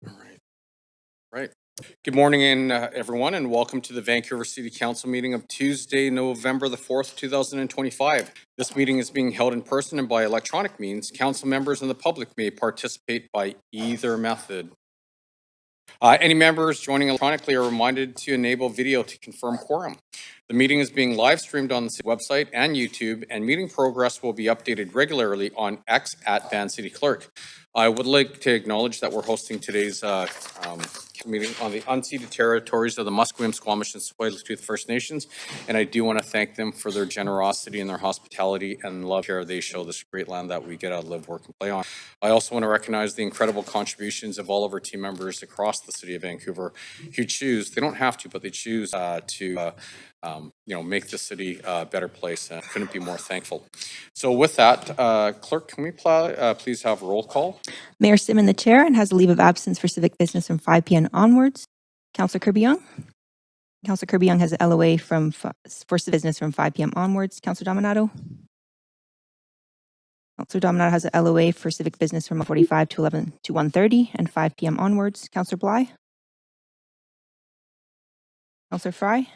All right. Right. Good morning, everyone, and welcome to the Vancouver City Council meeting of Tuesday, November the 4th, 2025. This meeting is being held in person and by electronic means. Council members and the public may participate by either method. Any members joining electronically are reminded to enable video to confirm quorum. The meeting is being live streamed on the city website and YouTube, and meeting progress will be updated regularly on X at Van City Clerk. I would like to acknowledge that we're hosting today's meeting on the unceded territories of the Musqueam, Squamish, and Tsleil-Waututh First Nations, and I do want to thank them for their generosity and their hospitality and love care they show this great land that we get to live, work, and play on. I also want to recognize the incredible contributions of all of our team members across the city of Vancouver who choose, they don't have to, but they choose to make the city a better place, and couldn't be more thankful. So with that, Clerk, can we please have a roll call? Mayor Simon, the chair, and has a leave of absence for civic business from 5 p.m. onwards. Councillor Kirby-Young. Councillor Kirby-Young has an LOA for civic business from 5 p.m. onwards. Councillor Dominato. Councillor Dominato has an LOA for civic business from 45 to 11 to 1:30 and 5 p.m. onwards. Councillor Bly. Councillor Fry.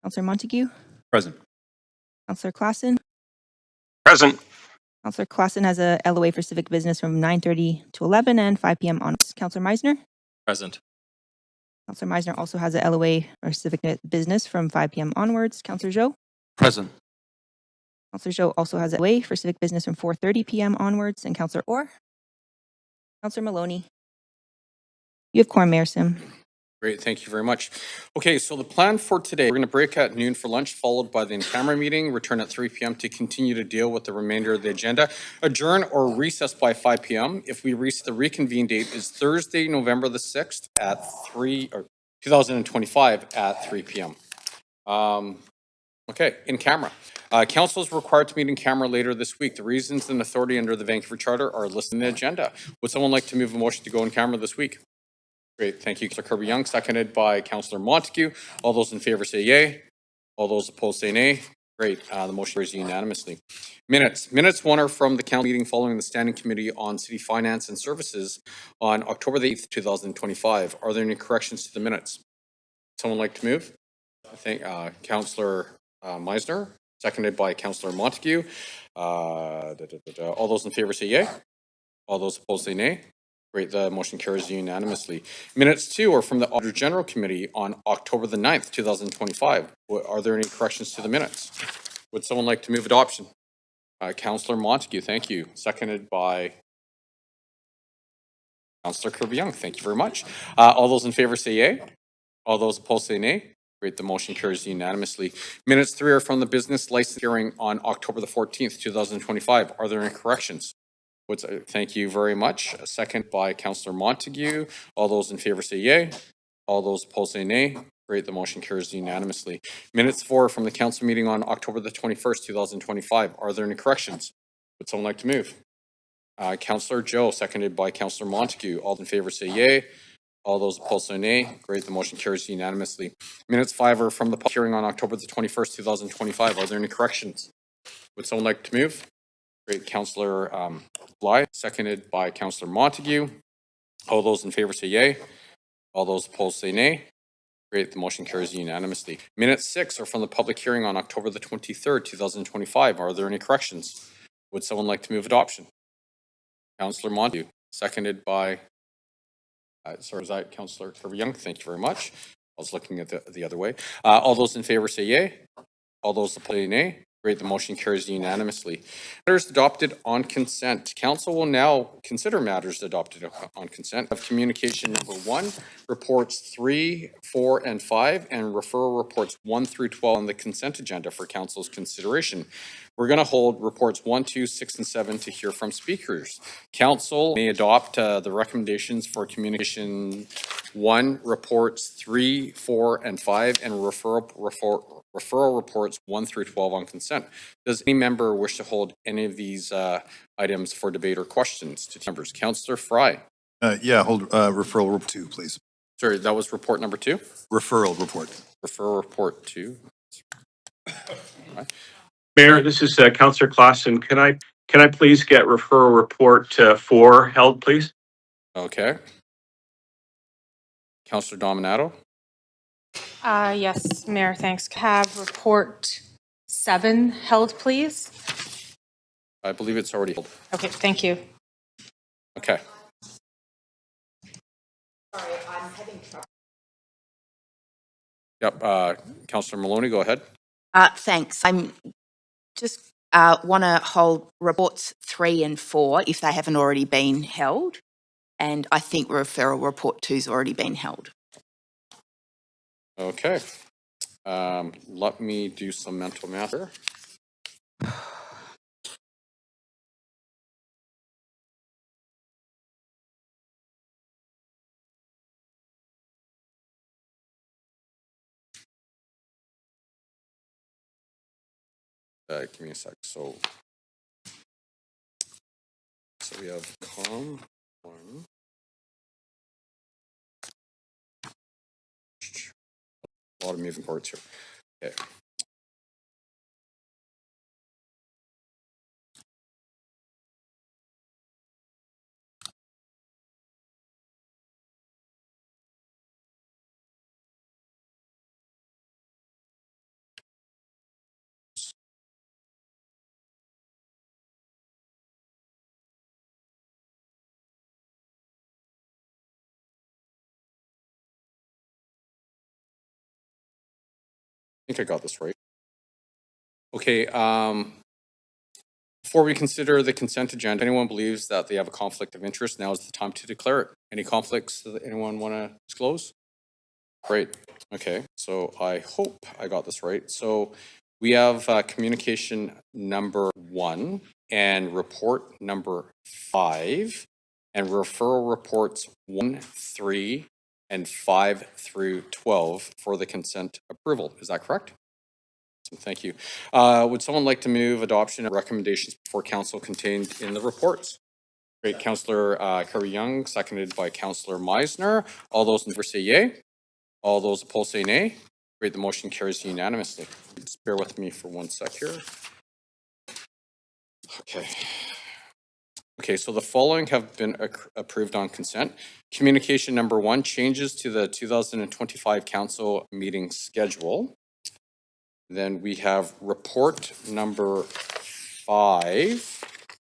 Councillor Montague. Present. Councillor Klassen. Present. Councillor Klassen has a LOA for civic business from 9:30 to 11 and 5 p.m. onwards. Councillor Meisner. Present. Councillor Meisner also has a LOA for civic business from 5 p.m. onwards. Councillor Joe. Present. Councillor Joe also has a LOA for civic business from 4:30 p.m. onwards. And Councillor Orr. Councillor Maloney. You have quorum, Mayor Sim. Great, thank you very much. Okay, so the plan for today, we're going to break at noon for lunch, followed by the in-camera meeting, return at 3 p.m. to continue to deal with the remainder of the agenda, adjourn or recess by 5 p.m. If we reach the reconvene date is Thursday, November the 6th at 2025 at 3 p.m. Okay, in camera. Council is required to meet in camera later this week. The reasons and authority under the Vancouver Charter are listed in the agenda. Would someone like to move a motion to go in camera this week? Great, thank you, Councillor Kirby-Young, seconded by Councillor Montague. All those in favor say yay. All those opposed say nay. Great, the motion carries unanimously. Minutes one are from the council meeting following the Standing Committee on City Finance and Services on October the 8th, 2025. Are there any corrections to the minutes? Someone like to move? I think Councillor Meisner, seconded by Councillor Montague. All those in favor say yay. All those opposed say nay. Great, the motion carries unanimously. Minutes two are from the Auditor General Committee on October the 9th, 2025. Are there any corrections to the minutes? Would someone like to move adoption? Councillor Montague, thank you. Seconded by Councillor Kirby-Young, thank you very much. All those in favor say yay. All those opposed say nay. Great, the motion carries unanimously. Minutes three are from the business license hearing on October the 14th, 2025. Are there any corrections? Thank you very much. A second by Councillor Montague. All those in favor say yay. All those opposed say nay. Great, the motion carries unanimously. Minutes four from the council meeting on October the 21st, 2025. Are there any corrections? Would someone like to move? Councillor Joe, seconded by Councillor Montague. All in favor say yay. All those opposed say nay. Great, the motion carries unanimously. Minutes five are from the public hearing on October the 21st, 2025. Are there any corrections? Would someone like to move? Great, Councillor Bly, seconded by Councillor Montague. All those in favor say yay. All those opposed say nay. Great, the motion carries unanimously. Minutes six are from the public hearing on October the 23rd, 2025. Are there any corrections? Would someone like to move adoption? Councillor Montague, seconded by, sorry, is that Councillor Kirby-Young? Thank you very much. I was looking at the other way. All those in favor say yay. All those opposed say nay. Great, the motion carries unanimously. Matters adopted on consent. Council will now consider matters adopted on consent of communication number 1, reports 3, 4, and 5, and referral reports 1 through 12 on the consent agenda for Council's consideration. We're going to hold reports 1, 2, 6, and 7 to hear from speakers. Council may adopt the recommendations for communication 1, reports 3, 4, and 5, and referral reports 1 through 12 on consent. Does any member wish to hold any of these items for debate or questions to members? Councillor Fry. Yeah, hold referral report 2, please. Sorry, that was report number 2? Referral report. Referral report 2. Right. Mayor, this is Councillor Clausen. Can I please get referral report 4 held, please? Okay. Councillor Dominato? Yes, Mayor, thanks. Have report 7 held, please. I believe it's already held. Okay, thank you. Okay. Yep, Councillor Maloney, go ahead. Thanks. I'm just want to hold reports 3 and 4 if they haven't already been held. And I think referral report 2's already been held. Okay. Let me do some mental math here. Give me a sec. So we have com 1. A lot of moving parts here. Okay. I think I got this right. Okay, before we consider the consent agenda, if anyone believes that they have a conflict of interest, now is the time to declare it. Any conflicts that anyone want to disclose? Great. Okay, so I hope I got this right. So we have communication number 1 and report number 5 and referral reports 1, 3, and 5 through 12 for the consent approval. Is that correct? Thank you. Would someone like to move adoption of recommendations before council contained in the reports? Great. Councillor Kirby-Young, seconded by Councillor Meisner. All those in favor say yay. All those opposed say nay. Great. The motion carries unanimously. Just bear with me for 1 sec here. Okay. Okay, so the following have been approved on consent. Communication number 1, changes to the 2025 council meeting schedule. Then we have report number 5,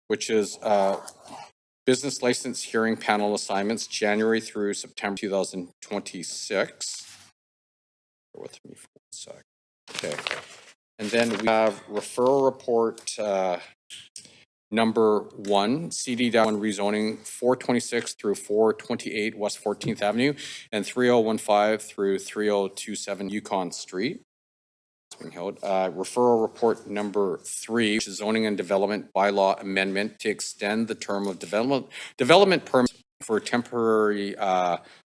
which is business license hearing panel assignments, January through September 2026. Bear with me for 1 sec. Okay. And then we have referral report number 1, CD-1 rezoning 426 through 428 West 14th Avenue and 3015 through 3027 Yukon Street. Being held. Referral report number 3, which is zoning and development bylaw amendment to extend the term of development permit for temporary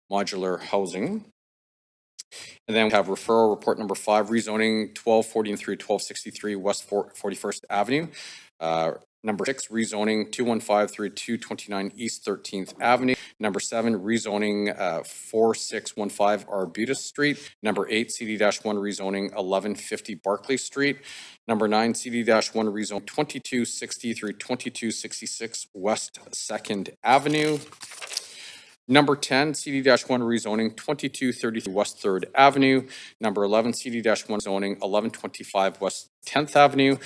modular housing. And then we have referral report number 5, rezoning 1240 through 1263 West 41st Avenue. Number 6, rezoning 215 through 229 East 13th Avenue. Number 7, rezoning 4615 Arbutus Street. Number 8, CD-1 rezoning 1150 Barclay Street. Number 9, CD-1 rezone 2260 through 2266 West 2nd Avenue. Number 10, CD-1 rezoning 2233 West 3rd Avenue. Number 11, CD-1 zoning 1125 West 10th Avenue.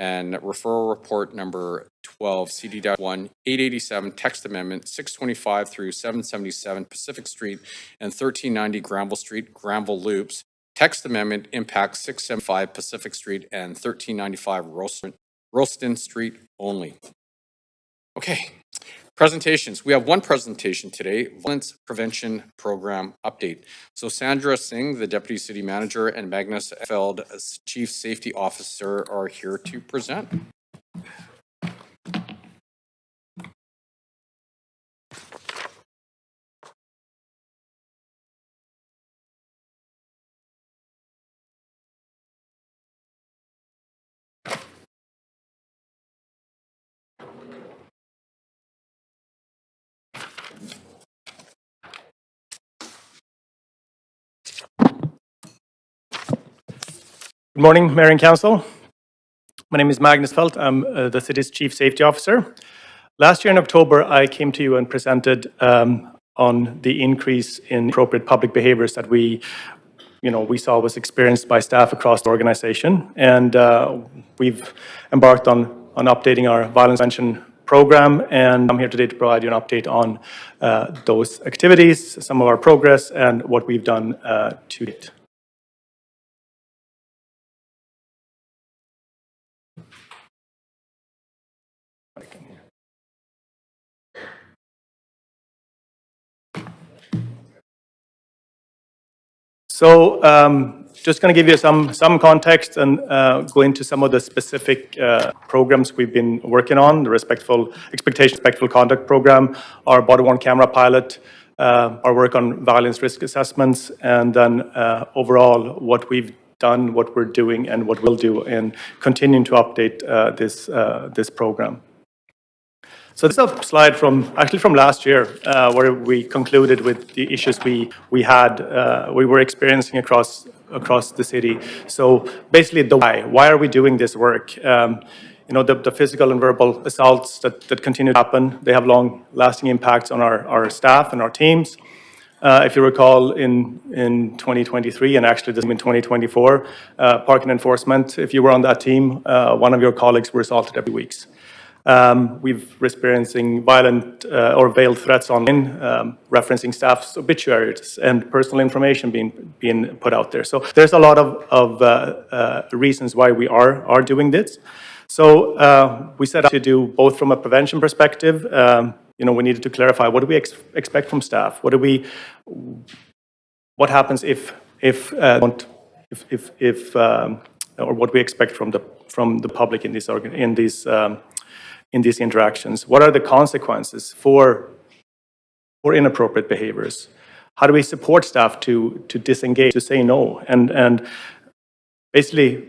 And referral report number 12, CD-1 887 text amendment 625 through 777 Pacific Street and 1390 Granville Street, Granville Loops. Text amendment impacts 675 Pacific Street and 1395 Ralston Street only. Okay. Presentations. We have one presentation today, Violence Prevention Program Update. So Sandra Singh, the Deputy City Manager, and Magnus Feld, as Chief Safety Officer, are here to present. Good morning, Mayor and Council. My name is Magnus Felt. I'm the city's Chief Safety Officer. Last year in October, I came to you and presented on the increase in appropriate public behaviors that we saw was experienced by staff across the organization. And we've embarked on updating our violence prevention program. And I'm here today to provide you an update on those activities, some of our progress, and what we've done to date. So just going to give you some context and go into some of the specific programs we've been working on, the Respectful Conduct Program, our body-worn camera pilot, our work on violence risk assessments, and then overall what we've done, what we're doing, and what we'll do in continuing to update this program. So this is a slide from last year, where we concluded with the issues we were experiencing across the city. So basically, the why. Why are we doing this work? The physical and verbal assaults that continue to happen, they have long-lasting impacts on our staff and our teams. If you recall, in 2023, and actually this in 2024, parking enforcement, if you were on that team, one of your colleagues were assaulted every week. We've experiencing violent or veiled threats online, referencing staff's obituaries and personal information being put out there. So there's a lot of reasons why we are doing this. So we set out to do both from a prevention perspective. We needed to clarify, what do we expect from staff? What happens if or what we expect from the public in these interactions? What are the consequences for inappropriate behaviors? How do we support staff to disengage, to say no, and basically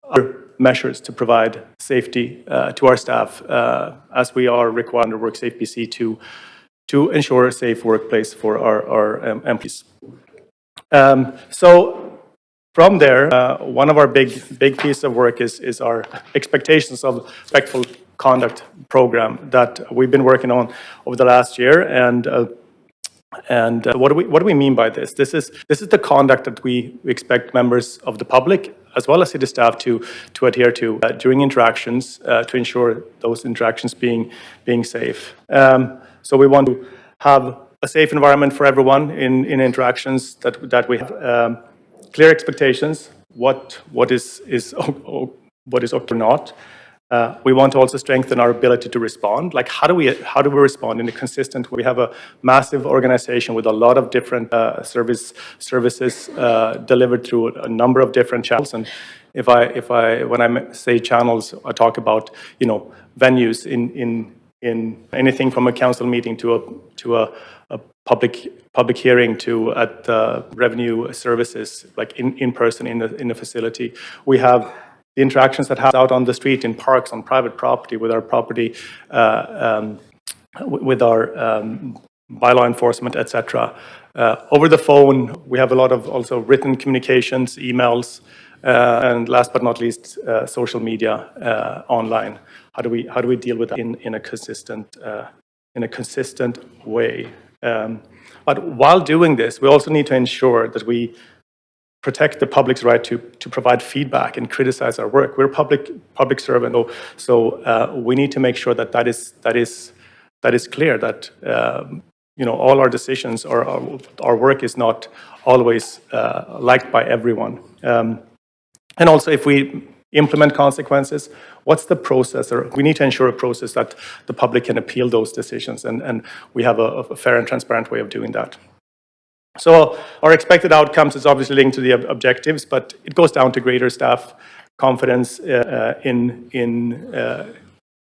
other measures to provide safety to our staff as we are required under WorkSafe BC to ensure a safe workplace for our employees. So from there, one of our big piece of work is our expectations of respectful conduct program that we've been working on over the last year. And what do we mean by this? This is the conduct that we expect members of the public as well as city staff to adhere to during interactions to ensure those interactions being safe. So we want to have a safe environment for everyone in interactions that we have. Clear expectations, what is okay or not. We want to also strengthen our ability to respond. Like, how do we respond in a consistent way? We have a massive organization with a lot of different services delivered through a number of different channels. And when I say channels, I talk about venues in anything from a council meeting to a public hearing to at revenue services, like in person in the facility. We have the interactions that happen out on the street, in parks, on private property, with our property, with our bylaw enforcement, etc. Over the phone, we have a lot of also written communications, emails, and last but not least, social media online. How do we deal with that in a consistent way? But while doing this, we also need to ensure that we protect the public's right to provide feedback and criticize our work. We're public servant, so we need to make sure that is clear, that all our decisions or our work is not always liked by everyone. And also, if we implement consequences, what's the process? Or we need to ensure a process that the public can appeal those decisions, and we have a fair and transparent way of doing that. So our expected outcomes is obviously linked to the objectives, but it goes down to greater staff confidence when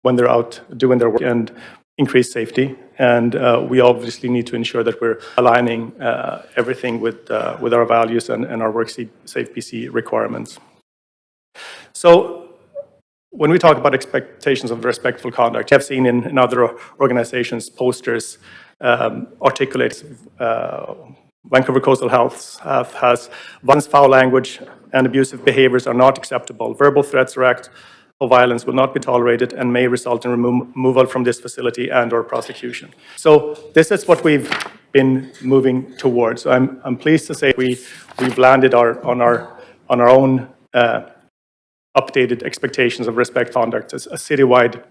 they're out doing their work, and increased safety. And we obviously need to ensure that we're aligning everything with our values and our WorkSafe BC requirements. So when we talk about expectations of respectful conduct, I've seen in other organizations posters articulate Vancouver Coastal Health has violence, foul language, and abusive behaviors are not acceptable. Verbal threats or of violence will not be tolerated and may result in removal from this facility and/or prosecution. So this is what we've been moving towards. So I'm pleased to say we've landed on our own updated expectations of respect conduct as a citywide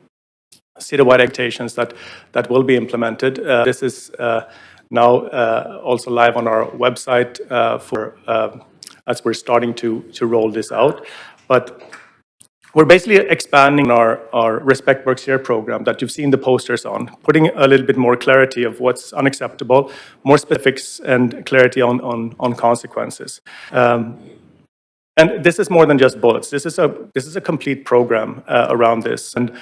expectations that will be implemented. This is now also live on our website as we're starting to roll this out. But we're basically expanding our Respect Works Here program that you've seen the posters on, putting a little bit more clarity of what's unacceptable, more specifics and clarity on consequences. And this is more than just bullets. This is a complete program around this. And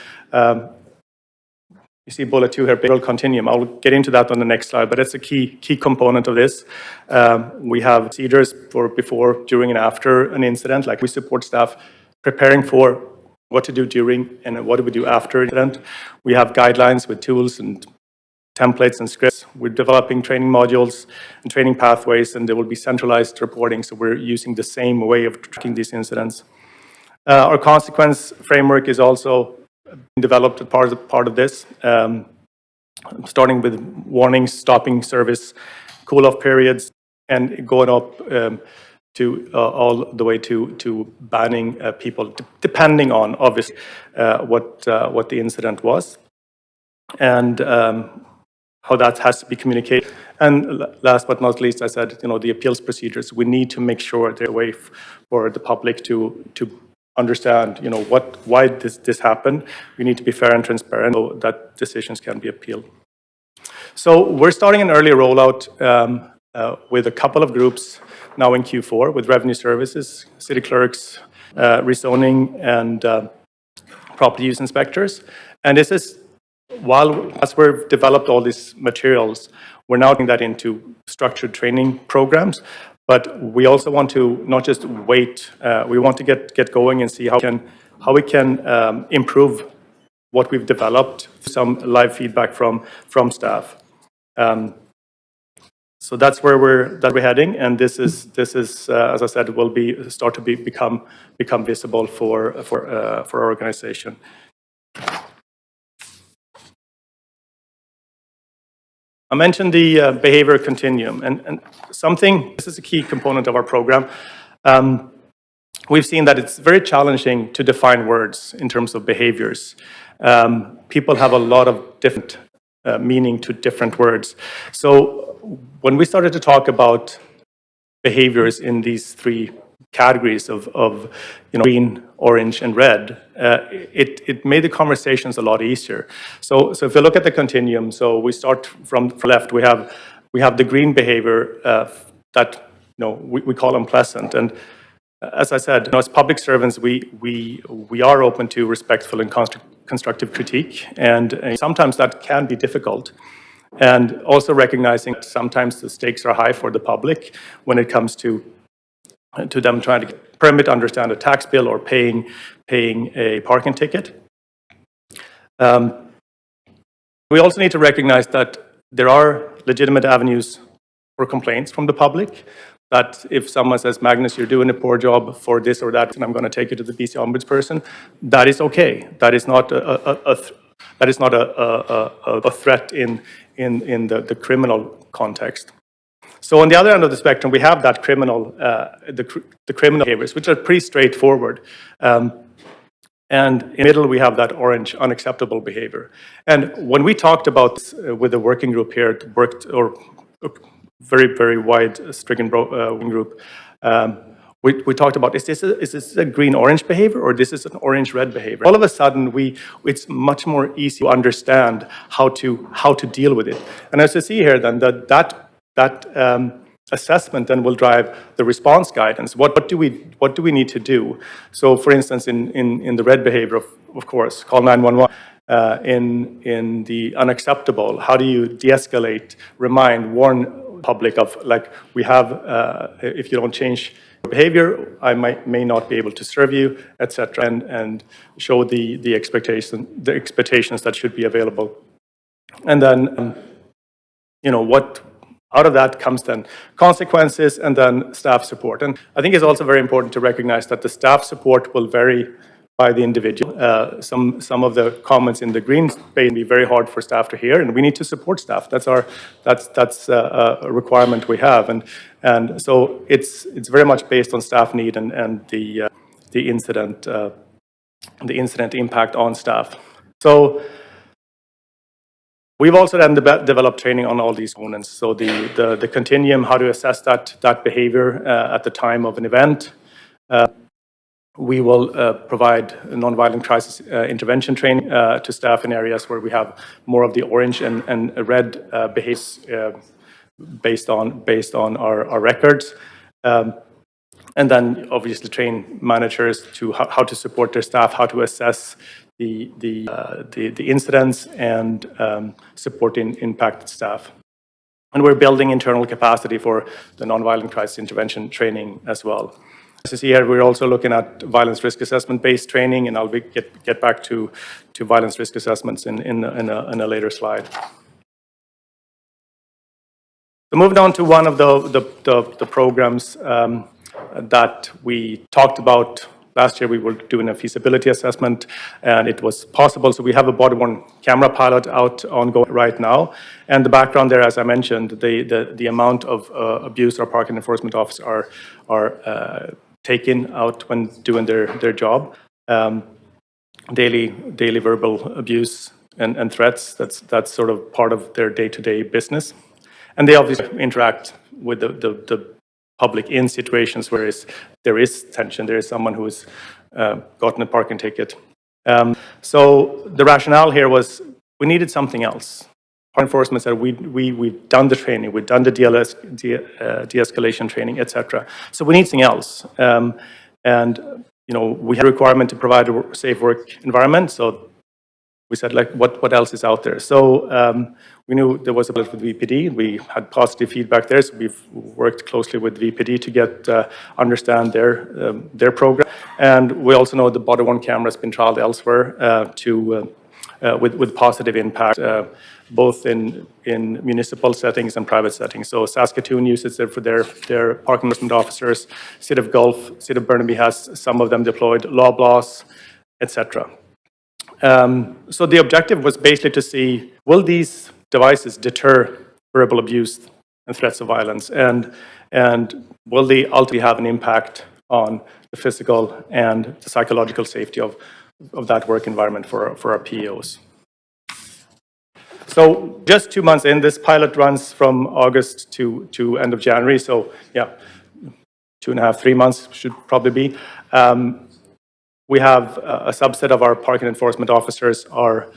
you see bullet 2 here, behavioral continuum. I'll get into that on the next slide, but it's a key component of this. We have procedures for before, during, and after an incident. Like we support staff preparing for what to do during and what do we do after an incident. We have guidelines with tools and templates and scripts. We're developing training modules and training pathways, and there will be centralized reporting. So we're using the same way of tracking these incidents. Our consequence framework is also developed as part of this, starting with warnings, stopping service, cool-off periods, and going up to all the way to banning people, depending on obviously what the incident was, and how that has to be communicated. And last but not least, I said, the appeals procedures. We need to make sure they're a way for the public to understand, why this happened. We need to be fair and transparent so that decisions can be appealed. So we're starting an early rollout with a couple of groups now in Q4 with revenue services, city clerks, rezoning, and property use inspectors. And this is, as we've developed all these materials, we're now putting that into structured training programs. But we also want to not just wait. We want to get going and see how we can improve what we've developed. Some live feedback from staff. So that's where we're heading, and this is as I said, will start to become visible for our organization. I mentioned the behavior continuum, and this is a key component of our program. We've seen that it's very challenging to define words in terms of behaviors. People have a lot of different meaning to different words. So when we started to talk about behaviors in these three categories of green, orange, and red, it made the conversations a lot easier. So if you look at the continuum, so we start from left, we have the green behavior that we call unpleasant. And as I said, as public servants, we are open to respectful and constructive critique, and sometimes that can be difficult. And also recognizing that sometimes the stakes are high for the public when it comes to them trying to get a permit, understand a tax bill, or paying a parking ticket. We also need to recognize that there are legitimate avenues for complaints from the public. That if someone says, Magnus, you're doing a poor job for this or that, and I'm going to take you to the BC Ombudsperson, that is okay. That is not a threat in the criminal context. So on the other end of the spectrum, we have that the criminal behaviors, which are pretty straightforward. And in the middle, we have that orange, unacceptable behavior. And when we talked about with the working group here, very, very wide stricken working group, we talked about, is this a green-orange behavior or this is an orange-red behavior? All of a sudden, it's much more easy to understand how to deal with it. And as you see here, then that assessment then will drive the response guidance. What do we need to do? So, for instance, in the red behavior, of course, call 911. In the unacceptable, how do you de-escalate, warn public of, like, we have, if you don't change behavior, I may not be able to serve you, etc., and show the expectations that should be available. And then, what out of that comes then consequences and then staff support. And I think it's also very important to recognize that the staff support will vary by the individual. Some of the comments in the green space can be very hard for staff to hear, and we need to support staff. That's a requirement we have, and so it's very much based on staff need and the incident impact on staff. So we've also then developed training on all these components. So the continuum, how to assess that behavior at the time of an event. We will provide nonviolent crisis intervention training to staff in areas where we have more of the orange and red behaviors based on our records. And then obviously train managers to how to support their staff, how to assess the incidents and supporting impacted staff. And we're building internal capacity for the nonviolent crisis intervention training as well. As you see here, we're also looking at violence risk assessment-based training, and I'll get back to violence risk assessments in a later slide. So moving on to one of the programs that we talked about last year. We were doing a feasibility assessment, and it was possible. So we have a body-worn camera pilot out ongoing right now. And the background there, as I mentioned, the amount of abuse our parking enforcement officers are taken out when doing their job. Daily verbal abuse and threats. That's sort of part of their day-to-day business. And they obviously interact with the public in situations where there is tension, there is someone who has gotten a parking ticket. So the rationale here was we needed something else. Park enforcement said we've done the training, we've done the de-escalation training, etc. So we need something else. And we had a requirement to provide a safe work environment. So we said, like, what else is out there? So we knew there was a bit with VPD. We had positive feedback there, so we've worked closely with VPD to get understand their program. And we also know the body-worn camera has been trialed elsewhere with positive impact, both in municipal settings and private settings. So Saskatoon uses it for their parking enforcement officers. City of Gulf, City of Burnaby has some of them deployed, Loblaws, etc. So the objective was basically to see, will these devices deter verbal abuse and threats of violence, and will they ultimately have an impact on the physical and the psychological safety of that work environment for our PEOs? So just 2 months in, this pilot runs from August to end of January. So yeah, 2.5, 3 months should probably be. We have a subset of our parking enforcement officers have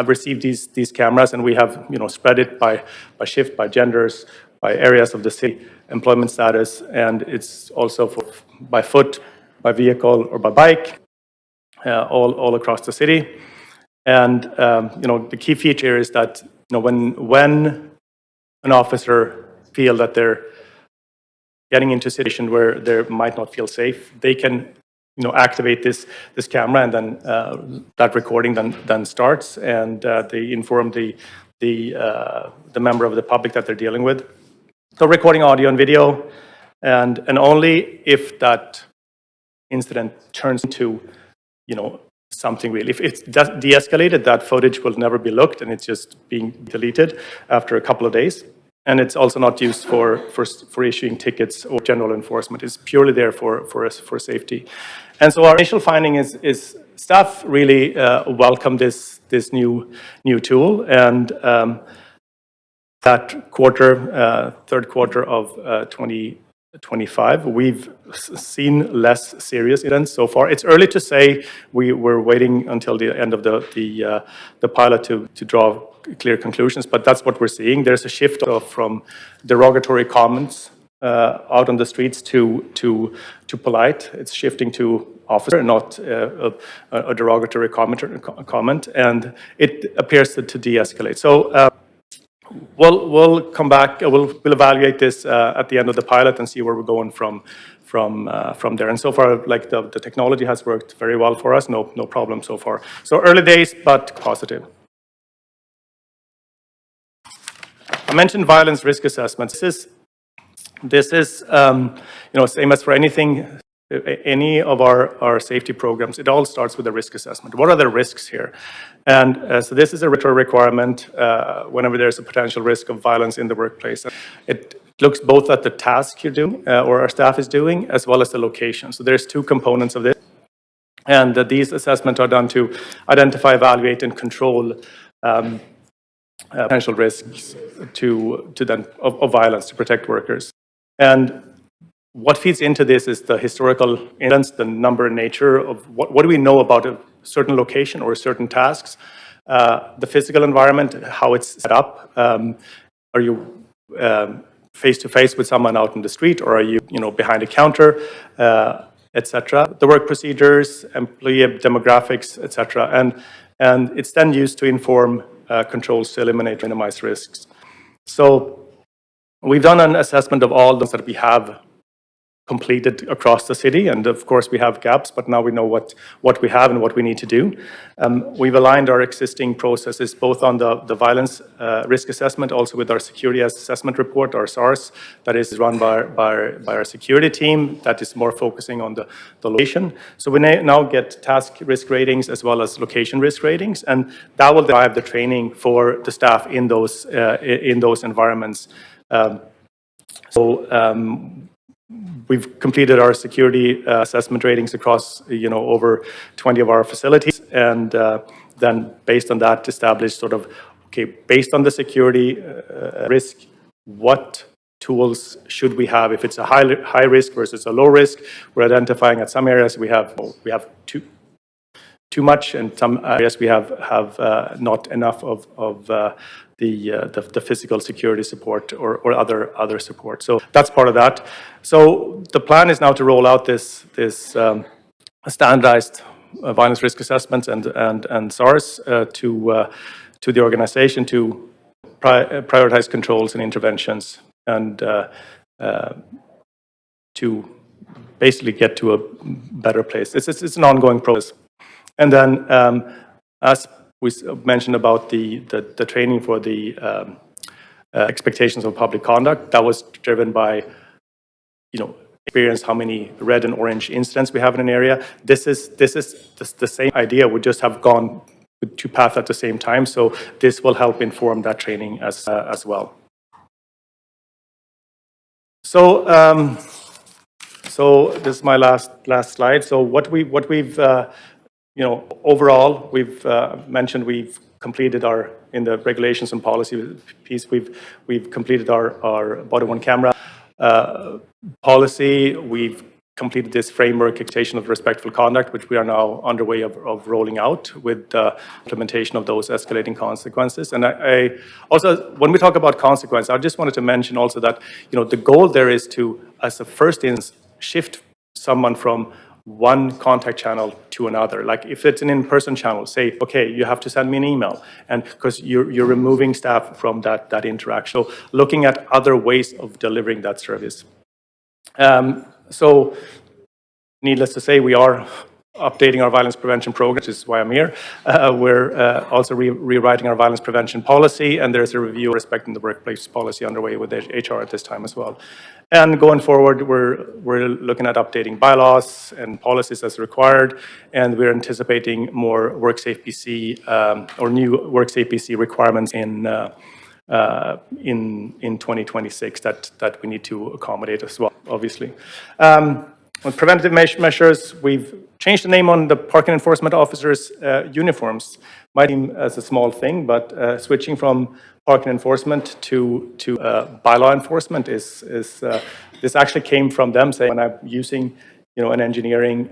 received these cameras, and we have spread it by shift, by genders, by areas of the city, employment status, and it's also by foot, by vehicle, or by bike, all across the city. And the key feature is that when an officer feel that they're getting into a situation where they might not feel safe, they can activate this camera, and then that recording then starts, and they inform the member of the public that they're dealing with. So recording audio and video, and only if that incident turns into something real. If it's de-escalated, that footage will never be looked, and it's just being deleted after a couple of days. And it's also not used for issuing tickets or general enforcement. It's purely there for safety. And so our initial finding is staff really welcome this new tool, and that third quarter of 2025, we've seen less serious events so far. It's early to say. We're waiting until the end of the pilot to draw clear conclusions, but that's what we're seeing. There's a shift from derogatory comments out on the streets to polite. It's shifting to officer, not a derogatory comment, and it appears to de-escalate. So we'll come back. We'll evaluate this at the end of the pilot and see where we're going from there. And so far, like the technology has worked very well for us. No problem so far. So early days, but positive. I mentioned violence risk assessment. This is same as for anything any of our safety programs, it all starts with a risk assessment. What are the risks here? And so this is a requirement whenever there's a potential risk of violence in the workplace. It looks both at the task you're doing or our staff is doing, as well as the location. So there's two components of this. And these assessments are done to identify, evaluate, and control potential risks of violence to protect workers. And what feeds into this is the historical incidents, the number and nature of what do we know about a certain location or certain tasks, the physical environment, how it's set up. Are you face to face with someone out in the street, or are you behind a counter, etc. The work procedures, employee demographics, etc. And it's then used to inform controls to eliminate, minimize risks. So we've done an assessment of all those that we have completed across the city, and of course we have gaps, but now we know what we have and what we need to do. We've aligned our existing processes both on the violence risk assessment, also with our security assessment report, our SARS, that is run by our security team, that is more focusing on the location. So we now get task risk ratings as well as location risk ratings, and that will drive the training for the staff in those environments. We've completed our security assessment ratings across, over 20 of our facilities, and then based on that, established sort of, okay, based on the security risk, what tools should we have? If it's a high risk versus a low risk, we're identifying at some areas we have too much, and some areas we have not enough of the physical security support or other support. So that's part of that. So the plan is now to roll out this standardized violence risk assessments and SARS to the organization to prioritize controls and interventions, and to basically get to a better place. It's an ongoing process. And then, as we mentioned about the training for the expectations of public conduct, that was driven by, experience how many red and orange incidents we have in an area. This is the same idea. We just have gone with two paths at the same time. So this will help inform that training as well. So this is my last slide. So what we've overall, we've mentioned we've completed in the regulations and policy piece, we've completed our body-worn camera policy. We've completed this framework expectation of respectful conduct, which we are now underway of rolling out with the implementation of those escalating consequences. And I also, when we talk about consequence, I just wanted to mention also that, the goal there is to, as a first instance, shift someone from one contact channel to another. Like if it's an in-person channel, say, okay, you have to send me an email, and because you're removing staff from that interaction. So looking at other ways of delivering that service. So needless to say, we are updating our violence prevention program, which is why I'm here. We're also rewriting our violence prevention policy, and there's a review respecting the workplace policy underway with HR at this time as well. And going forward, we're looking at updating bylaws and policies as required, and we're anticipating more WorkSafe PC or new WorkSafe PC requirements in 2026 that we need to accommodate as well, obviously. On preventative measures, we've changed the name on the parking enforcement officers' uniforms. Might seem as a small thing, but switching from parking enforcement to bylaw enforcement is this actually came from them saying, when I'm using an engineering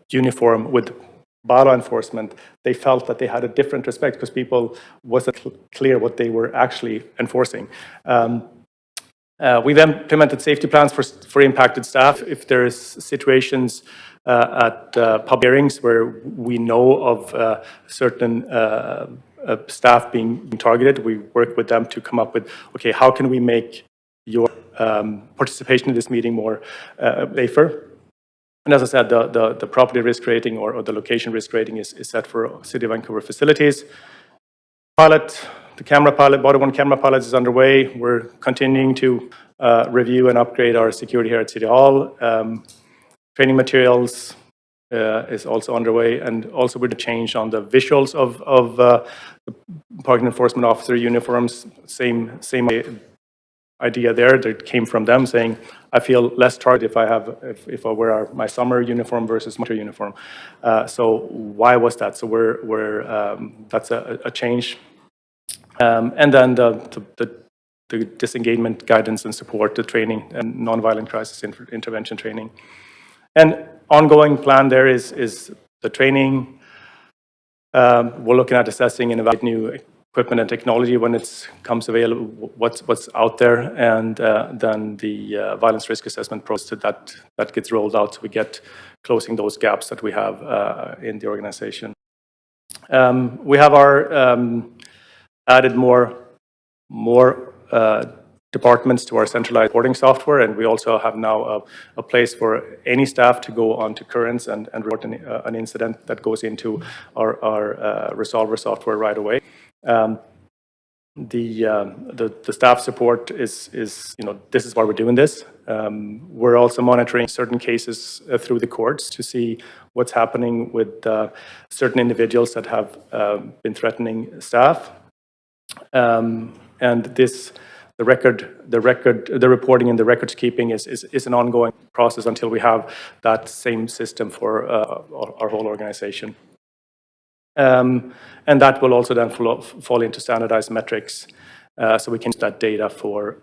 uniform with bylaw enforcement, they felt that they had a different respect because people wasn't clear what they were actually enforcing. We've implemented safety plans for impacted staff. If there's situations at public hearings where we know of certain staff being targeted, we work with them to come up with, okay, how can we make your participation in this meeting more safer? And as I said, the property risk rating or the location risk rating is set for City of Vancouver facilities. The camera pilot, body-worn camera pilot is underway. We're continuing to review and upgrade our security here at City Hall. Training materials is also underway, and also with the change on the visuals of the parking enforcement officer uniforms. Same idea there that came from them, saying, I feel less targeted if I wear my summer uniform versus winter uniform. So why was that? So that's a change. And then the disengagement guidance and support, the training and nonviolent crisis intervention training. And ongoing plan there is the training. We're looking at assessing and evaluating new equipment and technology when it comes available, what's out there, and then the violence risk assessment process that gets rolled out, so we get closing those gaps that we have in the organization. We have added more departments to our centralized reporting software, and we also have now a place for any staff to go onto Currents and report an incident that goes into our Resolver software right away. The staff support is this is why we're doing this. We're also monitoring certain cases through the courts to see what's happening with certain individuals that have been threatening staff. And the reporting and the records keeping is an ongoing process until we have that same system for our whole organization. And that will also then fall into standardized metrics, so we can use that data for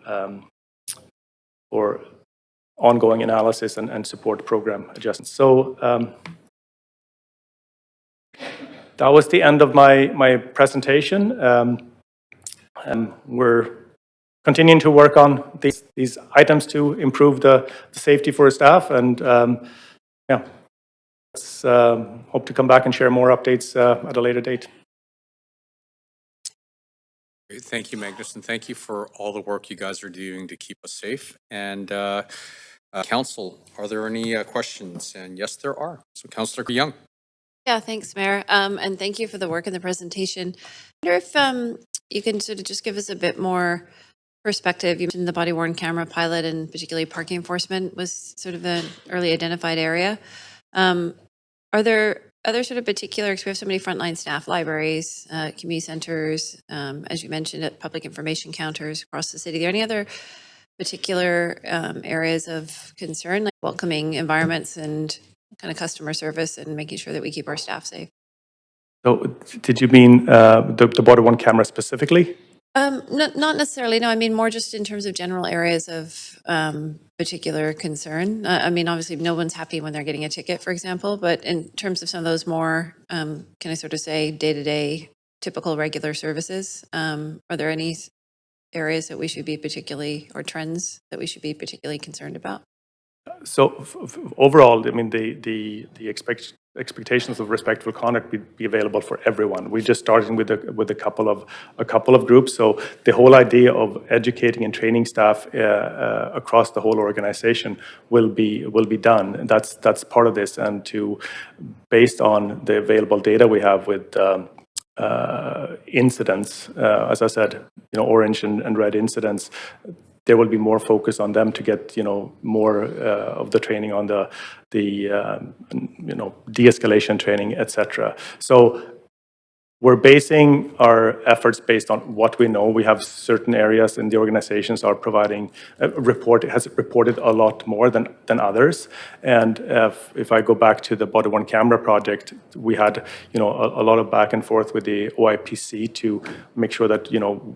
ongoing analysis and support program adjustments. So that was the end of my presentation. We're continuing to work on these items to improve the safety for staff, and yeah, let's hope to come back and share more updates at a later date. Great. Thank you, Magnus, and thank you for all the work you guys are doing to keep us safe. And Council, are there any questions? And yes, there are. So Councillor Young. Yeah, thanks, Mayor. And thank you for the work in the presentation. I wonder if you can sort of just give us a bit more perspective. You mentioned the body-worn camera pilot, and particularly parking enforcement was sort of an early identified area. Are there other sort of particular, because we have so many frontline staff, libraries, community centers, as you mentioned, at public information counters across the city. Are there any other particular areas of concern, like welcoming environments and kind of customer service and making sure that we keep our staff safe? So did you mean the body-worn camera specifically? Not necessarily, no. I mean, more just in terms of general areas of particular concern. I mean, obviously, no one's happy when they're getting a ticket, for example, but in terms of some of those more, can I sort of say, day-to-day, typical, regular services, are there any areas that we should be particularly, or trends that we should be particularly concerned about? So overall, I mean, the expectations of respectful conduct be available for everyone. We just started with a couple of groups. So the whole idea of educating and training staff across the whole organization will be done. That's part of this, and based on the available data we have with incidents, as I said, orange and red incidents, there will be more focus on them to get more of the training on the de-escalation training, etc. So we're basing our efforts based on what we know. We have certain areas in the organizations are providing has reported a lot more than others. And if I go back to the body-worn camera project, we had a lot of back and forth with the OIPC to make sure that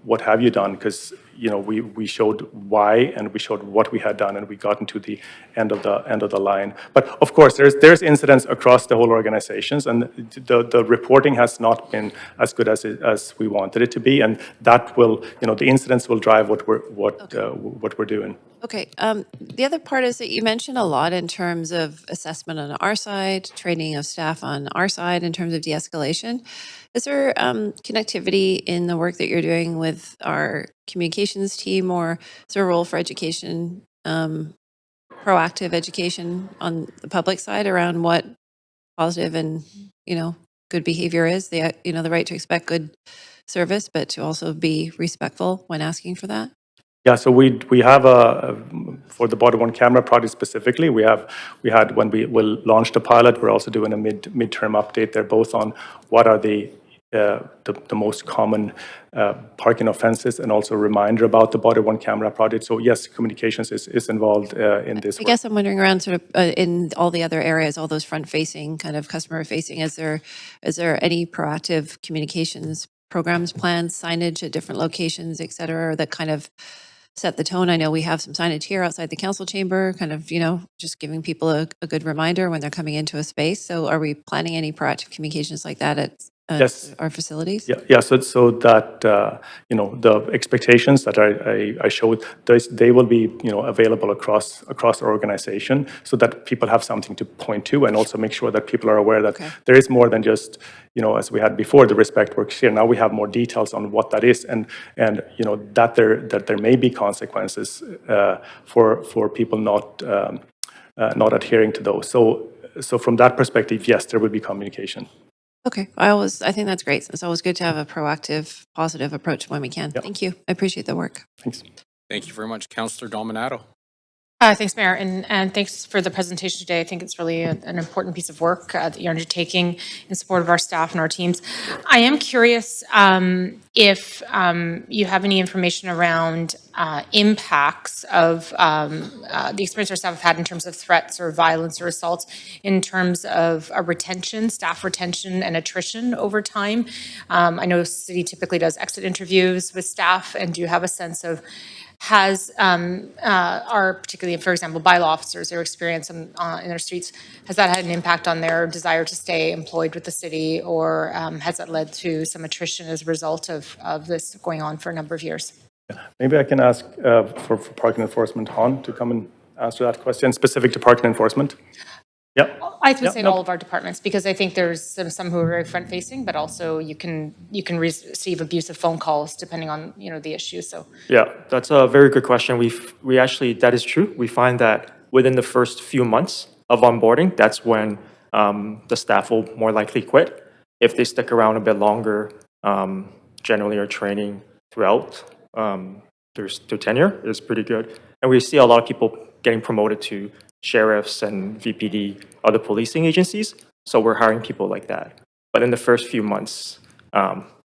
what have you done, because we showed why and we showed what we had done, and we got into the end of the line. But of course, there's incidents across the whole organizations, and the reporting has not been as good as we wanted it to be, and that will the incidents will drive what we're doing. Okay. The other part is that you mentioned a lot in terms of assessment on our side, training of staff on our side in terms of de-escalation. Is there connectivity in the work that you're doing with our communications team, or is there a role for education, proactive education on the public side around what positive and, good behavior is? The right to expect good service, but to also be respectful when asking for that? Yeah, so we have for the body worn camera project specifically, we had when we will launch the pilot, we're also doing a midterm update. They're both on what are the most common parking offenses, and also a reminder about the body worn camera project. So yes, communications is involved in this I work. guess I'm wondering around sort of in all the other areas, all those front-facing, kind of customer-facing, is there any proactive communications programs, plans, signage at different locations, et cetera, that kind of set the tone? I know we have some signage here outside the council chamber, kind of, just giving people a good reminder when they're coming into a space. So are we planning any proactive communications like that at Yes. our facilities? Yeah. So that the expectations that I showed, they will be available across our organization, so that people have something to point to, and also make sure that people are aware that Okay. there is more than just as we had before, the respect works here. Now we have more details on what that is, and that there may be consequences for people not adhering to those. So from that perspective, yes, there will be communication. Okay. I think that's great. It's always good to have a proactive, positive approach when we can. Yep. Thank you. I appreciate the work. Thanks. Thank you very much. Councillor Dominato. Thanks, Mayor, and thanks for the presentation today. I think it's really an important piece of work that you're undertaking in support of our staff and our teams. I am curious if you have any information around impacts of the experience our staff have had in terms of threats or violence or assaults, in terms of retention, staff retention and attrition over time. I know City typically does exit interviews with staff, and do you have a sense of has our, particularly, for example, bylaw officers, their experience in their streets, has that had an impact on their desire to stay employed with the city, or has that led to some attrition as a result of this going on for a number of years? Maybe I can ask for parking enforcement, Han, to come and answer that question specific to parking enforcement. Yep. I would say no. all of our departments, because I think there's some who are very front-facing, but also you can receive abusive phone calls depending on the issue. So Yeah, that's a very good question. We actually, that is true. We find that within the first few months of onboarding, that's when the staff will more likely quit. If they stick around a bit longer, generally our training throughout their tenure is pretty good. And we see a lot of people getting promoted to sheriffs and VPD, other policing agencies. So we're hiring people like that. But in the first few months,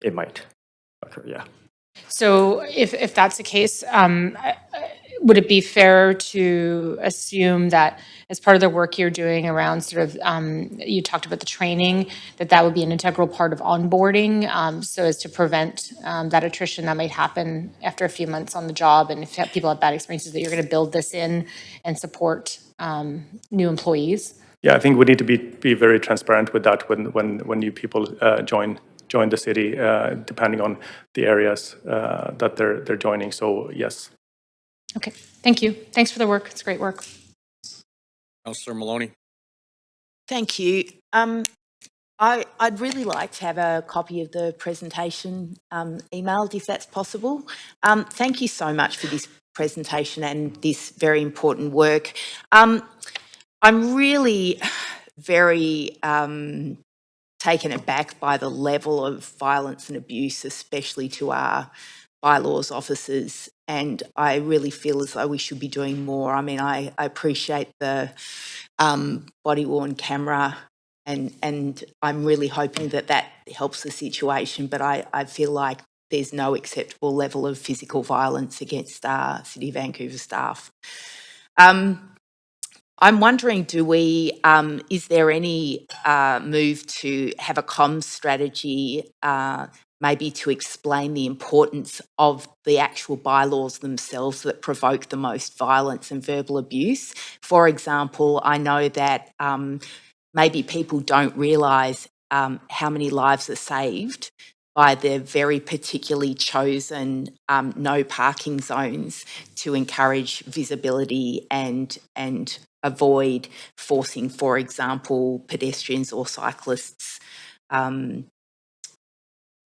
it might occur, yeah. So if that's the case, would it be fair to assume that as part of the work you're doing around sort of, you talked about the training, that would be an integral part of onboarding, so as to prevent that attrition that might happen after a few months on the job, and if people have bad experiences, that you're going to build this in and support new employees? Yeah, I think we need to be very transparent with that when new people join the city, depending on the areas that they're joining. So yes. Okay, thank you. Thanks for the work. It's great work. Councillor Maloney. Thank you. I'd really like to have a copy of the presentation emailed, if that's possible. Thank you so much for this presentation and this very important work. I'm really very taken aback by the level of violence and abuse, especially to our bylaws officers, and I really feel as though we should be doing more. I mean, I appreciate the body-worn camera, and I'm really hoping that helps the situation, but I feel like there's no acceptable level of physical violence against City of Vancouver staff. I'm wondering, is there any move to have a comms strategy, maybe to explain the importance of the actual bylaws themselves that provoke the most violence and verbal abuse? For example, I know that maybe people don't realise how many lives are saved by the very particularly chosen no parking zones to encourage visibility and avoid forcing, for example, pedestrians or cyclists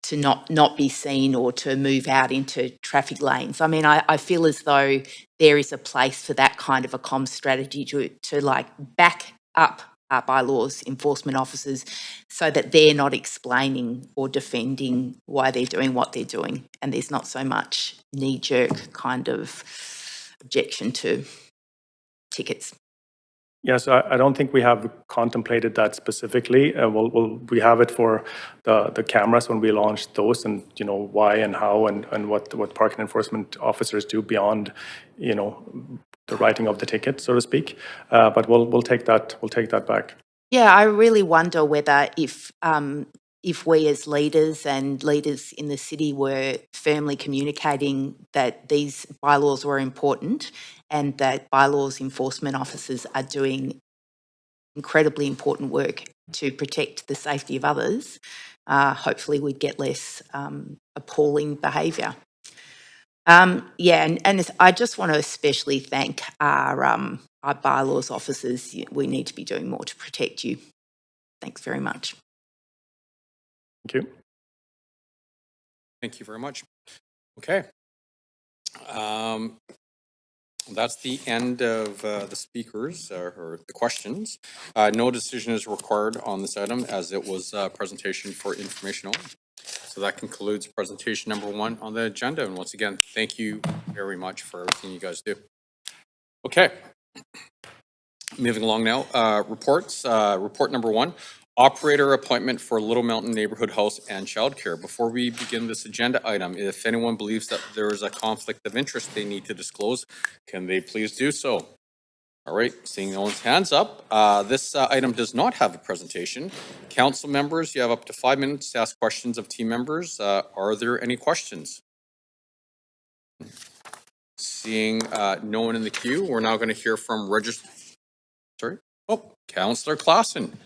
to not be seen or to move out into traffic lanes. I mean, I feel as though there is a place for that kind of a comms strategy to like back up bylaws enforcement officers so that they're not explaining or defending why they're doing what they're doing. And there's not so much knee-jerk kind of objection to tickets. Yes, I don't think we have contemplated that specifically. We have it for the cameras when we launch those, and why and how and what parking enforcement officers do beyond the writing of the ticket, so to speak. But we'll take that back. Yeah, I really wonder whether if we as leaders and leaders in the city were firmly communicating that these bylaws were important and that bylaws enforcement officers are doing incredibly important work to protect the safety of others, hopefully we'd get less appalling behaviour. And I just want to especially thank our bylaws officers. We need to be doing more to protect you. Thanks very much. Thank you. Thank you very much. Okay. That's the end of the speakers or the questions. No decision is required on this item as it was a presentation for information only. So that concludes presentation number 1 on the agenda. And once again, thank you very much for everything you guys do. Okay. Moving along now, reports. Report number 1, operator appointment for Little Mountain Neighborhood House and Childcare. Before we begin this agenda item, if anyone believes that there is a conflict of interest they need to disclose, can they please do so? All right, seeing no one's hands up, this item does not have a presentation. Council members, you have up to 5 minutes to ask questions of team members. Are there any questions? Seeing no one in the queue, we're now going to hear from Councillor Clausen.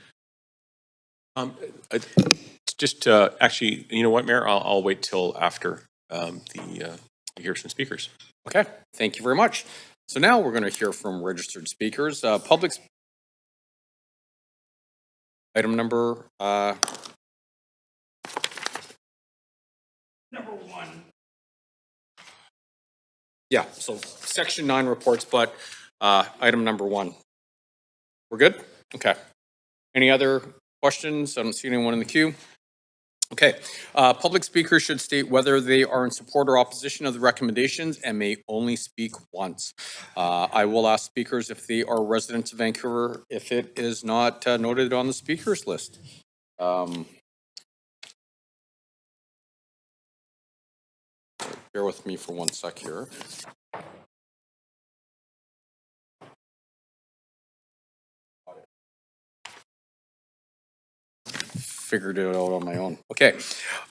Just actually, you know what, Mayor? I'll wait till after the hear some speakers. Okay, thank you very much. So now we're going to hear from registered speakers. Item number number 1. Yeah, so section 9 reports, but item number 1. We're good? Okay. Any other questions? I don't see anyone in the queue. Okay. Public speakers should state whether they are in support or opposition of the recommendations and may only speak once. I will ask speakers if they are residents of Vancouver if it is not noted on the speakers list. Bear with me for 1 sec here. Figured it out on my own. Okay.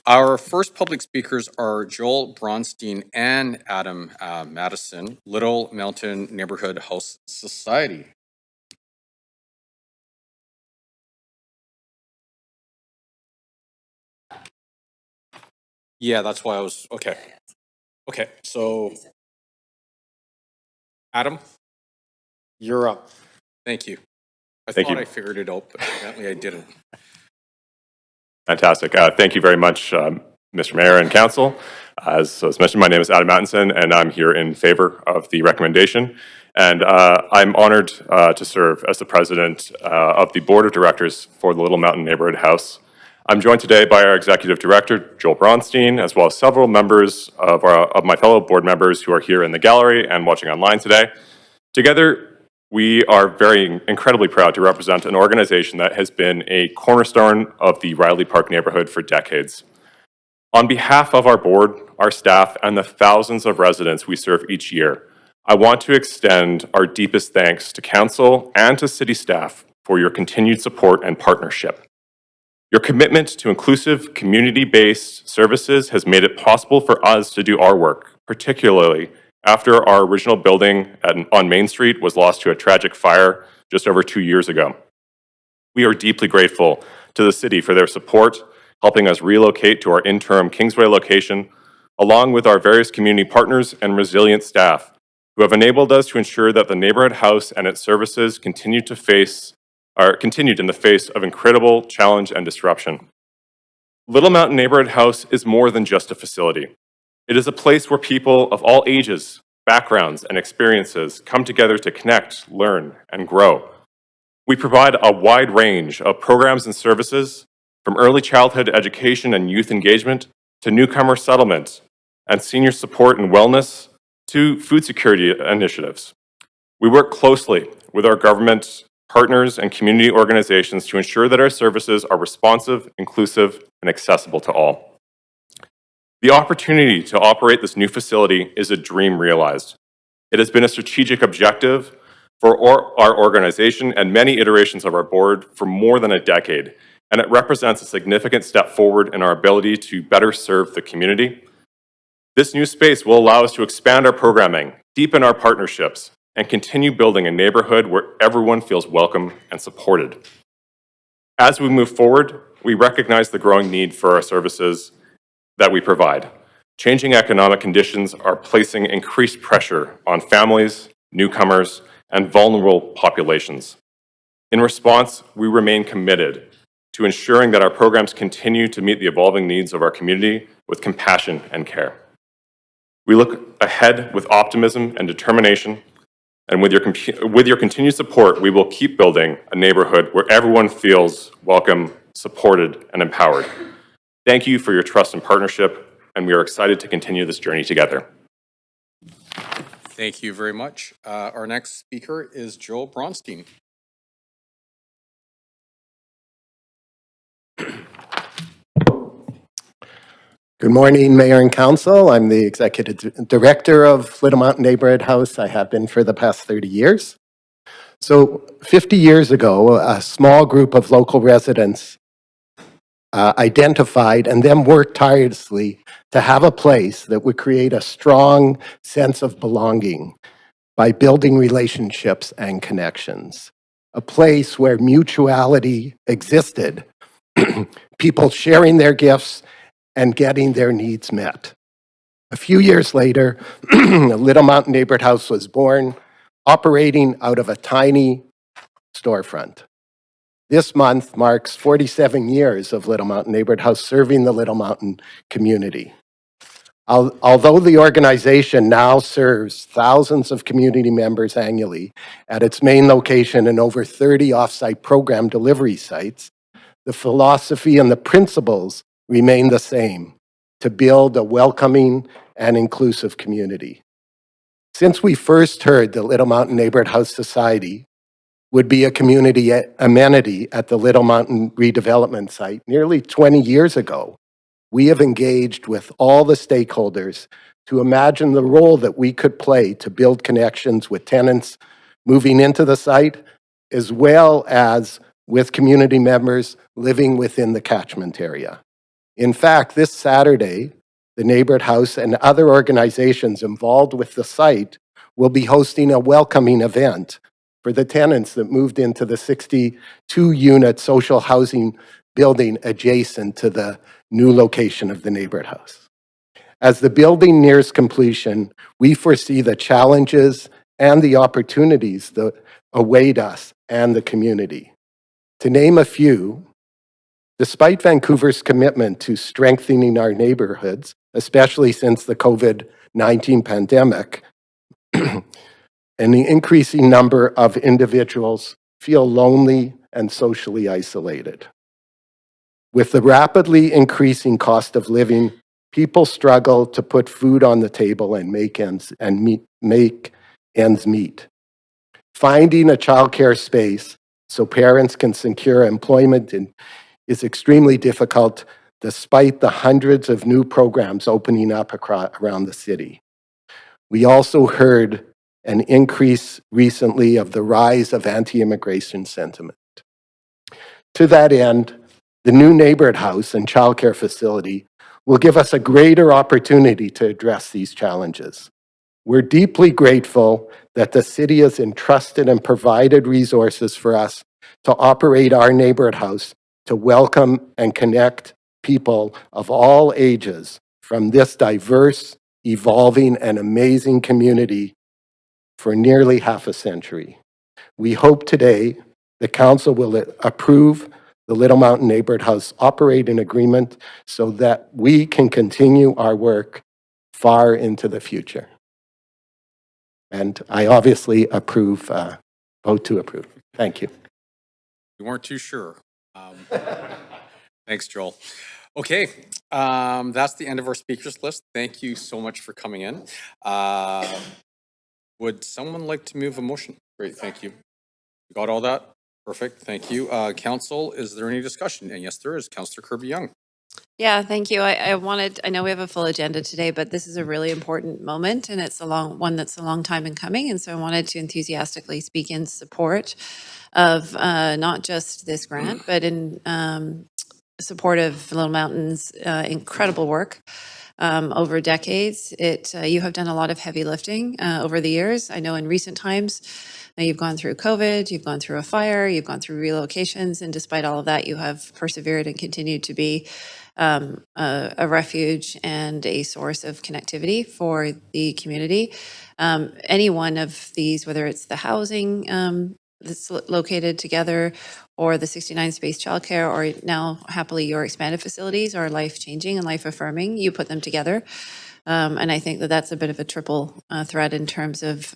Our first public speakers are Joel Bronstein and Adam Madison, Little Mountain Neighborhood House Society. Yeah, that's why I was, okay. Okay, so Adam, you're up. Thank you. I thought I figured it out, but apparently I didn't. Fantastic. Thank you very much, Mr. Mayor and Council. As mentioned, my name is Adam Mattinson, and I'm here in favor of the recommendation. And I'm honored to serve as the president of the Board of Directors for the Little Mountain Neighborhood House. I'm joined today by our Executive Director, Joel Bronstein, as well as several members of my fellow board members who are here in the gallery and watching online today. Together, we are incredibly proud to represent an organization that has been a cornerstone of the Riley Park neighborhood for decades. On behalf of our board, our staff, and the thousands of residents we serve each year, I want to extend our deepest thanks to council and to city staff for your continued support and partnership. Your commitment to inclusive, community-based services has made it possible for us to do our work, particularly after our original building on Main Street was lost to a tragic fire just over 2 years ago. We are deeply grateful to the city for their support, helping us relocate to our interim Kingsway location, along with our various community partners and resilient staff who have enabled us to ensure that the neighborhood house and its services continued in the face of incredible challenge and disruption. Little Mountain Neighborhood House is more than just a facility. It is a place where people of all ages, backgrounds, and experiences come together to connect, learn, and grow. We provide a wide range of programs and services, from early childhood education and youth engagement to newcomer settlement and senior support and wellness to food security initiatives. We work closely with our government partners and community organizations to ensure that our services are responsive, inclusive, and accessible to all. The opportunity to operate this new facility is a dream realized. It has been a strategic objective for our organization and many iterations of our board for more than a decade, and it represents a significant step forward in our ability to better serve the community. This new space will allow us to expand our programming, deepen our partnerships, and continue building a neighborhood where everyone feels welcome and supported. As we move forward, we recognize the growing need for our services that we provide. Changing economic conditions are placing increased pressure on families, newcomers, and vulnerable populations. In response, we remain committed to ensuring that our programs continue to meet the evolving needs of our community with compassion and care. We look ahead with optimism and determination, and with your continued support, we will keep building a neighborhood where everyone feels welcome, supported, and empowered. Thank you for your trust and partnership, and we are excited to continue this journey together. Thank you very much. Our next speaker is Joe Bronstein. Good morning, Mayor and Council. I'm the Executive Director of Little Mountain Neighborhood House. I have been for the past 30 years. So 50 years ago, a small group of local residents identified and then worked tirelessly to have a place that would create a strong sense of belonging by building relationships and connections. A place where mutuality existed, people sharing their gifts and getting their needs met. A few years later, Little Mountain Neighborhood House was born, operating out of a tiny storefront. This month marks 47 years of Little Mountain Neighborhood House serving the Little Mountain community. Although the organization now serves thousands of community members annually at its main location and over 30 off-site program delivery sites, the philosophy and the principles remain the same: to build a welcoming and inclusive community. Since we first heard the Little Mountain Neighborhood House Society would be a community amenity at the Little Mountain redevelopment site nearly 20 years ago, we have engaged with all the stakeholders to imagine the role that we could play to build connections with tenants moving into the site, as well as with community members living within the catchment area. In fact, this Saturday, the Neighborhood House and other organizations involved with the site will be hosting a welcoming event for the tenants that moved into the 62-unit social housing building adjacent to the new location of the Neighborhood House. As the building nears completion, we foresee the challenges and the opportunities that await us and the community. To name a few, despite Vancouver's commitment to strengthening our neighborhoods, especially since the COVID-19 pandemic, and the increasing number of individuals feel lonely and socially isolated. With the rapidly increasing cost of living, people struggle to put food on the table and make ends meet. Finding a childcare space so parents can secure employment is extremely difficult, despite the hundreds of new programs opening up around the city. We also heard an increase recently of the rise of anti-immigration sentiment. To that end, the new Neighborhood House and childcare facility will give us a greater opportunity to address these challenges. We're deeply grateful that the city has entrusted and provided resources for us to operate our Neighborhood House to welcome and connect people of all ages from this diverse, evolving, and amazing community for nearly half a century. We hope today the Council will approve the Little Mountain Neighborhood House operating agreement so that we can continue our work far into the future. And I obviously vote to approve. Thank you. We weren't too sure. Thanks, Joel. Okay, that's the end of our speakers list. Thank you so much for coming in. Would someone like to move a motion? Great, thank you. You got all that? Perfect, thank you. Council, is there any discussion? And yes, there is. Councillor Kirby-Young. Yeah, thank you. I know we have a full agenda today, but this is a really important moment and it's one that's a long time in coming. And so I wanted to enthusiastically speak in support of not just this grant, but in support of Little Mountain's incredible work over decades. You have done a lot of heavy lifting over the years. I know in recent times, you've gone through COVID, you've gone through a fire, you've gone through relocations, and despite all of that, you have persevered and continued to be a refuge and a source of connectivity for the community. Any one of these, whether it's the housing that's located together or the 69 space childcare, or now happily your expanded facilities are life-changing and life-affirming. You put them together. And I think that that's a bit of a triple threat in terms of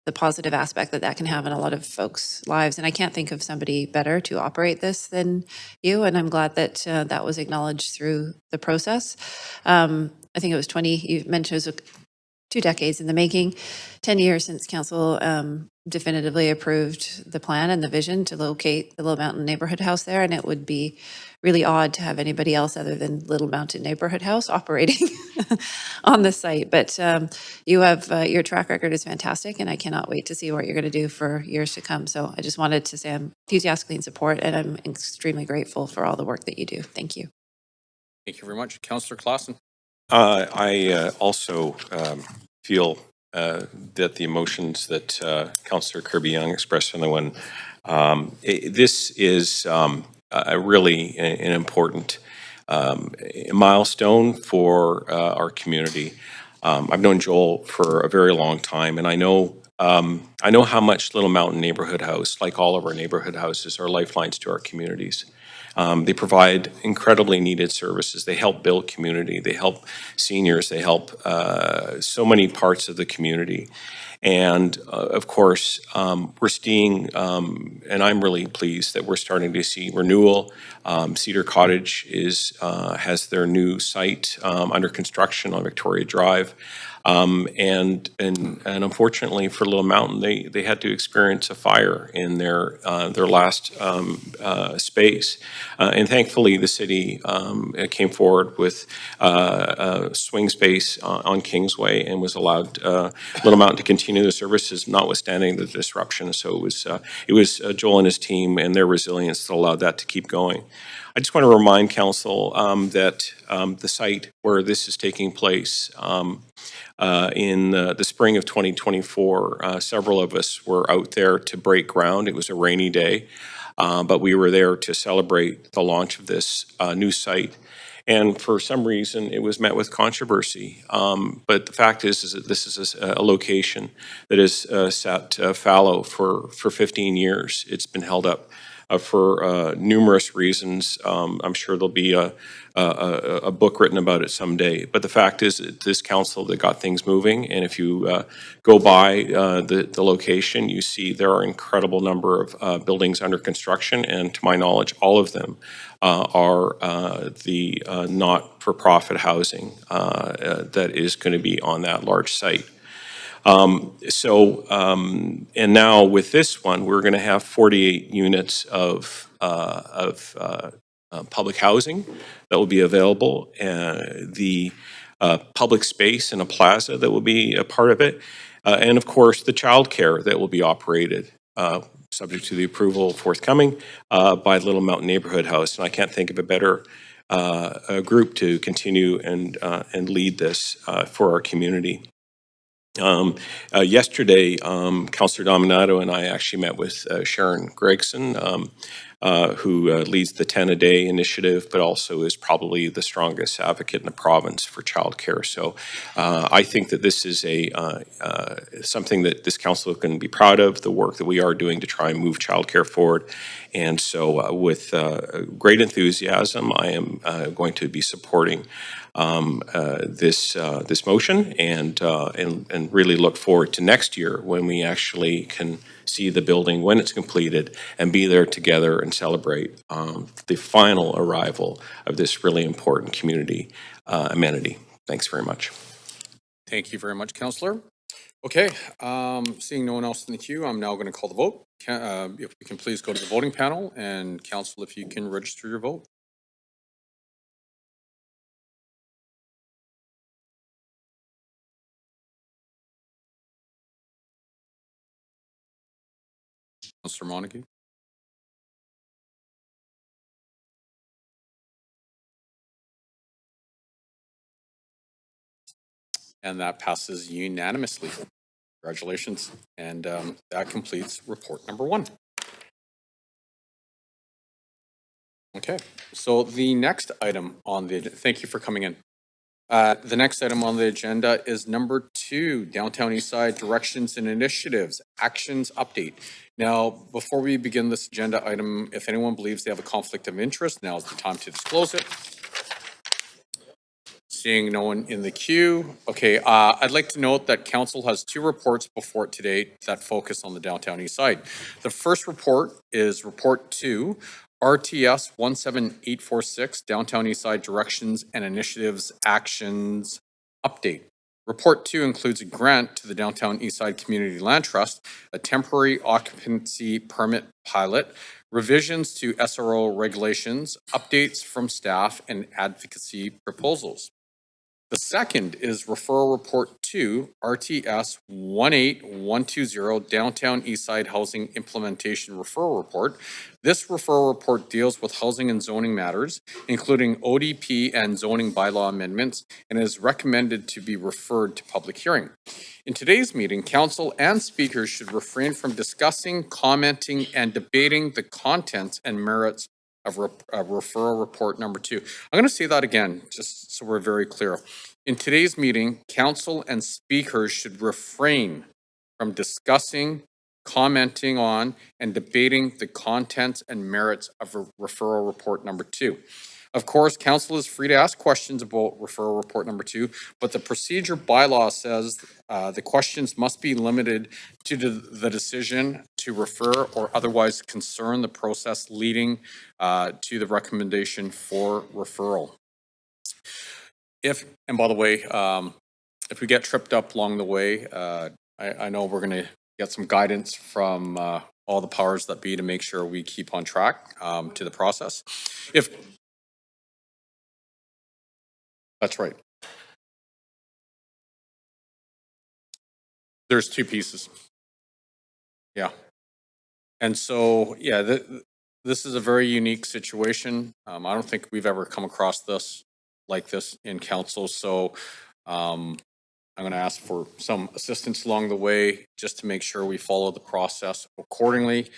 the positive aspect that can have in a lot of folks' lives. And I can't think of somebody better to operate this than you. And I'm glad that that was acknowledged through the process. I think it was you mentioned it was 2 decades in the making, 10 years since council definitively approved the plan and the vision to locate the Little Mountain Neighborhood House there. And it would be really odd to have anybody else other than Little Mountain Neighborhood House operating on the site. But you have your track record is fantastic, and I cannot wait to see what you're going to do for years to come. So I just wanted to say I'm enthusiastically in support, and I'm extremely grateful for all the work that you do. Thank you. Thank you very much. Councillor Clausen. I also feel that the emotions that Councillor Kirby-Young expressed on the one, this is really an important milestone for our community. I've known Joel for a very long time, and I know how much Little Mountain Neighborhood House, like all of our neighborhood houses, are lifelines to our communities. They provide incredibly needed services. They help build community. They help seniors. They help so many parts of the community. And of course, we're seeing, and I'm really pleased that we're starting to see renewal. Cedar Cottage has their new site under construction on Victoria Drive. And unfortunately for Little Mountain, they had to experience a fire in their last space. And thankfully, the city came forward with a swing space on Kingsway and was allowed Little Mountain to continue the services, notwithstanding the disruption. So it was Joel and his team and their resilience that allowed that to keep going. I just want to remind council that the site where this is taking place in the spring of 2024, several of us were out there to break ground. It was a rainy day, but we were there to celebrate the launch of this new site. And for some reason, it was met with controversy. But the fact is that this is a location that is sat fallow for 15 years. It's been held up for numerous reasons. I'm sure there'll be a book written about it someday. But the fact is that this council that got things moving, and if you go by the location, you see there are an incredible number of buildings under construction, and to my knowledge, all of them are the not-for-profit housing that is going to be on that large site. And now with this one, we're going to have 48 units of public housing that will be available, the public space in a plaza that will be a part of it, and of course the childcare that will be operated, subject to the approval forthcoming by Little Mountain Neighborhood House. And I can't think of a better group to continue and lead this for our community. Yesterday, Councillor Dominato and I actually met with Sharon Gregson, who leads the 10 a Day initiative, but also is probably the strongest advocate in the province for childcare. So I think that this is something that this council can be proud of, the work that we are doing to try and move childcare forward. And so with great enthusiasm, I am going to be supporting this motion and really look forward to next year when we actually can see the building when it's completed and be there together and celebrate the final arrival of this really important community amenity. Thanks very much. Thank you very much, Councillor. Okay, seeing no one else in the queue, I'm now going to call the vote. If we can please go to the voting panel, and Council, if you can register your vote. Councillor Montague. And that passes unanimously. Congratulations. And that completes report number 1. Okay, so the next item on the, thank you for coming in. The next item on the agenda is number 2, Downtown Eastside Directions and Initiatives, Actions Update. Now, before we begin this agenda item, if anyone believes they have a conflict of interest, now is the time to disclose it. Seeing no one in the queue. Okay, I'd like to note that council has 2 reports before it today that focus on the Downtown East Side. The first report is Report 2, RTS 17846, Downtown East Side Directions and Initiatives Actions Update. Report 2 includes a grant to the Downtown Eastside Community Land Trust, a temporary occupancy permit pilot, revisions to SRO regulations, updates from staff, and advocacy proposals. The second is Referral Report 2, RTS 18120, Downtown Eastside Housing Implementation Referral Report. This referral report deals with housing and zoning matters, including ODP and zoning bylaw amendments, and is recommended to be referred to public hearing. In today's meeting, council and speakers should refrain from discussing, commenting, and debating the contents and merits of referral report number 2. I'm going to say that again, just so we're very clear. In today's meeting, council and speakers should refrain from discussing, commenting on, and debating the contents and merits of referral report number 2. Of course, council is free to ask questions about referral report number 2, but the procedure bylaw says the questions must be limited to the decision to refer or otherwise concern the process leading to the recommendation for referral. And by the way, if we get tripped up along the way, I know we're going to get some guidance from all the powers that be to make sure we keep on track to the process. That's right. There's 2 pieces. Yeah. And so, yeah, this is a very unique situation. I don't think we've ever come across this like this in council. So I'm going to ask for some assistance along the way just to make sure we follow the process accordingly.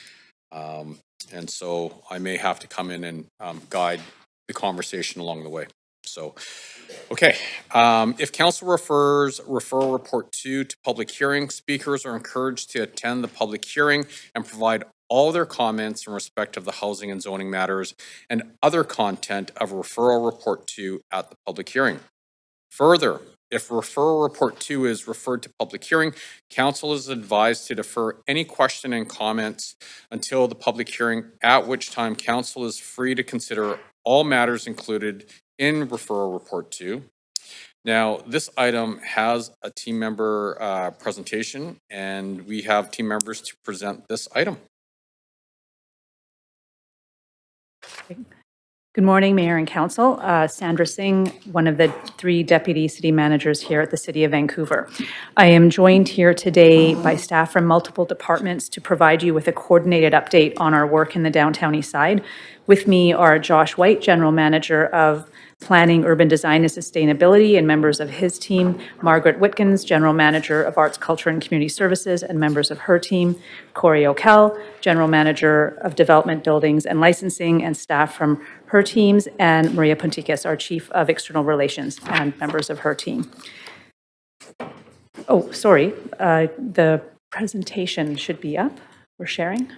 And so I may have to come in and guide the conversation along the way. So, okay. If council refers referral report 2 to public hearing, speakers are encouraged to attend the public hearing and provide all their comments in respect of the housing and zoning matters and other content of referral report 2 at the public hearing. Further, if referral report 2 is referred to public hearing, council is advised to defer any question and comments until the public hearing, at which time council is free to consider all matters included in referral report 2. Now, this item has a team member presentation, and we have team members to present this item. Good morning, Mayor and Council. Sandra Singh, one of the 3 deputy city managers here at the City of Vancouver. I am joined here today by staff from multiple departments to provide you with a coordinated update on our work in the Downtown East Side. With me are Josh White, General Manager of Planning, Urban Design and Sustainability, and members of his team, Margaret Whitkins, General Manager of Arts, Culture and Community Services, and members of her team, Corey O'Kell, General Manager of Development, Buildings and Licensing, and staff from her teams, and Maria Puntikis, our Chief of External Relations, and members of her team. Oh, sorry, the presentation should be up. We're sharing.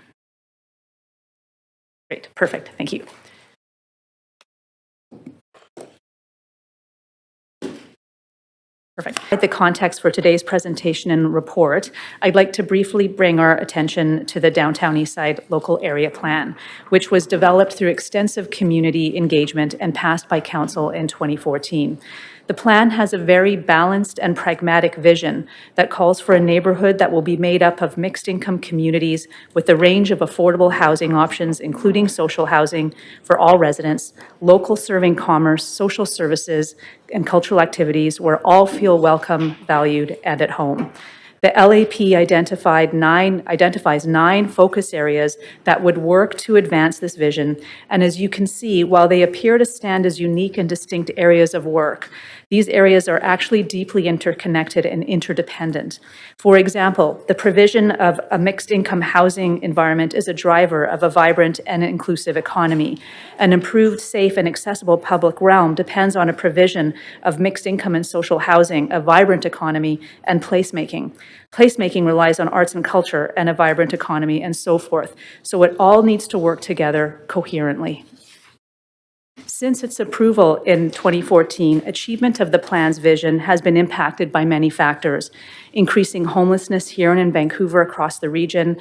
Great, perfect, thank you. Perfect. The context for today's presentation and report, I'd like to briefly bring our attention to the Downtown Eastside Local Area Plan, which was developed through extensive community engagement and passed by Council in 2014. The plan has a very balanced and pragmatic vision that calls for a neighborhood that will be made up of mixed-income communities with a range of affordable housing options, including social housing for all residents, local serving commerce, social services, and cultural activities where all feel welcome, valued, and at home. The LAP identifies 9 focus areas that would work to advance this vision. And as you can see, while they appear to stand as unique and distinct areas of work, these areas are actually deeply interconnected and interdependent. For example, the provision of a mixed-income housing environment is a driver of a vibrant and inclusive economy. An improved, safe, and accessible public realm depends on a provision of mixed-income and social housing, a vibrant economy, and placemaking. Placemaking relies on arts and culture and a vibrant economy, and so forth. So it all needs to work together coherently. Since its approval in 2014, achievement of the plan's vision has been impacted by many factors: increasing homelessness here and in Vancouver across the region,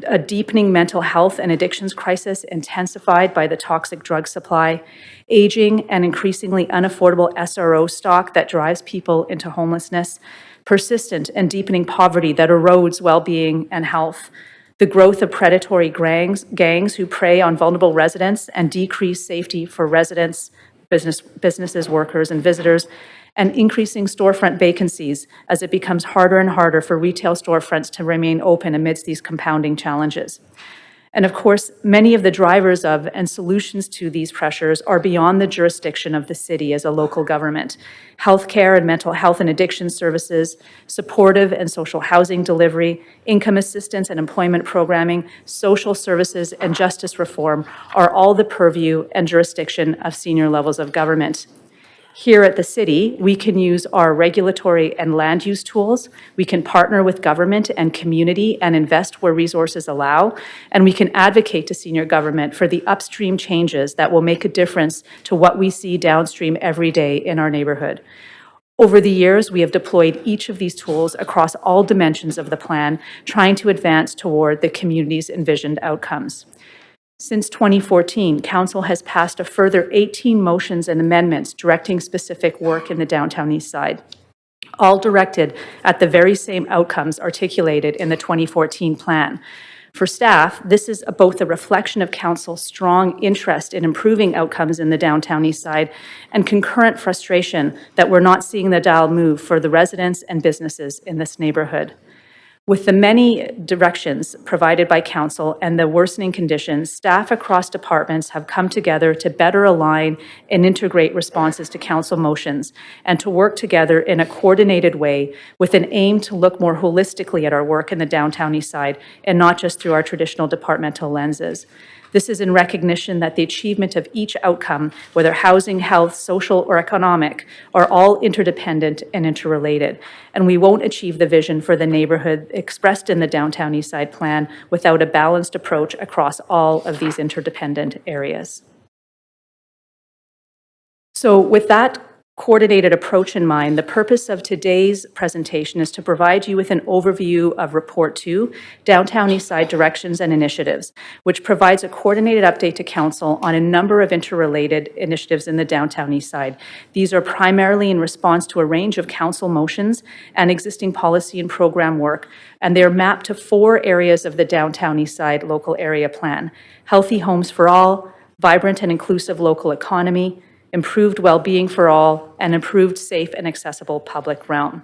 a deepening mental health and addictions crisis intensified by the toxic drug supply, aging and increasingly unaffordable SRO stock that drives people into homelessness, persistent and deepening poverty that erodes well-being and health, the growth of predatory gangs who prey on vulnerable residents and decrease safety for residents, businesses, workers, and visitors, and increasing storefront vacancies as it becomes harder and harder for retail storefronts to remain open amidst these compounding challenges. And of course, many of the drivers of and solutions to these pressures are beyond the jurisdiction of the city as a local government. Healthcare and mental health and addiction services, supportive and social housing delivery, income assistance and employment programming, social services, and justice reform are all the purview and jurisdiction of senior levels of government. Here at the city, we can use our regulatory and land use tools. We can partner with government and community and invest where resources allow. And we can advocate to senior government for the upstream changes that will make a difference to what we see downstream every day in our neighborhood. Over the years, we have deployed each of these tools across all dimensions of the plan, trying to advance toward the community's envisioned outcomes. Since 2014, Council has passed a further 18 motions and amendments directing specific work in the Downtown East Side, all directed at the very same outcomes articulated in the 2014 plan. For staff, this is both a reflection of Council's strong interest in improving outcomes in the Downtown East Side and concurrent frustration that we're not seeing the dial move for the residents and businesses in this neighborhood. With the many directions provided by Council and the worsening conditions, staff across departments have come together to better align and integrate responses to Council motions and to work together in a coordinated way with an aim to look more holistically at our work in the Downtown East Side and not just through our traditional departmental lenses. This is in recognition that the achievement of each outcome, whether housing, health, social, or economic, are all interdependent and interrelated. And we won't achieve the vision for the neighborhood expressed in the Downtown East Side Plan without a balanced approach across all of these interdependent areas. So with that coordinated approach in mind, the purpose of today's presentation is to provide you with an overview of Report 2, Downtown East Side Directions and Initiatives, which provides a coordinated update to Council on a number of interrelated initiatives in the Downtown East Side. These are primarily in response to a range of Council motions and existing policy and program work, and they're mapped to 4 areas of the Downtown East Side Local Area Plan: healthy homes for all, vibrant and inclusive local economy, improved well-being for all, and improved safe and accessible public realm.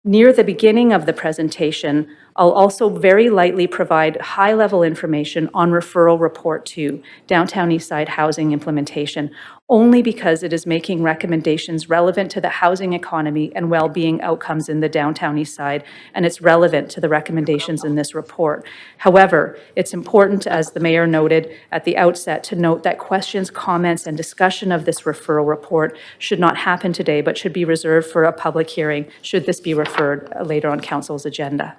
Near the beginning of the presentation, I'll also very lightly provide high-level information on Referral Report 2, Downtown East Side Housing Implementation, only because it is making recommendations relevant to the housing economy and well-being outcomes in the Downtown East Side, and it's relevant to the recommendations in this report. However, it's important, as the Mayor noted at the outset, to note that questions, comments, and discussion of this referral report should not happen today, but should be reserved for a public hearing, should this be referred later on Council's agenda.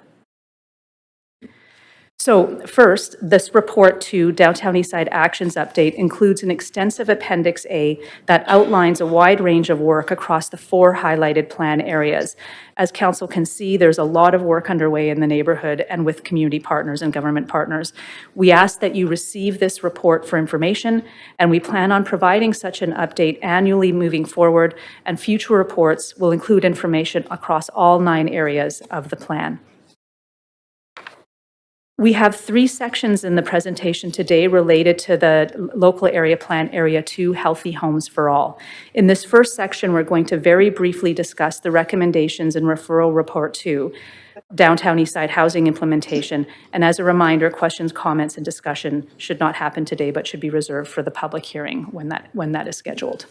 So first, this report to Downtown Eastside Actions Update includes an extensive Appendix A that outlines a wide range of work across the 4 highlighted plan areas. As council can see, there's a lot of work underway in the neighborhood and with community partners and government partners. We ask that you receive this report for information, and we plan on providing such an update annually moving forward, and future reports will include information across all 9 areas of the plan. We have 3 sections in the presentation today related to the local area plan, Area 2, Healthy Homes for All. In this first section, we're going to very briefly discuss the recommendations in Referral Report 2, Downtown Eastside Housing Implementation. And as a reminder, questions, comments, and discussion should not happen today, but should be reserved for the public hearing when that is scheduled.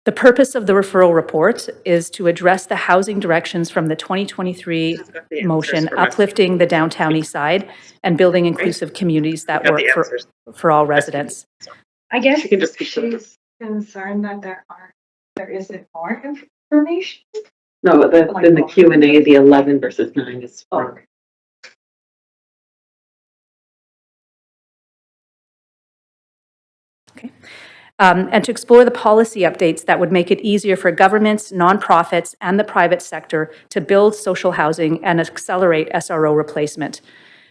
The purpose of the referral report is to address the housing directions from the 2023 motion, uplifting the downtown east side and building inclusive communities that work for all residents. I guess she's concerned that there isn't more information. No, in the Q&A, the 11 versus 9 is wrong. Okay. And to explore the policy updates that would make it easier for governments, nonprofits, and the private sector to build social housing and accelerate SRO replacement.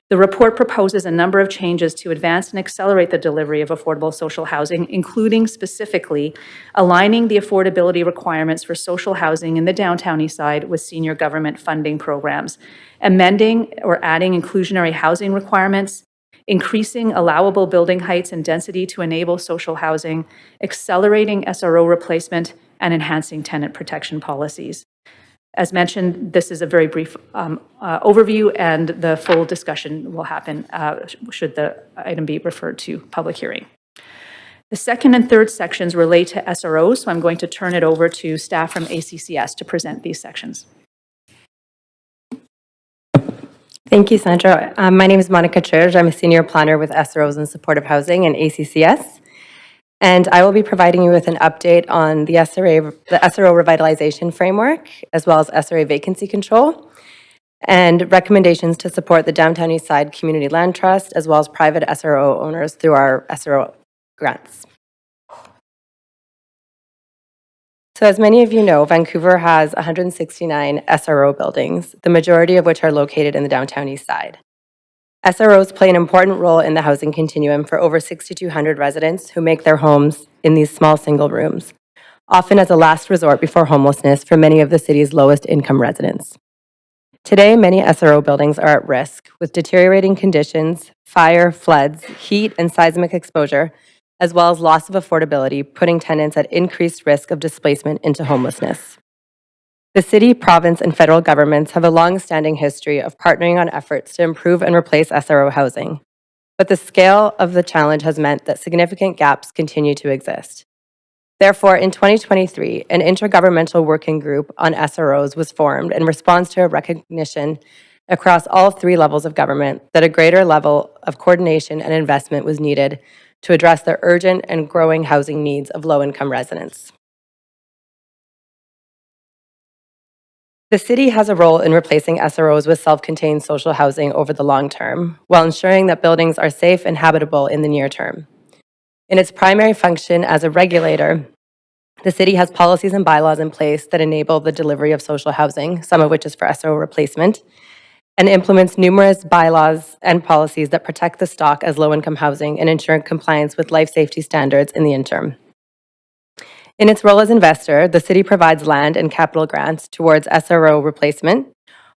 The report proposes a number of changes to advance and accelerate the delivery of affordable social housing, including specifically aligning the affordability requirements for social housing in the downtown east side with senior government funding programs, amending or adding inclusionary housing requirements, increasing allowable building heights and density to enable social housing, accelerating SRO replacement, and enhancing tenant protection policies. As mentioned, this is a very brief overview, and the full discussion will happen should the item be referred to public hearing. The second and third sections relate to SROs, so I'm going to turn it over to staff from ACCS to present these sections. Thank you, Sandra. My name is Monica Church. I'm a senior planner with SROs and Supportive Housing and ACCS. And I will be providing you with an update on the SRO revitalization framework, as well as SRA vacancy control, and recommendations to support the Downtown East Side Community Land Trust, as well as private SRO owners through our SRO grants. So as many of you know, Vancouver has 169 SRO buildings, the majority of which are located in the Downtown East Side. SROs play an important role in the housing continuum for over 6,200 residents who make their homes in these small single rooms, often as a last resort before homelessness for many of the city's lowest income residents. Today, many SRO buildings are at risk with deteriorating conditions, fire, floods, heat, and seismic exposure, as well as loss of affordability, putting tenants at increased risk of displacement into homelessness. The city, province, and federal governments have a long-standing history of partnering on efforts to improve and replace SRO housing, but the scale of the challenge has meant that significant gaps continue to exist. Therefore, in 2023, an intergovernmental working group on SROs was formed in response to a recognition across all 3 levels of government that a greater level of coordination and investment was needed to address the urgent and growing housing needs of low-income residents. The city has a role in replacing SROs with self-contained social housing over the long term, while ensuring that buildings are safe and habitable in the near term. In its primary function as a regulator, the city has policies and bylaws in place that enable the delivery of social housing, some of which is for SRO replacement, and implements numerous bylaws and policies that protect the stock as low-income housing and ensure compliance with life safety standards in the interim. In its role as investor, the city provides land and capital grants towards SRO replacement,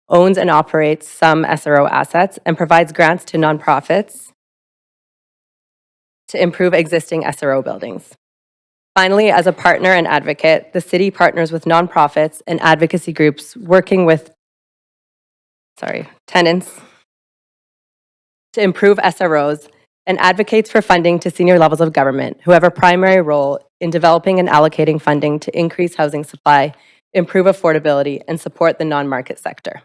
owns and operates some SRO assets, and provides grants to nonprofits to improve existing SRO buildings. Finally, as a partner and advocate, the city partners with nonprofits and advocacy groups working with tenants to improve SROs and advocates for funding to senior levels of government who have a primary role in developing and allocating funding to increase housing supply, improve affordability, and support the non-market sector.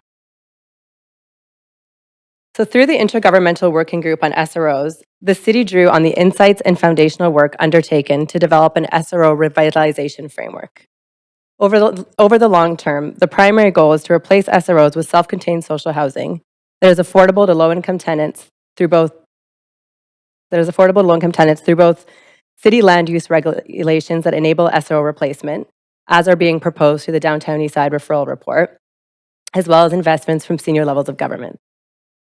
So through the Intergovernmental Working Group on SROs, the city drew on the insights and foundational work undertaken to develop an SRO revitalization framework. Over the long term, the primary goal is to replace SROs with self-contained social housing that is affordable to low-income tenants through both city land use regulations that enable SRO replacement, as are being proposed through the Downtown Eastside Referral Report, as well as investments from senior levels of government.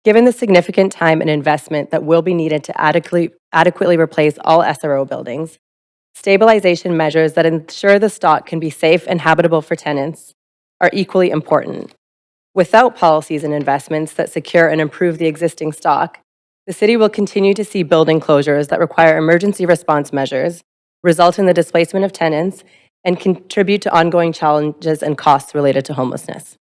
Given the significant time and investment that will be needed to adequately replace all SRO buildings, stabilization measures that ensure the stock can be safe and habitable for tenants are equally important. Without policies and investments that secure and improve the existing stock, the city will continue to see building closures that require emergency response measures, result in the displacement of tenants, and contribute to ongoing challenges and costs related to homelessness.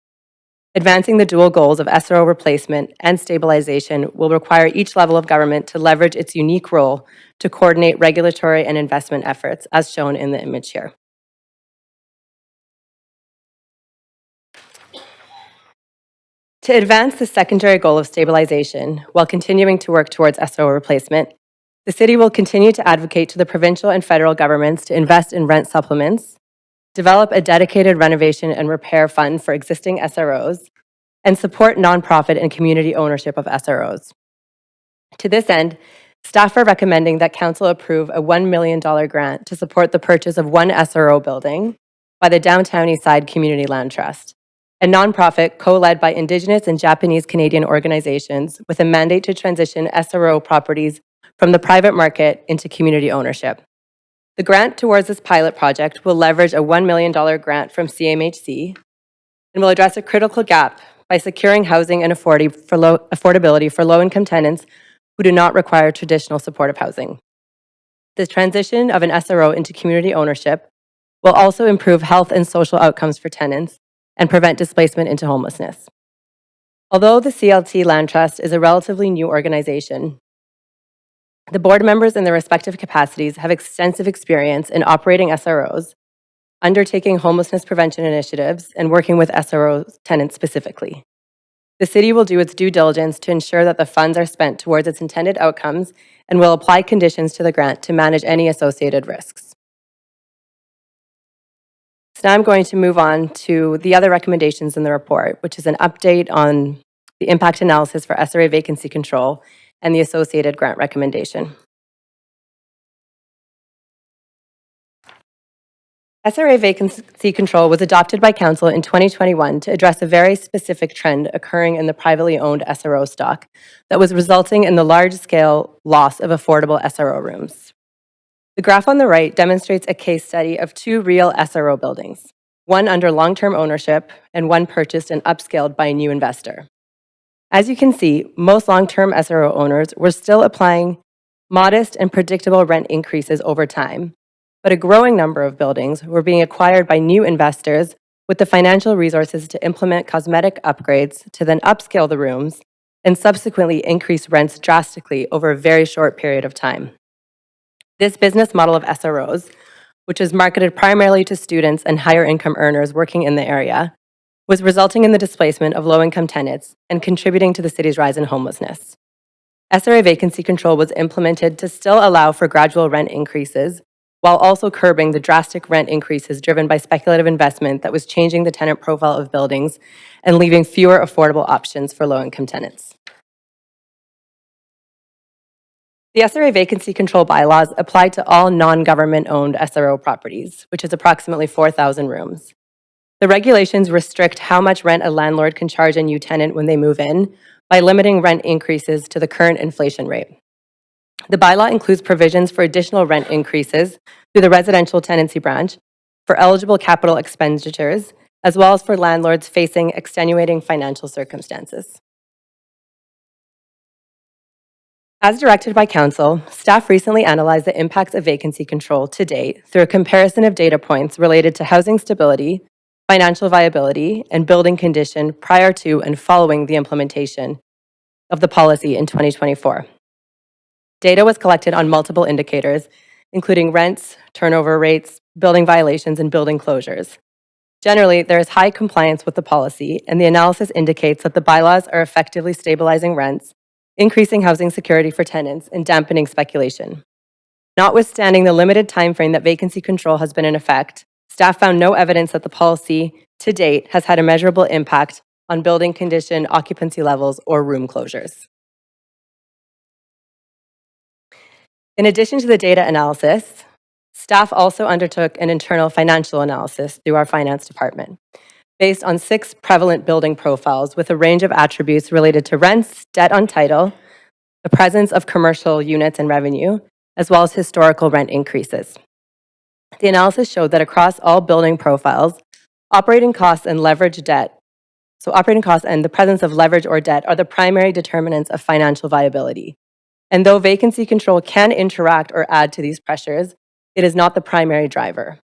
Advancing the dual goals of SRO replacement and stabilization will require each level of government to leverage its unique role to coordinate regulatory and investment efforts, as shown in the image here. To advance the secondary goal of stabilization while continuing to work towards SRO replacement, the city will continue to advocate to the provincial and federal governments to invest in rent supplements, develop a dedicated renovation and repair fund for existing SROs, and support nonprofit and community ownership of SROs. To this end, staff are recommending that Council approve a $1 million grant to support the purchase of one SRO building by the Downtown Eastside Community Land Trust, a nonprofit co-led by Indigenous and Japanese Canadian organizations with a mandate to transition SRO properties from the private market into community ownership. The grant towards this pilot project will leverage a $1 million grant from CMHC and will address a critical gap by securing housing and affordability for low-income tenants who do not require traditional supportive housing. The transition of an SRO into community ownership will also improve health and social outcomes for tenants and prevent displacement into homelessness. Although the CLT Land Trust is a relatively new organization, the board members in their respective capacities have extensive experience in operating SROs, undertaking homelessness prevention initiatives, and working with SRO tenants specifically. The city will do its due diligence to ensure that the funds are spent towards its intended outcomes and will apply conditions to the grant to manage any associated risks. So now I'm going to move on to the other recommendations in the report, which is an update on the impact analysis for SRA vacancy control and the associated grant recommendation. SRA vacancy control was adopted by Council in 2021 to address a very specific trend occurring in the privately owned SRO stock that was resulting in the large-scale loss of affordable SRO rooms. The graph on the right demonstrates a case study of two real SRO buildings, one under long-term ownership and one purchased and upscaled by a new investor. As you can see, most long-term SRO owners were still applying modest and predictable rent increases over time, but a growing number of buildings were being acquired by new investors with the financial resources to implement cosmetic upgrades to then upscale the rooms and subsequently increase rents drastically over a very short period of time. This business model of SROs, which is marketed primarily to students and higher income earners working in the area, was resulting in the displacement of low-income tenants and contributing to the city's rise in homelessness. SRA vacancy control was implemented to still allow for gradual rent increases, while also curbing the drastic rent increases driven by speculative investment that was changing the tenant profile of buildings and leaving fewer affordable options for low-income tenants. The SRA vacancy control bylaws apply to all non-government-owned SRO properties, which is approximately 4,000 rooms. The regulations restrict how much rent a landlord can charge a new tenant when they move in by limiting rent increases to the current inflation rate. The bylaw includes provisions for additional rent increases through the residential tenancy branch for eligible capital expenditures, as well as for landlords facing extenuating financial circumstances. As directed by Council, staff recently analyzed the impacts of vacancy control to date through a comparison of data points related to housing stability, financial viability, and building condition prior to and following the implementation of the policy in 2024. Data was collected on multiple indicators, including rents, turnover rates, building violations, and building closures. Generally, there is high compliance with the policy, and the analysis indicates that the bylaws are effectively stabilizing rents, increasing housing security for tenants, and dampening speculation. Notwithstanding the limited timeframe that vacancy control has been in effect, staff found no evidence that the policy to date has had a measurable impact on building condition, occupancy levels, or room closures. In addition to the data analysis, staff also undertook an internal financial analysis through our finance department, based on 6 prevalent building profiles with a range of attributes related to rents, debt on title, the presence of commercial units and revenue, as well as historical rent increases. The analysis showed that across all building profiles, operating costs and leverage debt, so operating costs and the presence of leverage or debt are the primary determinants of financial viability. And though vacancy control can interact or add to these pressures, it is not the primary driver.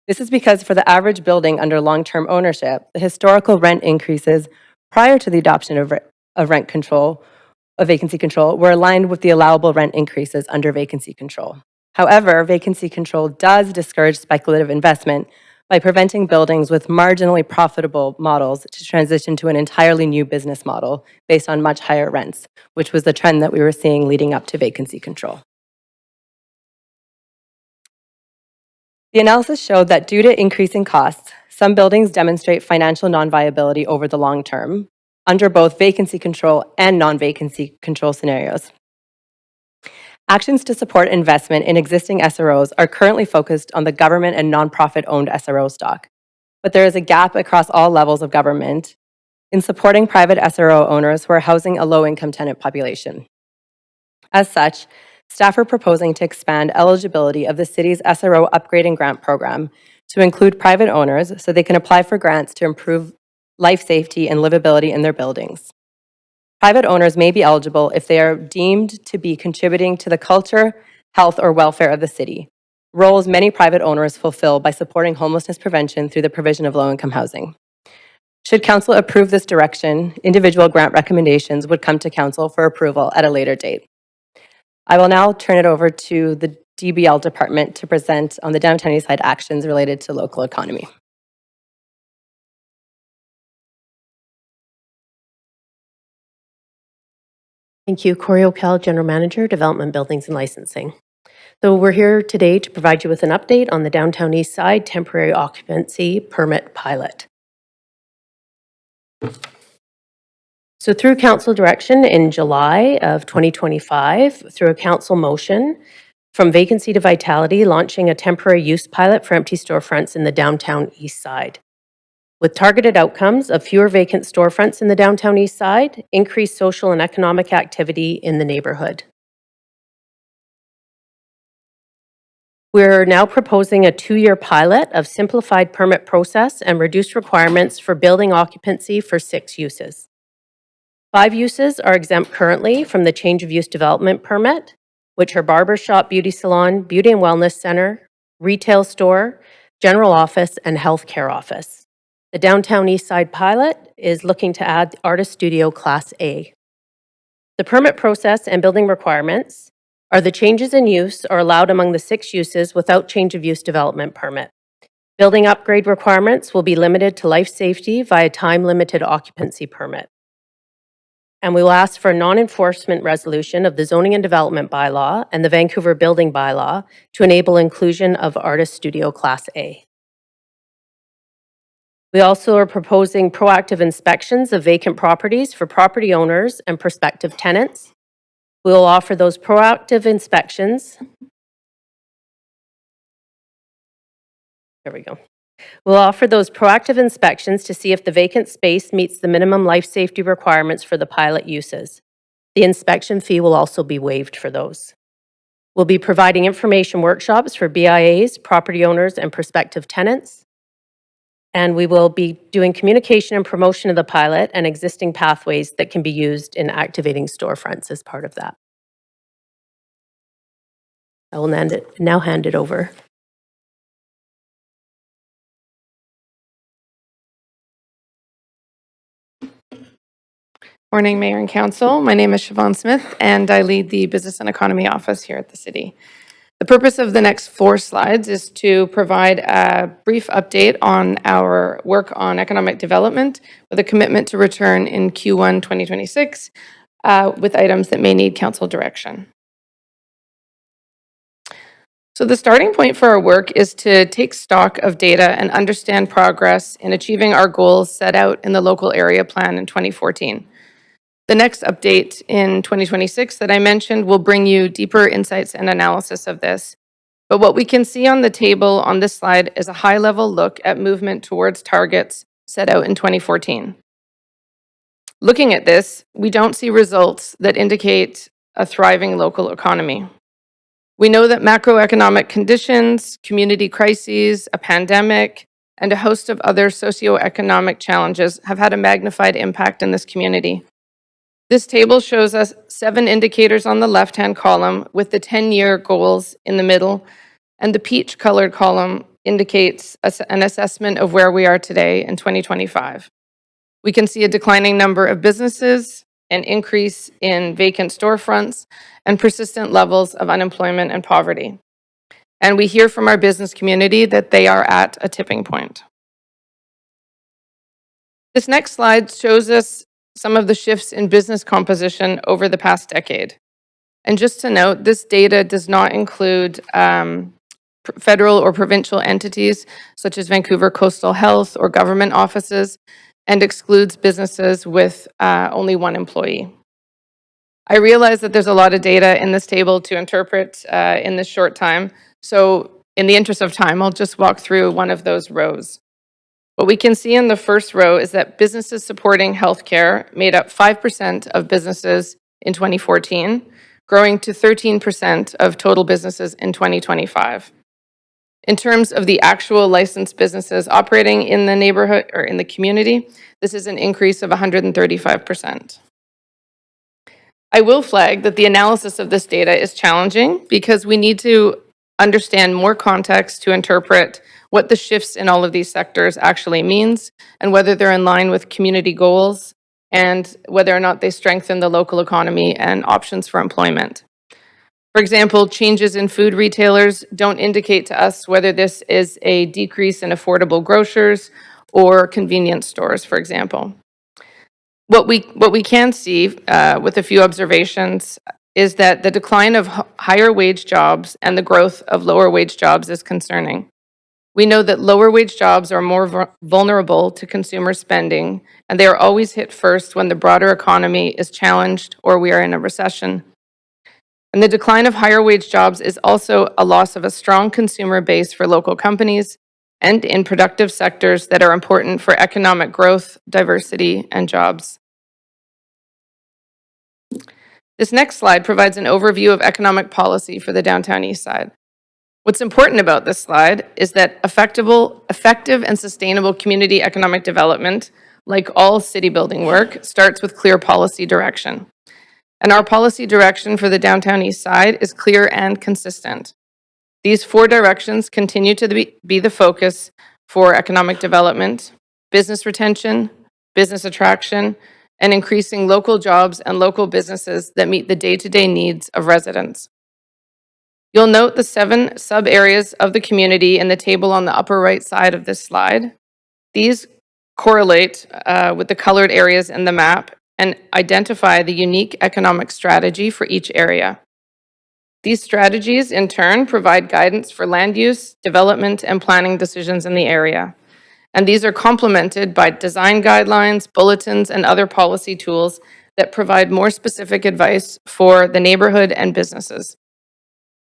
This is because for the average building under long-term ownership, the historical rent increases prior to the adoption of vacancy control were aligned with the allowable rent increases under vacancy control. However, vacancy control does discourage speculative investment by preventing buildings with marginally profitable models to transition to an entirely new business model based on much higher rents, which was the trend that we were seeing leading up to vacancy control. The analysis showed that due to increasing costs, some buildings demonstrate financial non-viability over the long term under both vacancy control and non-vacancy control scenarios. Actions to support investment in existing SROs are currently focused on the government and nonprofit-owned SRO stock, but there is a gap across all levels of government in supporting private SRO owners who are housing a low-income tenant population. As such, staff are proposing to expand eligibility of the city's SRO upgrading grant program to include private owners so they can apply for grants to improve life safety and livability in their buildings. Private owners may be eligible if they are deemed to be contributing to the culture, health, or welfare of the city, roles many private owners fulfill by supporting homelessness prevention through the provision of low-income housing. Should Council approve this direction, individual grant recommendations would come to Council for approval at a later date. I will now turn it over to the DBL department to present on the downtown east side actions related to local economy. Thank you. Corey O'Kell, General Manager, Development, Buildings and Licensing. So we're here today to provide you with an update on the Downtown East Side Temporary Occupancy Permit Pilot. So through Council direction in July of 2025, through a Council motion, from vacancy to vitality, launching a temporary use pilot for empty storefronts in the Downtown East Side, with targeted outcomes of fewer vacant storefronts in the Downtown East Side, increased social and economic activity in the neighborhood. We're now proposing a 2-year pilot of simplified permit process and reduced requirements for building occupancy for 6 uses. 5 uses are exempt currently from the change of use development permit, which are barber shop, beauty salon, beauty and wellness center, retail store, general office, and healthcare office. The Downtown East Side pilot is looking to add Artist Studio Class A. The permit process and building requirements are the changes in use are allowed among the 6 uses without change of use development permit. Building upgrade requirements will be limited to life safety via time-limited occupancy permit. And we will ask for a non-enforcement resolution of the Zoning and Development Bylaw and the Vancouver Building Bylaw to enable inclusion of Artist Studio Class A. We also are proposing proactive inspections of vacant properties for property owners and prospective tenants. We will offer those proactive inspections. There we go. We'll offer those proactive inspections to see if the vacant space meets the minimum life safety requirements for the pilot uses. The inspection fee will also be waived for those. We'll be providing information workshops for BIAs, property owners, and prospective tenants. And we will be doing communication and promotion of the pilot and existing pathways that can be used in activating storefronts as part of that. I will now hand it over. Morning, Mayor and Council. My name is Siobhan Smith, and I lead the Business and Economy Office here at the City. The purpose of the next 4 slides is to provide a brief update on our work on economic development with a commitment to return in Q1 2026 with items that may need Council direction. So the starting point for our work is to take stock of data and understand progress in achieving our goals set out in the local area plan in 2014. The next update in 2026 that I mentioned will bring you deeper insights and analysis of this. But what we can see on the table on this slide is a high-level look at movement towards targets set out in 2014. Looking at this, we don't see results that indicate a thriving local economy. We know that macroeconomic conditions, community crises, a pandemic, and a host of other socioeconomic challenges have had a magnified impact in this community. This table shows us 7 indicators on the left-hand column with the 10-year goals in the middle, and the peach-colored column indicates an assessment of where we are today in 2025. We can see a declining number of businesses, an increase in vacant storefronts, and persistent levels of unemployment and poverty. And we hear from our business community that they are at a tipping point. This next slide shows us some of the shifts in business composition over the past decade. And just to note, this data does not include federal or provincial entities such as Vancouver Coastal Health or government offices, and excludes businesses with only 1 employee. I realize that there's a lot of data in this table to interpret in this short time, so in the interest of time, I'll just walk through one of those rows. What we can see in the first row is that businesses supporting healthcare made up 5% of businesses in 2014, growing to 13% of total businesses in 2025. In terms of the actual licensed businesses operating in the neighborhood or in the community, this is an increase of 135%. I will flag that the analysis of this data is challenging because we need to understand more context to interpret what the shifts in all of these sectors actually means and whether they're in line with community goals and whether or not they strengthen the local economy and options for employment. For example, changes in food retailers don't indicate to us whether this is a decrease in affordable grocers or convenience stores, for example. What we can see with a few observations is that the decline of higher wage jobs and the growth of lower wage jobs is concerning. We know that lower wage jobs are more vulnerable to consumer spending, and they are always hit first when the broader economy is challenged or we are in a recession. And the decline of higher wage jobs is also a loss of a strong consumer base for local companies and in productive sectors that are important for economic growth, diversity, and jobs. This next slide provides an overview of economic policy for the downtown east side. What's important about this slide is that effective and sustainable community economic development, like all city building work, starts with clear policy direction. And our policy direction for the downtown east side is clear and consistent. These 4 directions continue to be the focus for economic development, business retention, business attraction, and increasing local jobs and local businesses that meet the day-to-day needs of residents. You'll note the 7 sub-areas of the community in the table on the upper right side of this slide. These correlate with the colored areas in the map and identify the unique economic strategy for each area. These strategies, in turn, provide guidance for land use, development, and planning decisions in the area. And these are complemented by design guidelines, bulletins, and other policy tools that provide more specific advice for the neighborhood and businesses.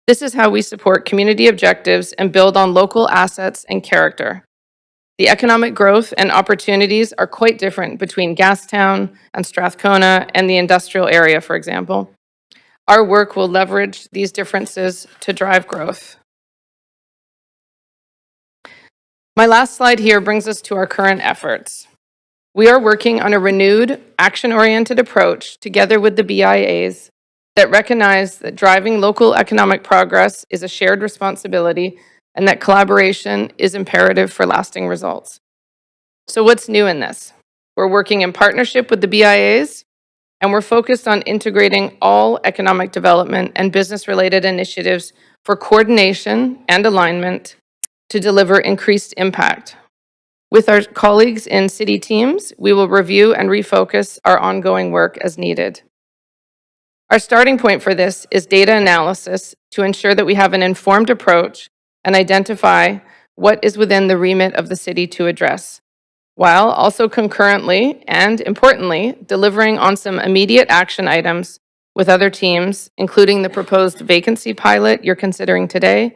This is how we support community objectives and build on local assets and character. The economic growth and opportunities are quite different between Gastown and Strathcona and the industrial area, for example. Our work will leverage these differences to drive growth. My last slide here brings us to our current efforts. We are working on a renewed, action-oriented approach together with the BIAs that recognize that driving local economic progress is a shared responsibility and that collaboration is imperative for lasting results. So what's new in this? We're working in partnership with the BIAs, and we're focused on integrating all economic development and business-related initiatives for coordination and alignment to deliver increased impact. With our colleagues in city teams, we will review and refocus our ongoing work as needed. Our starting point for this is data analysis to ensure that we have an informed approach and identify what is within the remit of the city to address, while also concurrently and importantly, delivering on some immediate action items with other teams, including the proposed vacancy pilot you're considering today,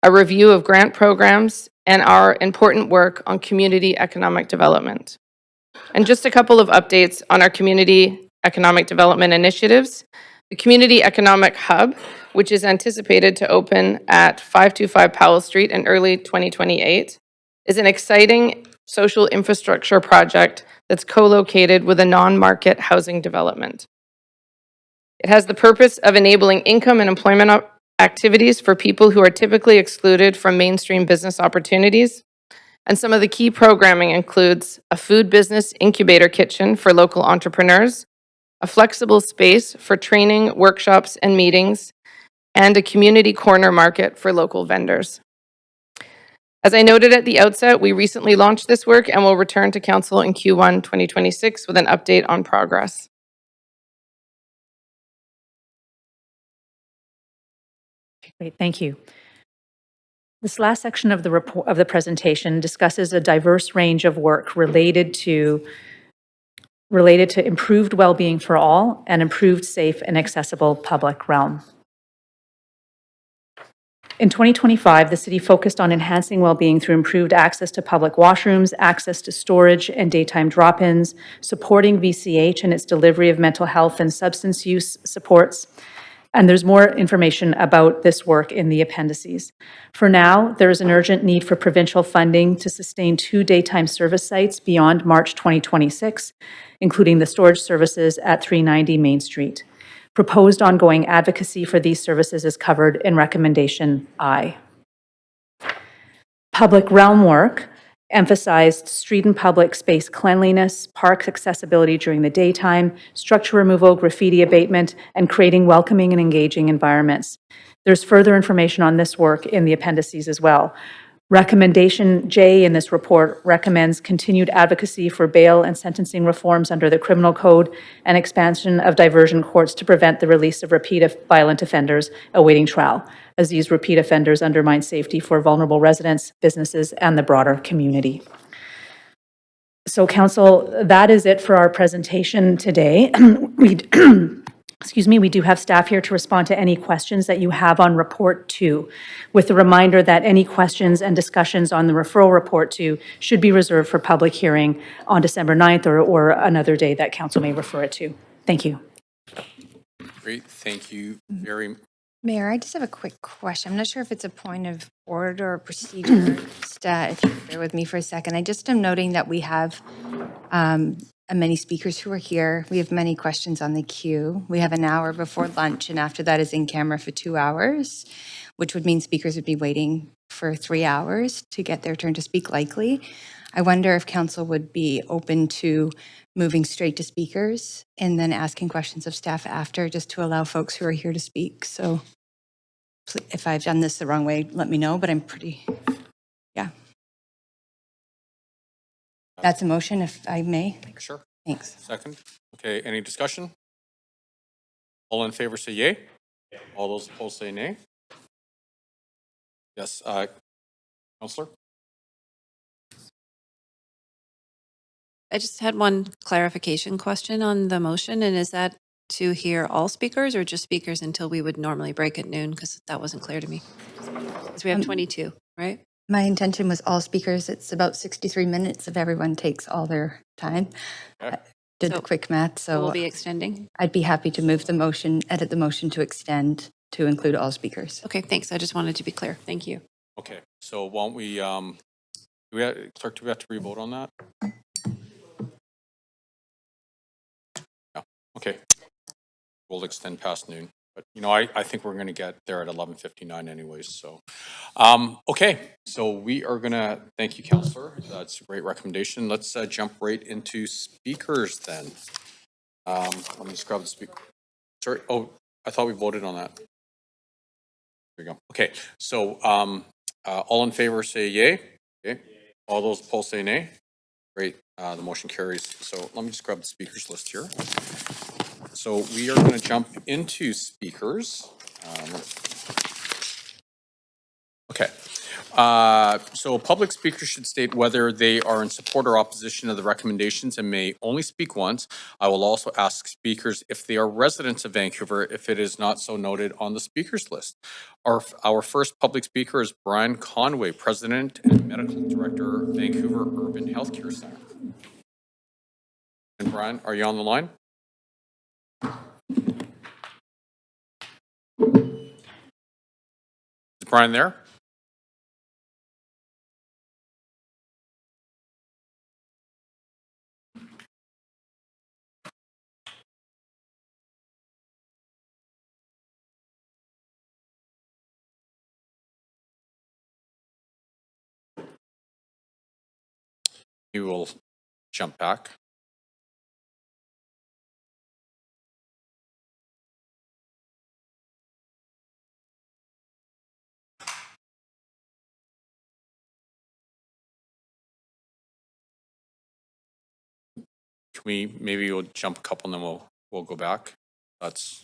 a review of grant programs, and our important work on community economic development. And just a couple of updates on our community economic development initiatives. The Community Economic Hub, which is anticipated to open at 525 Powell Street in early 2028, is an exciting social infrastructure project that's co-located with a non-market housing development. It has the purpose of enabling income and employment activities for people who are typically excluded from mainstream business opportunities. And some of the key programming includes a food business incubator kitchen for local entrepreneurs, a flexible space for training, workshops, and meetings, and a community corner market for local vendors. As I noted at the outset, we recently launched this work and will return to Council in Q1 2026 with an update on progress. Great, thank you. This last section of the report of the presentation discusses a diverse range of work related to improved well-being for all and improved safe and accessible public realm. In 2025, the city focused on enhancing well-being through improved access to public washrooms, access to storage and daytime drop-ins, supporting VCH and its delivery of mental health and substance use supports. And there's more information about this work in the appendices. For now, there is an urgent need for provincial funding to sustain 2 daytime service sites beyond March 2026, including the storage services at 390 Main Street. Proposed ongoing advocacy for these services is covered in Recommendation I. Public realm work emphasized street and public space cleanliness, park accessibility during the daytime, structure removal, graffiti abatement, and creating welcoming and engaging environments. There's further information on this work in the appendices as well. Recommendation J in this report recommends continued advocacy for bail and sentencing reforms under the Criminal Code and expansion of diversion courts to prevent the release of repeat violent offenders awaiting trial, as these repeat offenders undermine safety for vulnerable residents, businesses, and the broader community. So, Council, that is it for our presentation today. We do have staff here to respond to any questions that you have on Report 2, with the reminder that any questions and discussions on the referral Report 2 should be reserved for public hearing on December 9th or another day that Council may refer it to. Thank you. Great, thank you very much. Mayor, I just have a quick question. I'm not sure if it's a point of order or procedure. Just, if you could bear with me for a second. I just am noting that we have many speakers who are here. We have many questions on the queue. We have an hour before lunch, and after that is in camera for 2 hours, which would mean speakers would be waiting for 3 hours to get their turn to speak likely. I wonder if council would be open to moving straight to speakers and then asking questions of staff after, just to allow folks who are here to speak. So if I've done this the wrong way, let me know, but I'm pretty, yeah. That's a motion, if I may. Sure. Thanks. Second. Okay, any discussion? All in favor say yay. All those opposed say nay. Yes, Councillor? I just had one clarification question on the motion, and is that to hear all speakers or just speakers until we would normally break at noon? Because that wasn't clear to me. Because we have 22, right? My intention was all speakers. It's about 63 minutes if everyone takes all their time. Okay. Did the quick math, so We'll be extending. I'd be happy to move the motion, edit the motion to extend to include all speakers. Okay, thanks. I just wanted to be clear. Thank you. Okay, so why don't we, Clerk, do we have to re-vote on that? No, okay. We'll extend past noon. But, you know, I think we're going to get there at 11:59 anyways, so. Okay, so we are going to, thank you, Councillor. That's a great recommendation. Let's jump right into speakers then. Let me just grab the speaker. Sorry, oh, I thought we voted on that. There we go. Okay, so all in favor say yay. Okay. All those opposed say nay. Great, the motion carries. So let me just grab the speakers list here. So we are going to jump into speakers. Okay. So public speakers should state whether they are in support or opposition of the recommendations and may only speak once. I will also ask speakers if they are residents of Vancouver, if it is not so noted on the speakers list. Our first public speaker is Brian Conway, President and Medical Director, Vancouver Urban Healthcare Center. And Brian, are you on the line? Is Brian there? We will jump back. Can we, maybe we'll jump a couple and then we'll go back. That's,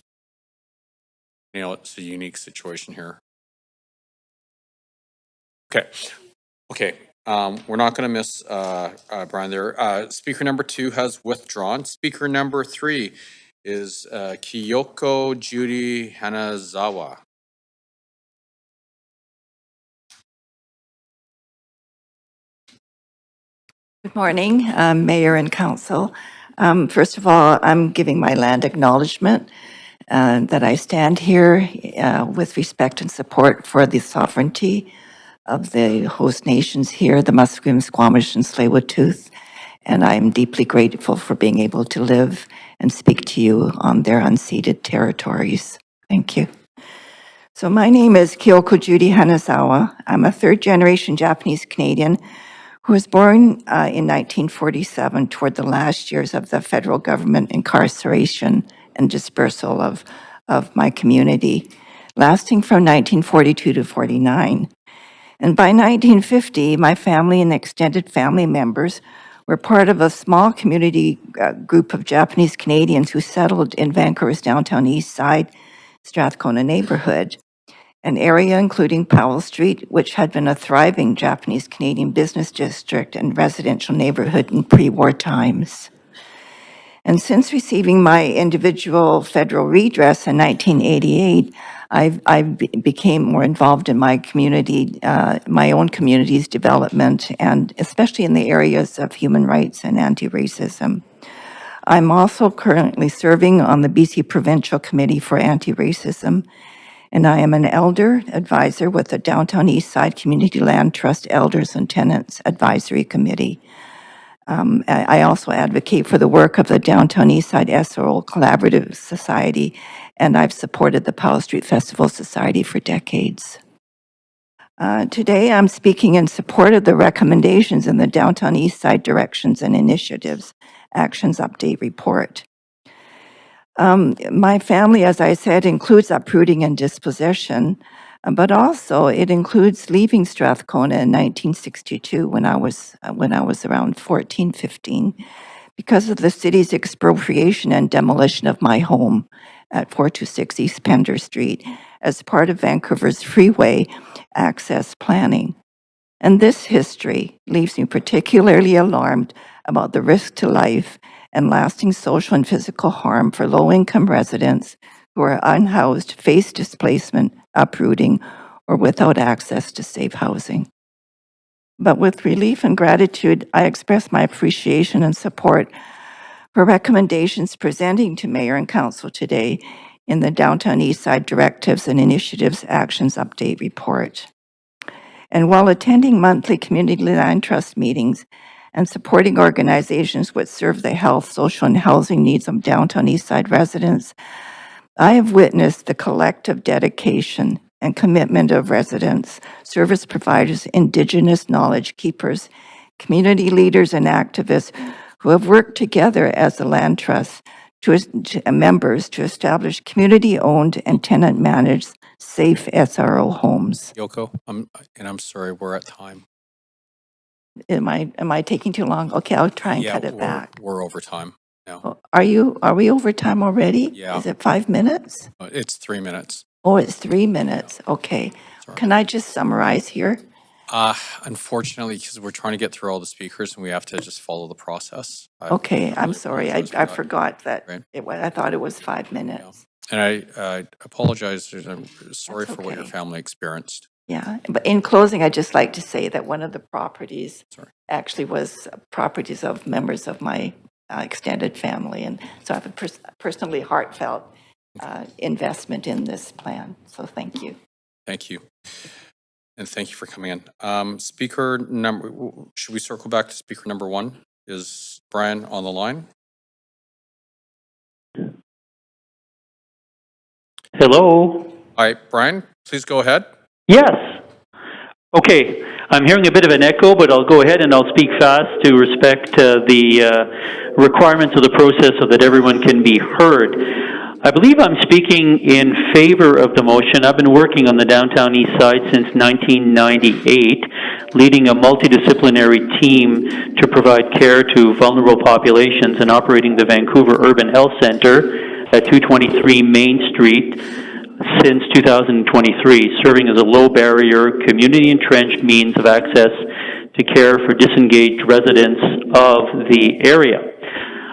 you know, it's a unique situation here. Okay. Okay. We're not going to miss Brian there. Speaker number 2 has withdrawn. Speaker number 3 is Kyoko Judy Hanazawa. Good morning, Mayor and Council. First of all, I'm giving my land acknowledgement that I stand here with respect and support for the sovereignty of the host nations here, the Musqueam, Squamish, and Tsleil-Waututh, and I'm deeply grateful for being able to live and speak to you on their unceded territories. Thank you. So my name is Kyoko Judy Hanazawa. I'm a third-generation Japanese Canadian who was born in 1947 toward the last years of the federal government incarceration and dispersal of my community, lasting from 1942 to 49. And by 1950, my family and extended family members were part of a small community group of Japanese Canadians who settled in Vancouver's downtown east side, Strathcona neighborhood, an area including Powell Street, which had been a thriving Japanese Canadian business district and residential neighborhood in pre-war times. And since receiving my individual federal redress in 1988, I became more involved in my community, my own community's development, and especially in the areas of human rights and anti-racism. I'm also currently serving on the BC Provincial Committee for Anti-Racism, and I am an elder advisor with the Downtown East Side Community Land Trust Elders and Tenants Advisory Committee. I also advocate for the work of the Downtown East Side SRO Collaborative Society, and I've supported the Powell Street Festival Society for decades. Today, I'm speaking in support of the recommendations in the Downtown East Side Directions and Initiatives Actions Update Report. My family, as I said, includes uprooting and dispossession, but also it includes leaving Strathcona in 1962 when I was around 14, 15, because of the city's expropriation and demolition of my home at 426 East Pender Street as part of Vancouver's freeway access planning. And this history leaves me particularly alarmed about the risk to life and lasting social and physical harm for low-income residents who are unhoused, face displacement, uprooting, or without access to safe housing. But with relief and gratitude, I express my appreciation and support for recommendations presenting to Mayor and Council today in the Downtown East Side Directives and Initiatives Actions Update Report. And while attending monthly community land trust meetings and supporting organizations which serve the health, social, and housing needs of downtown East Side residents, I have witnessed the collective dedication and commitment of residents, service providers, Indigenous knowledge keepers, community leaders, and activists who have worked together as the land trust members to establish community-owned and tenant-managed safe SRO homes. Yoko, I'm sorry, we're at time. Am I taking too long? Okay, I'll try and cut it back. We're over time. Are we over time already? Yeah. Is it 5 minutes? It's 3 minutes. Oh, it's 3 minutes. Okay. Can I just summarize here? Unfortunately, because we're trying to get through all the speakers and we have to just follow the process. Okay, I'm really sorry. apologize for I that. forgot that Right. I thought it was 5 minutes. And I apologize. I'm sorry That's for what your okay. family experienced. Yeah, but in closing, I'd just like to say that one of the properties actually was properties of members of my extended family. And so I have a personally heartfelt investment in this plan. So thank you. Thank you. And thank you for coming in. Speaker number, should we circle back to speaker number 1? Is Brian on the line? Hello? Hi, Brian, please go ahead. Yes. Okay, I'm hearing a bit of an echo, but I'll go ahead and I'll speak fast to respect the requirements of the process so that everyone can be heard. I believe I'm speaking in favor of the motion. I've been working on the downtown east side since 1998, leading a multidisciplinary team to provide care to vulnerable populations and operating the Vancouver Urban Health Center at 223 Main Street since 2023, serving as a low-barrier, community-entrenched means of access to care for disengaged residents of the area.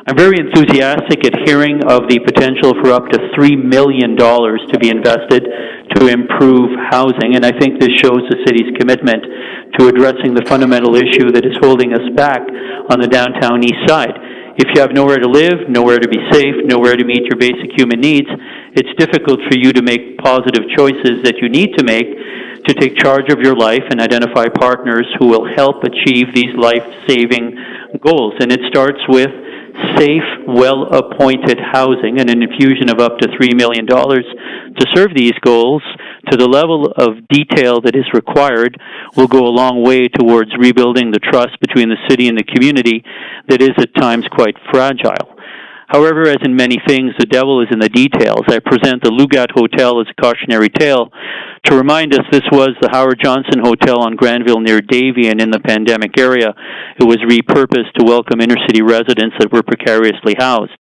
I'm very enthusiastic at hearing of the potential for up to $3 million to be invested to improve housing, and I think this shows the city's commitment to addressing the fundamental issue that is holding us back on the downtown east side. If you have nowhere to live, nowhere to be safe, nowhere to meet your basic human needs, it's difficult for you to make positive choices that you need to make to take charge of your life and identify partners who will help achieve these life-saving goals. And it starts with safe, well-appointed housing, and an infusion of up to $3 million to serve these goals to the level of detail that is required will go a long way towards rebuilding the trust between the city and the community that is at times quite fragile. However, as in many things, the devil is in the details. I present the Lugat Hotel as a cautionary tale to remind us this was the Howard Johnson Hotel on Granville near Davie, and in the pandemic area, it was repurposed to welcome inner-city residents that were precariously housed.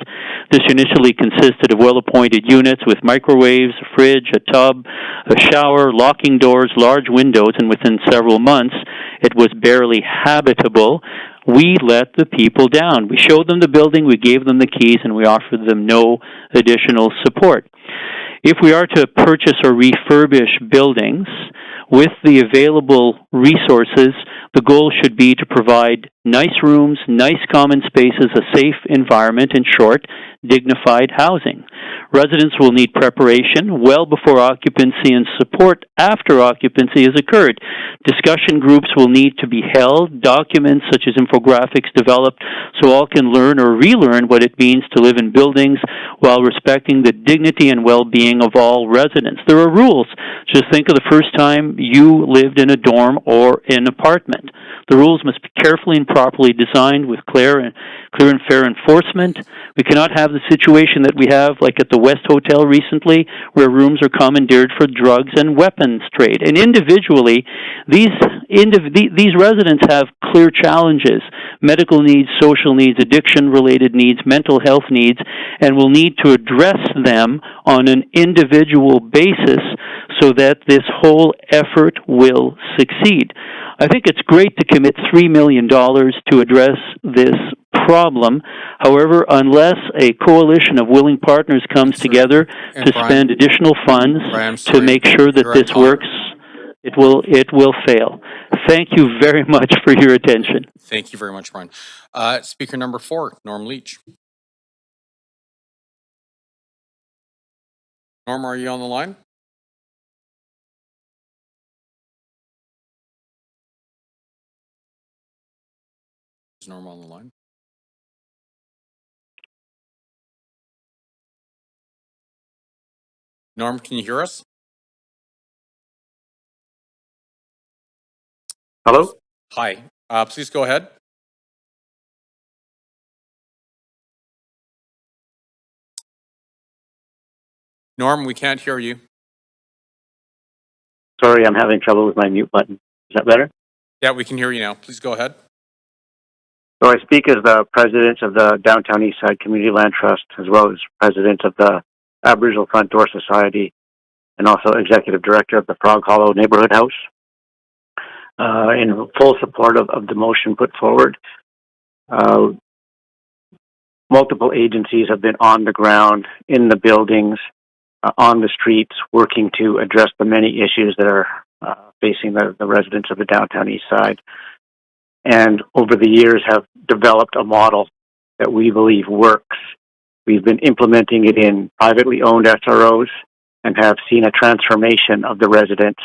This initially consisted of well-appointed units with microwaves, a fridge, a tub, a shower, locking doors, large windows, and within several months, it was barely habitable. We let the people down. We showed them the building, we gave them the keys, and we offered them no additional support. If we are to purchase or refurbish buildings with the available resources, the goal should be to provide nice rooms, nice common spaces, a safe environment, in short, dignified housing. Residents will need preparation well before occupancy and support after occupancy has occurred. Discussion groups will need to be held, documents such as infographics developed so all can learn or relearn what it means to live in buildings while respecting the dignity and well-being of all residents. There are rules. Just think of the first time you lived in a dorm or an apartment. The rules must be carefully and properly designed with clear and fair enforcement. We cannot have the situation that we have, like at the West Hotel recently, where rooms are commandeered for drugs and weapons trade. And individually, these residents have clear challenges: medical needs, social needs, addiction-related needs, mental health needs, and will need to address them on an individual basis so that this whole effort will succeed. I think it's great to commit $3 million to address this problem. However, unless a coalition of willing partners comes together to spend additional funds to make sure that this works, it will fail. Thank you very much for your attention. Thank you very much, Brian. Speaker number 4, Norm Leach. Norm, are you on the line? Is Norm on the line? Norm, can you hear us? Hello? Hi. Please go ahead. Norm, we can't hear you. Sorry, I'm having trouble with my mute button. Is that better? Yeah, we can hear you now. Please go ahead. So I speak as the president of the Downtown Eastside Community Land Trust, as well as president of the Aboriginal Front Door Society, and also executive director of the Frog Hollow Neighborhood House. In full support of the motion put forward. Multiple agencies have been on the ground, in the buildings, on the streets, working to address the many issues that are facing the residents of the Downtown East Side. And over the years have developed a model that we believe works. We've been implementing it in privately owned SROs and have seen a transformation of the residents'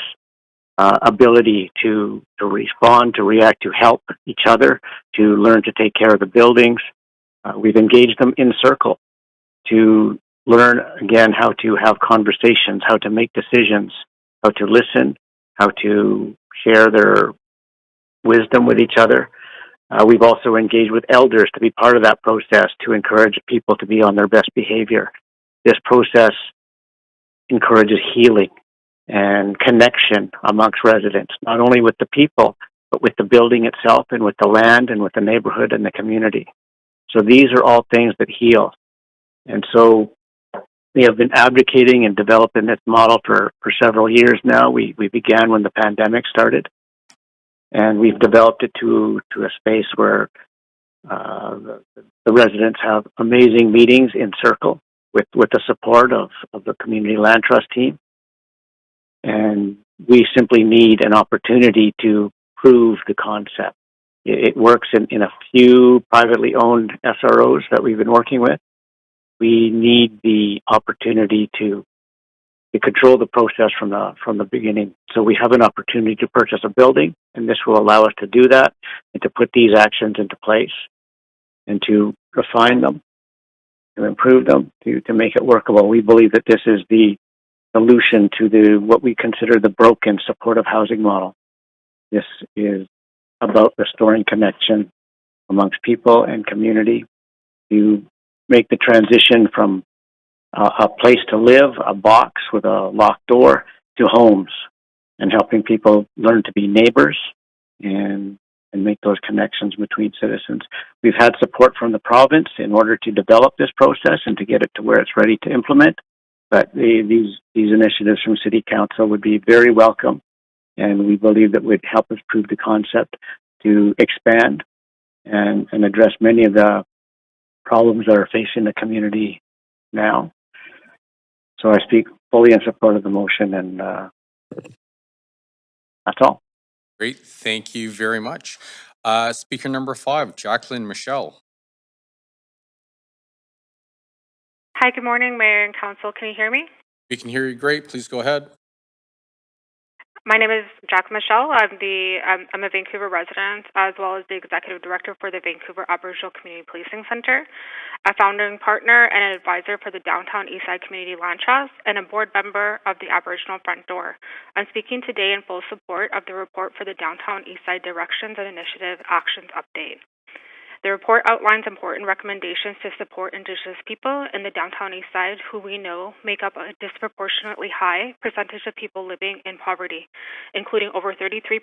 ability to respond, to react, to help each other, to learn to take care of the buildings. We've engaged them in circle to learn, again, how to have conversations, how to make decisions, how to listen, how to share their wisdom with each other. We've also engaged with elders to be part of that process to encourage people to be on their best behavior. This process encourages healing and connection amongst residents, not only with the people, but with the building itself and with the land and with the neighborhood and the community. So these are all things that heal. And so we have been advocating and developing this model for several years now. We began when the pandemic started, and we've developed it to a space where the residents have amazing meetings in circle with the support of the Community Land Trust team. And we simply need an opportunity to prove the concept. It works in a few privately owned SROs that we've been working with. We need the opportunity to control the process from the beginning. So we have an opportunity to purchase a building, and this will allow us to do that and to put these actions into place and to refine them, to improve them, to make it workable. We believe that this is the solution to what we consider the broken supportive housing model. This is about restoring connection amongst people and community to make the transition from a place to live, a box with a locked door, to homes, and helping people learn to be neighbors and make those connections between citizens. We've had support from the province in order to develop this process and to get it to where it's ready to implement. But these initiatives from City Council would be very welcome, and we believe that would help us prove the concept to expand and address many of the problems that are facing the community now. So I speak fully in support of the motion, and that's all. Great, thank you very much. Speaker number 5, Jacqueline Michelle. Hi, good morning, Mayor and Council. Can you hear me? We can hear you great. Please go ahead. My name is Jacqueline Michelle. I'm a Vancouver resident, as well as the Executive Director for the Vancouver Aboriginal Community Policing Center, a founding partner and an advisor for the Downtown Eastside Community Land Trust, and a board member of the Aboriginal Front Door. I'm speaking today in full support of the report for the Downtown Eastside Directions and Initiative Actions Update. The report outlines important recommendations to support Indigenous people in the Downtown East Side, who we know make up a disproportionately high percentage of people living in poverty, including over 33%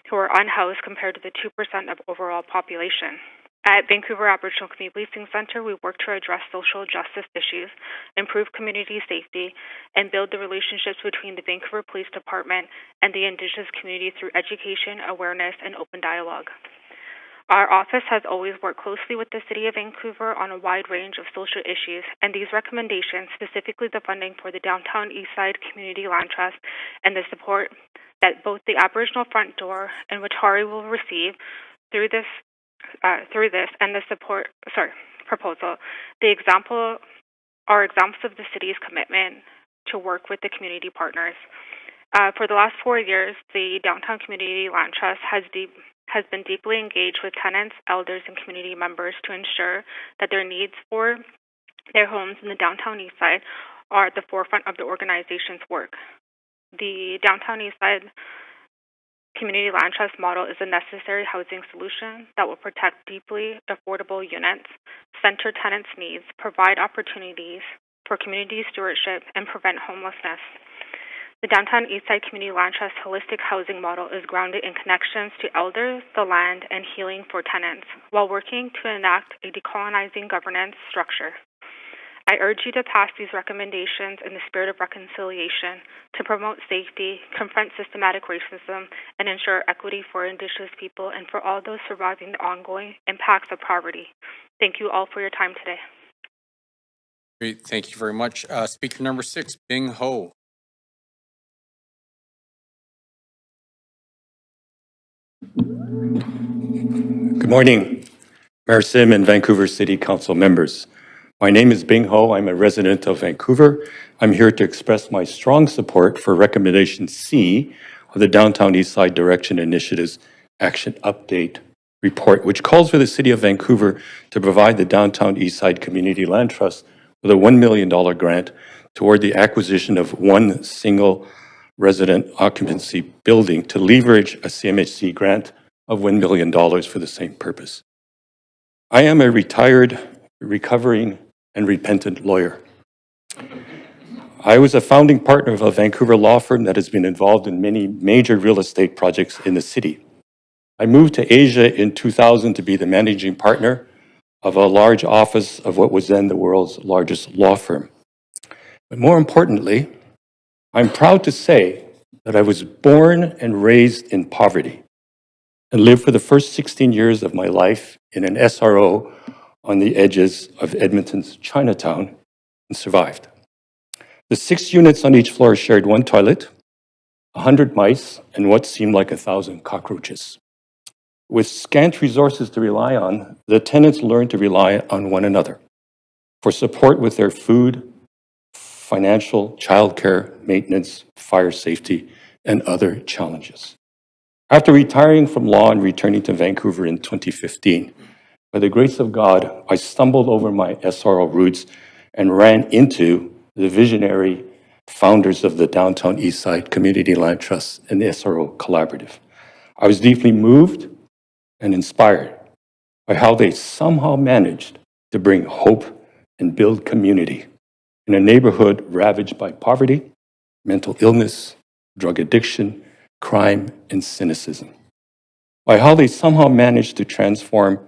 who are unhoused compared to the 2% of overall population. At Vancouver Aboriginal Community Policing Center, we work to address social justice issues, improve community safety, and build the relationships between the Vancouver Police Department and the Indigenous community through education, awareness, and open dialogue. Our office has always worked closely with the City of Vancouver on a wide range of social issues, and these recommendations, specifically the funding for the Downtown Eastside Community Land Trust and the support that both the Aboriginal Front Door and Watari will receive through this and the proposal, are examples of the City's commitment to work with the community partners. For the last 4 years, the Downtown Community Land Trust has been deeply engaged with tenants, elders, and community members to ensure that their needs for their homes in the Downtown Eastside are at the forefront of the organization's work. The Downtown Eastside Community Land Trust model is a necessary housing solution that will protect deeply affordable units, center tenants' needs, provide opportunities for community stewardship, and prevent homelessness. The Downtown Eastside Community Land Trust holistic housing model is grounded in connections to elders, the land, and healing for tenants, while working to enact a decolonizing governance structure. I urge you to pass these recommendations in the spirit of reconciliation to promote safety, confront systematic racism, and ensure equity for Indigenous people and for all those surviving the ongoing impacts of poverty. Thank you all for your time today. Great, thank you very much. Speaker number 6, Bing Ho. Good morning, Mayor Sim and Vancouver City Council members. My name is Bing Ho. I'm a resident of Vancouver. I'm here to express my strong support for Recommendation C of the Downtown Eastside Direction Initiative's Action Update Report, which calls for the City of Vancouver to provide the Downtown Eastside Community Land Trust with a $1 million grant toward the acquisition of one single resident occupancy building to leverage a CMHC grant of $1 million for the same purpose. I am a retired, recovering, and repentant lawyer. I was a founding partner of a Vancouver law firm that has been involved in many major real estate projects in the city. I moved to Asia in 2000 to be the managing partner of a large office of what was then the world's largest law firm. But more importantly, I'm proud to say that I was born and raised in poverty and lived for the first 16 years of my life in an SRO on the edges of Edmonton's Chinatown and survived. The 6 units on each floor shared one toilet, 100 mice, and what seemed like 1,000 cockroaches. With scant resources to rely on, the tenants learned to rely on one another for support with their food, financial, childcare, maintenance, fire safety, and other challenges. After retiring from law and returning to Vancouver in 2015, by the grace of God, I stumbled over my SRO roots and ran into the visionary founders of the Downtown Eastside Community Land Trust and SRO Collaborative. I was deeply moved and inspired by how they somehow managed to bring hope and build community in a neighborhood ravaged by poverty, mental illness, drug addiction, crime, and cynicism. By how they somehow managed to transform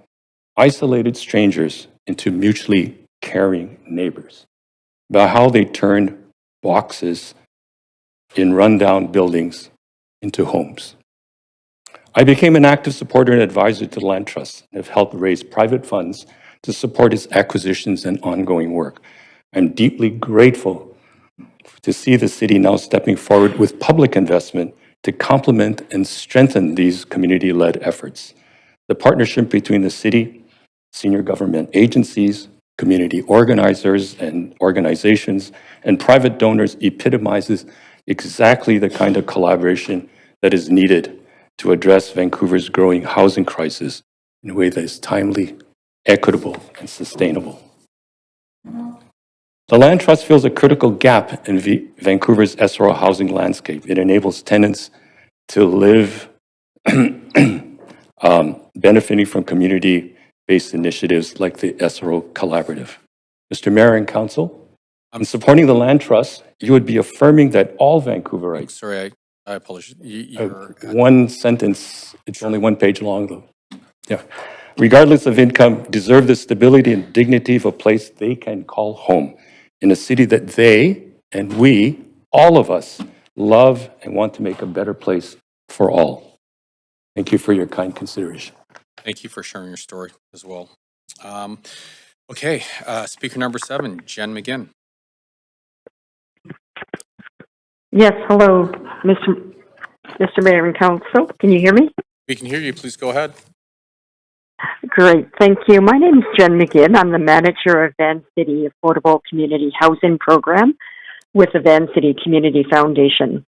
isolated strangers into mutually caring neighbors. By how they turned boxes in rundown buildings into homes. I became an active supporter and advisor to the Land Trust and have helped raise private funds to support its acquisitions and ongoing work. I'm deeply grateful to see the city now stepping forward with public investment to complement and strengthen these community-led efforts. The partnership between the city, senior government agencies, community organizers and organizations, and private donors epitomizes exactly the kind of collaboration that is needed to address Vancouver's growing housing crisis in a way that is timely, equitable, and sustainable. The Land Trust fills a critical gap in Vancouver's SRO housing landscape. It enables tenants to live benefiting from community-based initiatives like the SRO Collaborative. Mr. Mayor and Council, in supporting the Land Trust, you would be affirming that all Vancouverites. Sorry, I apologize. One sentence, it's only one page long though. Yeah. Regardless of income, deserve the stability and dignity of a place they can call home in a city that they and we, all of us, love and want to make a better place for all. Thank you for your kind consideration. Thank you for sharing your story as well. Okay, speaker number 7, Jen McGinn. Yes, hello, Mr. Mayor and Council. Can you hear me? We can hear you. Please go ahead. Great, thank you. My name is Jen McGinn. I'm the manager of Van City Affordable Community Housing Program with the Van City Community Foundation.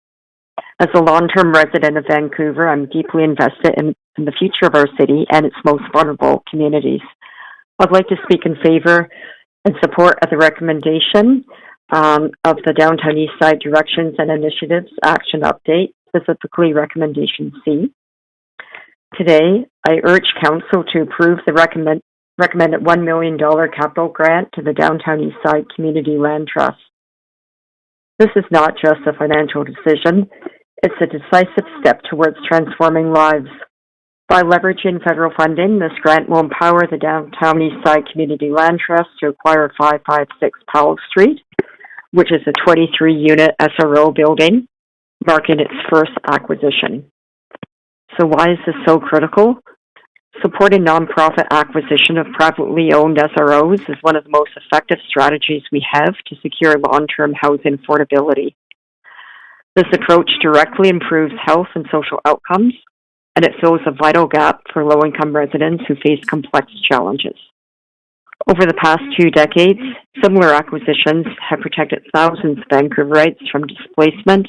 As a long-term resident of Vancouver, I'm deeply invested in the future of our city and its most vulnerable communities. I'd like to speak in favor and support of the recommendation of the Downtown Eastside Directions and Initiatives Action Update, specifically Recommendation C. Today, I urge Council to approve the recommended $1 million capital grant to the Downtown Eastside Community Land Trust. This is not just a financial decision, it's a decisive step towards transforming lives. By leveraging federal funding, this grant will empower the Downtown Eastside Community Land Trust to acquire 556 Powell Street, which is a 23-unit SRO building, marking its first acquisition. So why is this so critical? Supporting nonprofit acquisition of privately owned SROs is one of the most effective strategies we have to secure long-term housing affordability. This approach directly improves health and social outcomes, and it fills a vital gap for low-income residents who face complex challenges. Over the past 2 decades, similar acquisitions have protected thousands of Vancouverites from displacement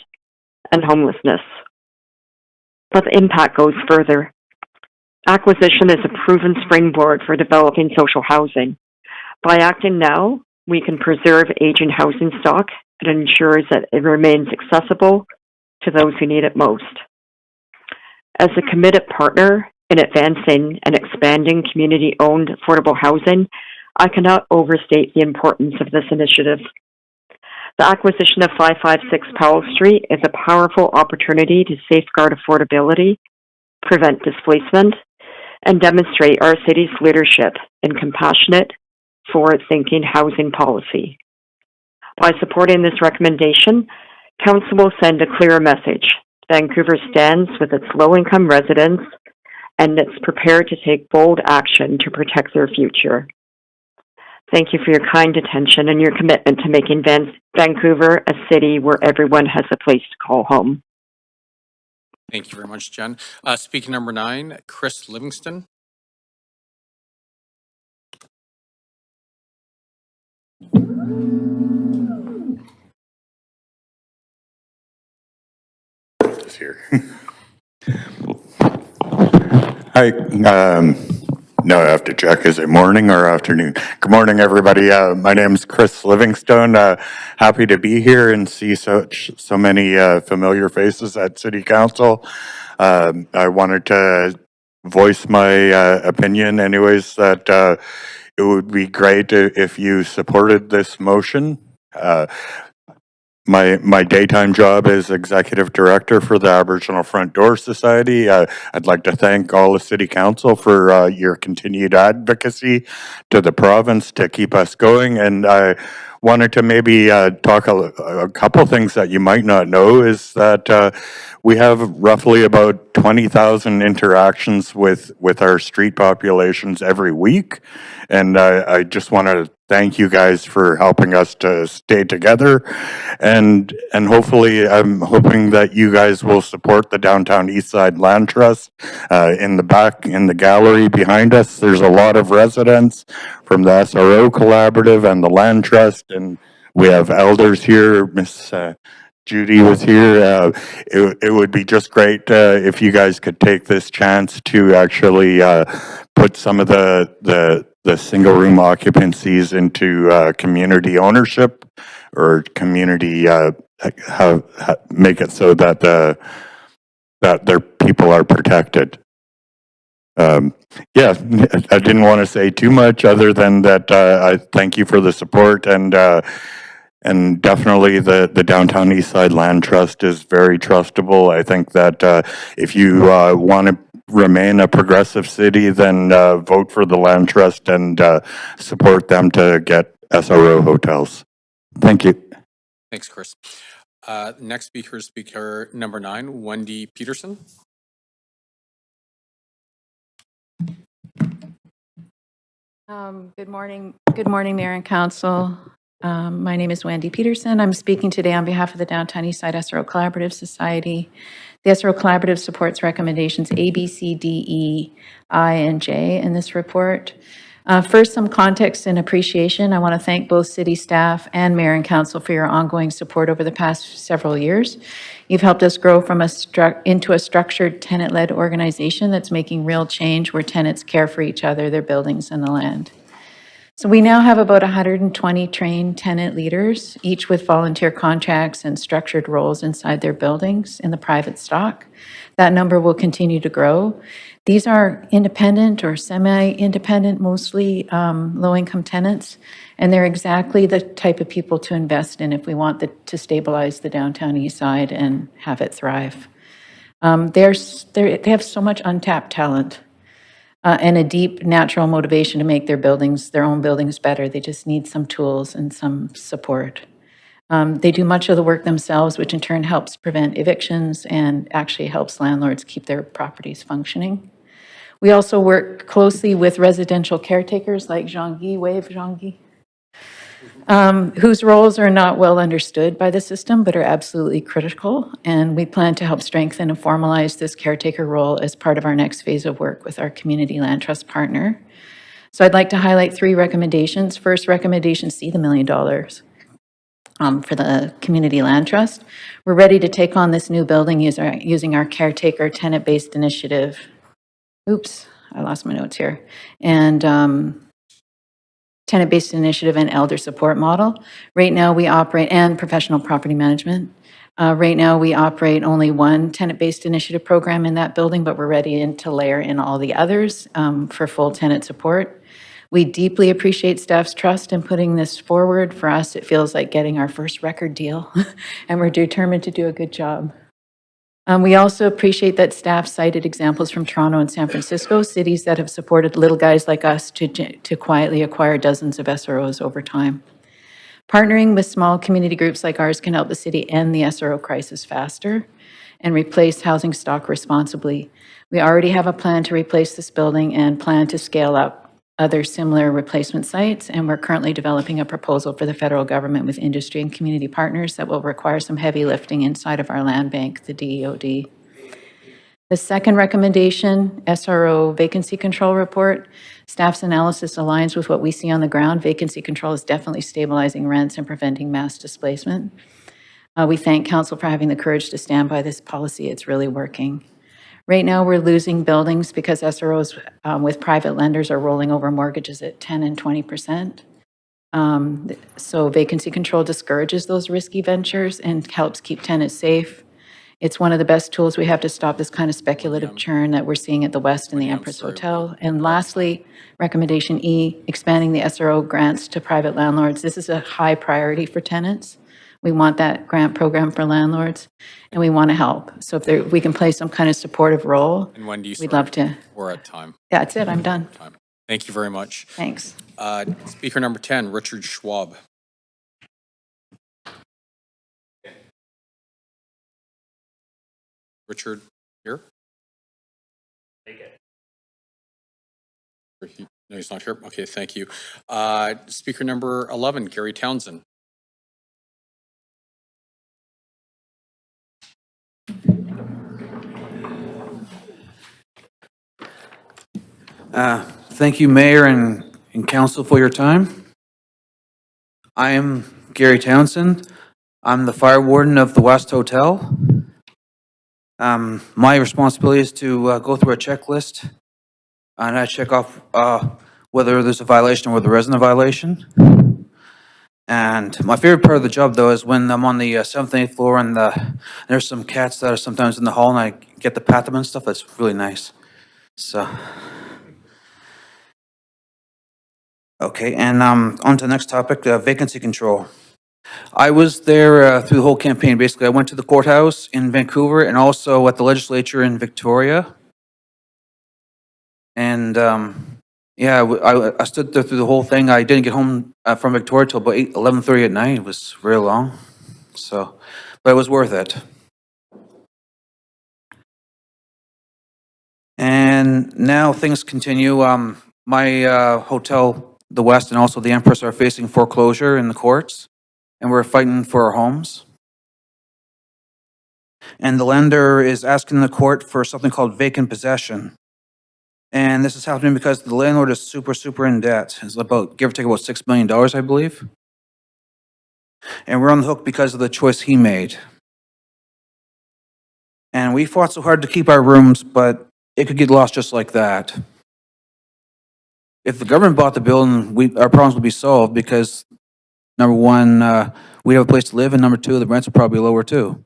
and homelessness. But the impact goes further. Acquisition is a proven springboard for developing social housing. By acting now, we can preserve aging housing stock and ensures that it remains accessible to those who need it most. As a committed partner in advancing and expanding community-owned affordable housing, I cannot overstate the importance of this initiative. The acquisition of 556 Powell Street is a powerful opportunity to safeguard affordability, prevent displacement, and demonstrate our city's leadership in compassionate, forward-thinking housing policy. By supporting this recommendation, Council will send a clear message. Vancouver stands with its low-income residents, and it's prepared to take bold action to protect their future. Thank you for your kind attention and your commitment to making Vancouver a city where everyone has a place to call home. Thank you very much, Jen. Speaker number 9, Chris Livingston. Just here. Hi. No, I have to check. Is it morning or afternoon? Good morning, everybody. My name is Chris Livingstone. Happy to be here and see so many familiar faces at City Council. I wanted to voice my opinion, anyways, that it would be great if you supported this motion. My daytime job is executive director for the Aboriginal Front Door Society. I'd like to thank all the City Council for your continued advocacy to the province to keep us going. And I wanted to maybe talk a couple things that you might not know is that we have roughly about 20,000 interactions with our street populations every week. And I just want to thank you guys for helping us to stay together. And hopefully, I'm hoping that you guys will support the Downtown Eastside Land Trust. In the back, in the gallery behind us, there's a lot of residents from the SRO Collaborative and the Land Trust. And we have elders here. Miss Judy was here. It would be just great if you guys could take this chance to actually put some of the single room occupancies into community ownership or community make it so that that their people are protected. Yeah, I didn't want to say too much other than that I thank you for the support and definitely the Downtown Eastside Land Trust is very trustable. I think that if you want to remain a progressive city, then vote for the Land Trust and support them to get SRO hotels. Thank you. Thanks, Chris. Next speaker is speaker number 9, Wendy Peterson. Good morning, Mayor and Council. My name is Wendy Peterson. I'm speaking today on behalf of the Downtown Eastside SRO Collaborative Society. The SRO Collaborative supports recommendations A, B, C, D, E, I, and J in this report. First, some context and appreciation. I want to thank both city staff and Mayor and Council for your ongoing support over the past several years. You've helped us grow from into a structured tenant-led organization that's making real change where tenants care for each other, their buildings, and the land. So we now have about 120 trained tenant leaders, each with volunteer contracts and structured roles inside their buildings in the private stock. That number will continue to grow. These are independent or semi-independent, mostly low-income tenants, and they're exactly the type of people to invest in if we want to stabilize the downtown east side and have it thrive. They have so much untapped talent. And a deep natural motivation to make their own buildings better. They just need some tools and some support. They do much of the work themselves, which in turn helps prevent evictions and actually helps landlords keep their properties functioning. We also work closely with residential caretakers like Jean-Guy, wave Jean-Guy, whose roles are not well understood by the system, but are absolutely critical. And we plan to help strengthen and formalize this caretaker role as part of our next phase of work with our community land trust partner. So I'd like to highlight 3 recommendations. First, recommendation C, the $1 million for the community land trust. We're ready to take on this new building using our caretaker tenant-based initiative. Oops, I lost my notes here. And tenant-based initiative and elder support model. Right now we operate, and professional property management. Right now we operate only one tenant-based initiative program in that building, but we're ready to layer in all the others for full tenant support. We deeply appreciate staff's trust in putting this forward. For us, it feels like getting our first record deal, and we're determined to do a good job. We also appreciate that staff cited examples from Toronto and San Francisco, cities that have supported little guys like us to quietly acquire dozens of SROs over time. Partnering with small community groups like ours can help the city end the SRO crisis faster and replace housing stock responsibly. We already have a plan to replace this building and plan to scale up other similar replacement sites, and we're currently developing a proposal for the federal government with industry and community partners that will require some heavy lifting inside of our land bank, the DEOD. The second recommendation, SRO vacancy control report. Staff's analysis aligns with what we see on the ground. Vacancy control is definitely stabilizing rents and preventing mass displacement. We thank Council for having the courage to stand by this policy. It's really working. Right now, we're losing buildings because SROs with private lenders are rolling over mortgages at 10 and 20%. So vacancy control discourages those risky ventures and helps keep tenants safe. It's one of the best tools we have to stop this kind of speculative churn that we're seeing at the West and the Empress Hotel. And lastly, recommendation E, expanding the SRO grants to private landlords. This is a high priority for tenants. We want that grant program for landlords, and we want to help. So if we can play some kind of supportive role, And Wendy, we'd love to. we're at time. That's it, I'm done. Thank you very much. Thanks. Speaker number 10, Richard Schwab. Richard, here? No, he's not here. Okay, thank you. Speaker number 11, Gary Townsend. Thank you, Mayor and Council, for your time. I am Gary Townsend. I'm the fire warden of the West Hotel. My responsibility is to go through a checklist and I check off whether there's a violation or whether there isn't a violation. And my favorite part of the job, though, is when I'm on the 7th and 8th floor and there's some cats that are sometimes in the hall and I get to pat them and stuff. That's really nice. So. Okay, and on to the next topic, vacancy control. I was there through the whole campaign. Basically, I went to the courthouse in Vancouver and also at the legislature in Victoria. And yeah, I stood there through the whole thing. I didn't get home from Victoria till about 11:30 at night. It was very long. So, but it was worth it. And now things continue. My hotel, the West, and also the Empress are facing foreclosure in the courts, and we're fighting for our homes. And the lender is asking the court for something called vacant possession. And this is happening because the landlord is super in debt. It's about, give or take, about $6 million, I believe. And we're on the hook because of the choice he made. And we fought so hard to keep our rooms, but it could get lost just like that. If the government bought the building, our problems would be solved because, number one, we have a place to live, and number two, the rents are probably lower too.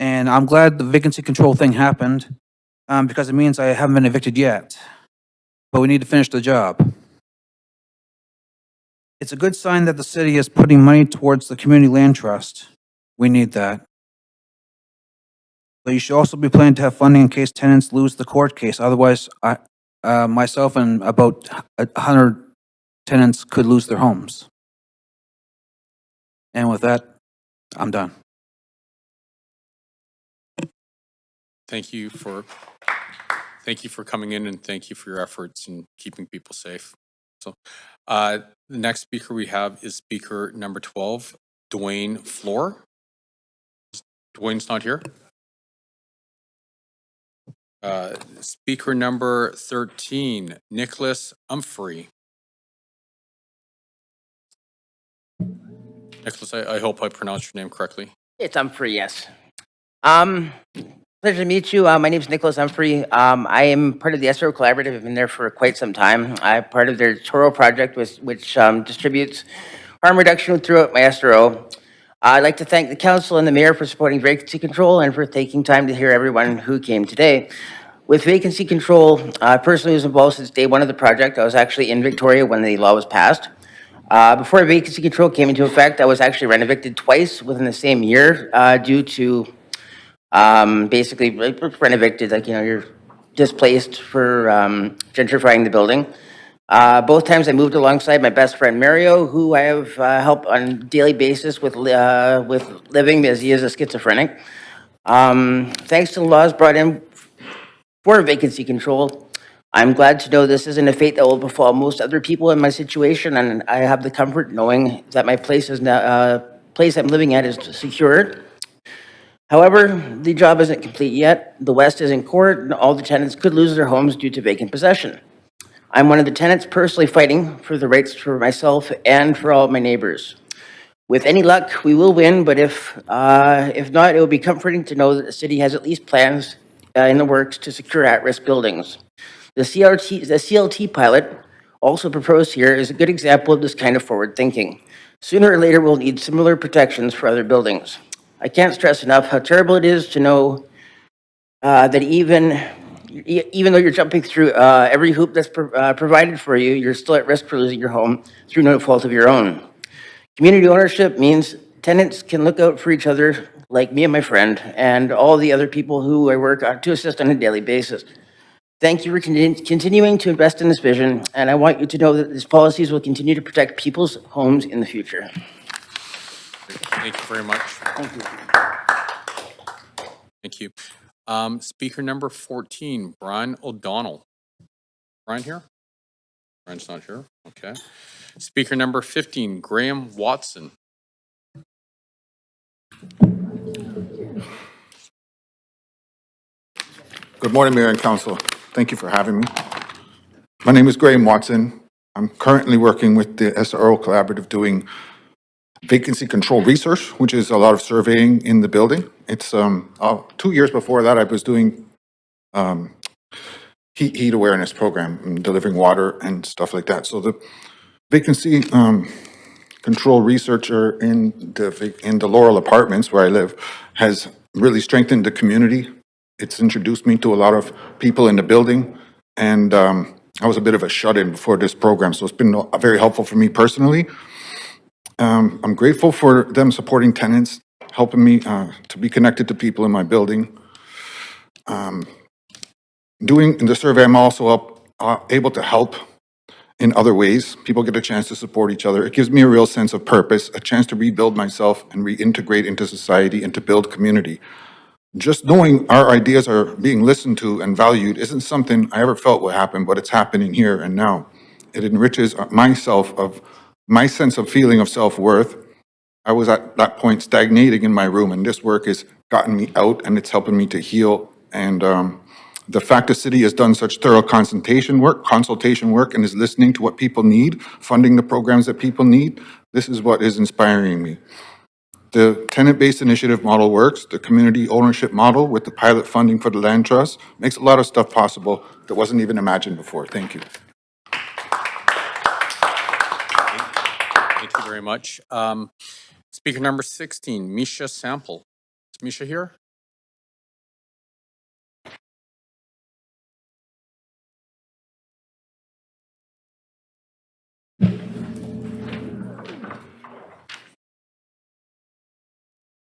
And I'm glad the vacancy control thing happened, because it means I haven't been evicted yet. But we need to finish the job. It's a good sign that the city is putting money towards the community land trust. We need that. But you should also be planning to have funding in case tenants lose the court case. Otherwise, myself and about 100 tenants could lose their homes. And with that, I'm done. Thank you for coming in, and thank you for your efforts in keeping people safe. So, the next speaker we have is speaker number 12, Dwayne Floor. Dwayne's not here. Speaker number 13, Nicholas Humphrey. Nicholas, I hope I pronounced your name correctly. It's Humphrey, yes. Pleasure to meet you. My name is Nicholas Humphrey. I am part of the SRO Collaborative. I've been there for quite some time. I'm part of their Toro project, which distributes harm reduction throughout my SRO. I'd like to thank the council and the mayor for supporting vacancy control and for taking time to hear everyone who came today. With vacancy control, I personally was involved since day one of the project. I was actually in Victoria when the law was passed. Before vacancy control came into effect, I was actually renovated twice within the same year due to basically renovated, like, you're displaced for gentrifying the building. Both times I moved alongside my best friend Mario, who I have helped on a daily basis with living, as he is a schizophrenic. Thanks to the laws brought in for vacancy control, I'm glad to know this isn't a fate that will befall most other people in my situation, and I have the comfort knowing that my place I'm living at is secured. However, the job isn't complete yet. The West is in court, and all the tenants could lose their homes due to vacant possession. I'm one of the tenants personally fighting for the rights for myself and for all of my neighbors. With any luck, we will win, but if not, it will be comforting to know that the city has at least plans in the works to secure at-risk buildings. The CLT pilot, also proposed here, is a good example of this kind of forward thinking. Sooner or later, we'll need similar protections for other buildings. I can't stress enough how terrible it is to know that even though you're jumping through every hoop that's provided for you, you're still at risk for losing your home through no fault of your own. Community ownership means tenants can look out for each other, like me and my friend, and all the other people who I work to assist on a daily basis. Thank you for continuing to invest in this vision, and I want you to know that these policies will continue to protect people's homes in the future. Thank you very much. Thank you. Thank you. Speaker number 14, Brian O'Donnell. Brian here? Brian's not here. Okay. Speaker number 15, Graham Watson. Good morning, Mayor and Council. Thank you for having me. My name is Graham Watson. I'm currently working with the SRO Collaborative doing vacancy control research, which is a lot of surveying in the building. It's 2 years before that, I was doing heat awareness program and delivering water and stuff like that. So the vacancy control researcher in the Laurel Apartments where I live has really strengthened the community. It's introduced me to a lot of people in the building, and I was a bit of a shut-in before this program, so it's been very helpful for me personally. I'm grateful for them supporting tenants, helping me to be connected to people in my building. Doing the survey, I'm also able to help in other ways. People get a chance to support each other. It gives me a real sense of purpose, a chance to rebuild myself and reintegrate into society and to build community. Just knowing our ideas are being listened to and valued isn't something I ever felt would happen, but it's happening here and now. It enriches myself of my sense of feeling of self-worth. I was at that point stagnating in my room, and this work has gotten me out and it's helping me to heal. And the fact the city has done such thorough consultation work, and is listening to what people need, funding the programs that people need, this is what is inspiring me. The tenant-based initiative model works. The community ownership model with the pilot funding for the land trust makes a lot of stuff possible that wasn't even imagined before. Thank you. Thank you very much. Speaker number 16, Misha Sample. Is Misha here?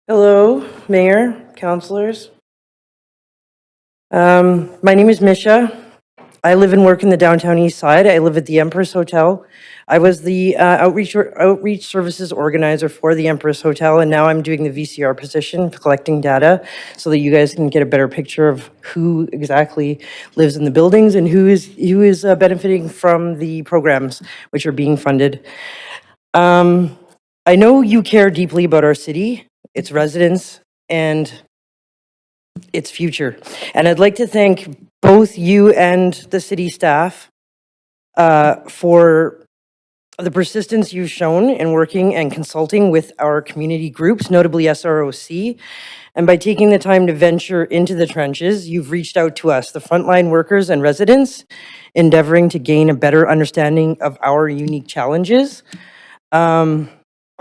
Hello, Mayor, councilors. My name is Misha. I live and work in the downtown east side. I live at the Empress Hotel. I was the outreach services organizer for the Empress Hotel, and now I'm doing the VCR position, collecting data, so that you guys can get a better picture of who exactly lives in the buildings and who is benefiting from the programs which are being funded. I know you care deeply about our city, its residents, and its future. And I'd like to thank both you and the city staff for the persistence you've shown in working and consulting with our community groups, notably SROC. And by taking the time to venture into the trenches, you've reached out to us, the frontline workers and residents, endeavoring to gain a better understanding of our unique challenges.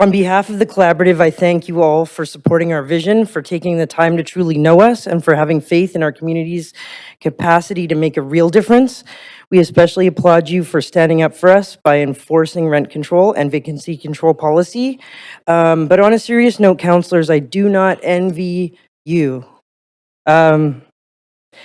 On behalf of the collaborative, I thank you all for supporting our vision, for taking the time to truly know us, and for having faith in our community's capacity to make a real difference. We especially applaud you for standing up for us by enforcing rent control and vacancy control policy. But on a serious note, councilors, I do not envy you.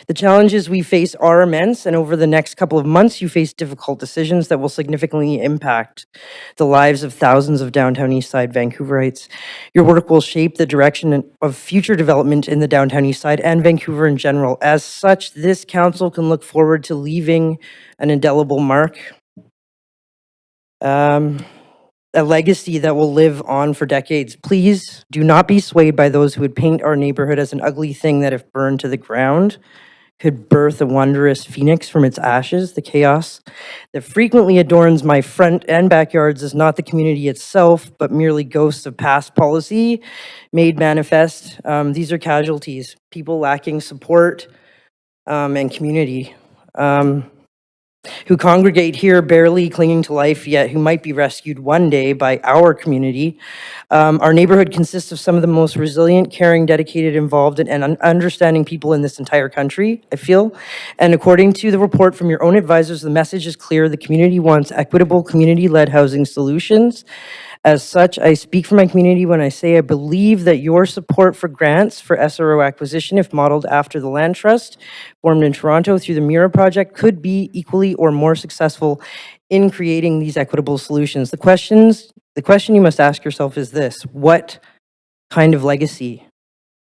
The challenges we face are immense, and over the next couple of months, you face difficult decisions that will significantly impact the lives of thousands of downtown Eastside Vancouverites. Your work will shape the direction of future development in the downtown Eastside and Vancouver in general. As such, this council can look forward to leaving an indelible mark, a legacy that will live on for decades. Please do not be swayed by those who would paint our neighborhood as an ugly thing that, if burned to the ground, could birth a wondrous phoenix from its ashes. The chaos that frequently adorns my front and backyards is not the community itself, but merely ghosts of past policy made manifest. These are casualties, people lacking support and community, who congregate here barely clinging to life, yet who might be rescued one day by our community. Our neighborhood consists of some of the most resilient, caring, dedicated, involved, and understanding people in this entire country, I feel. And according to the report from your own advisors, the message is clear. The community wants equitable, community-led housing solutions. As such, I speak for my community when I say I believe that your support for grants for SRO acquisition, if modeled after the land trust formed in Toronto through the Mira project, could be equally or more successful in creating these equitable solutions. The question you must ask yourself is this: what kind of legacy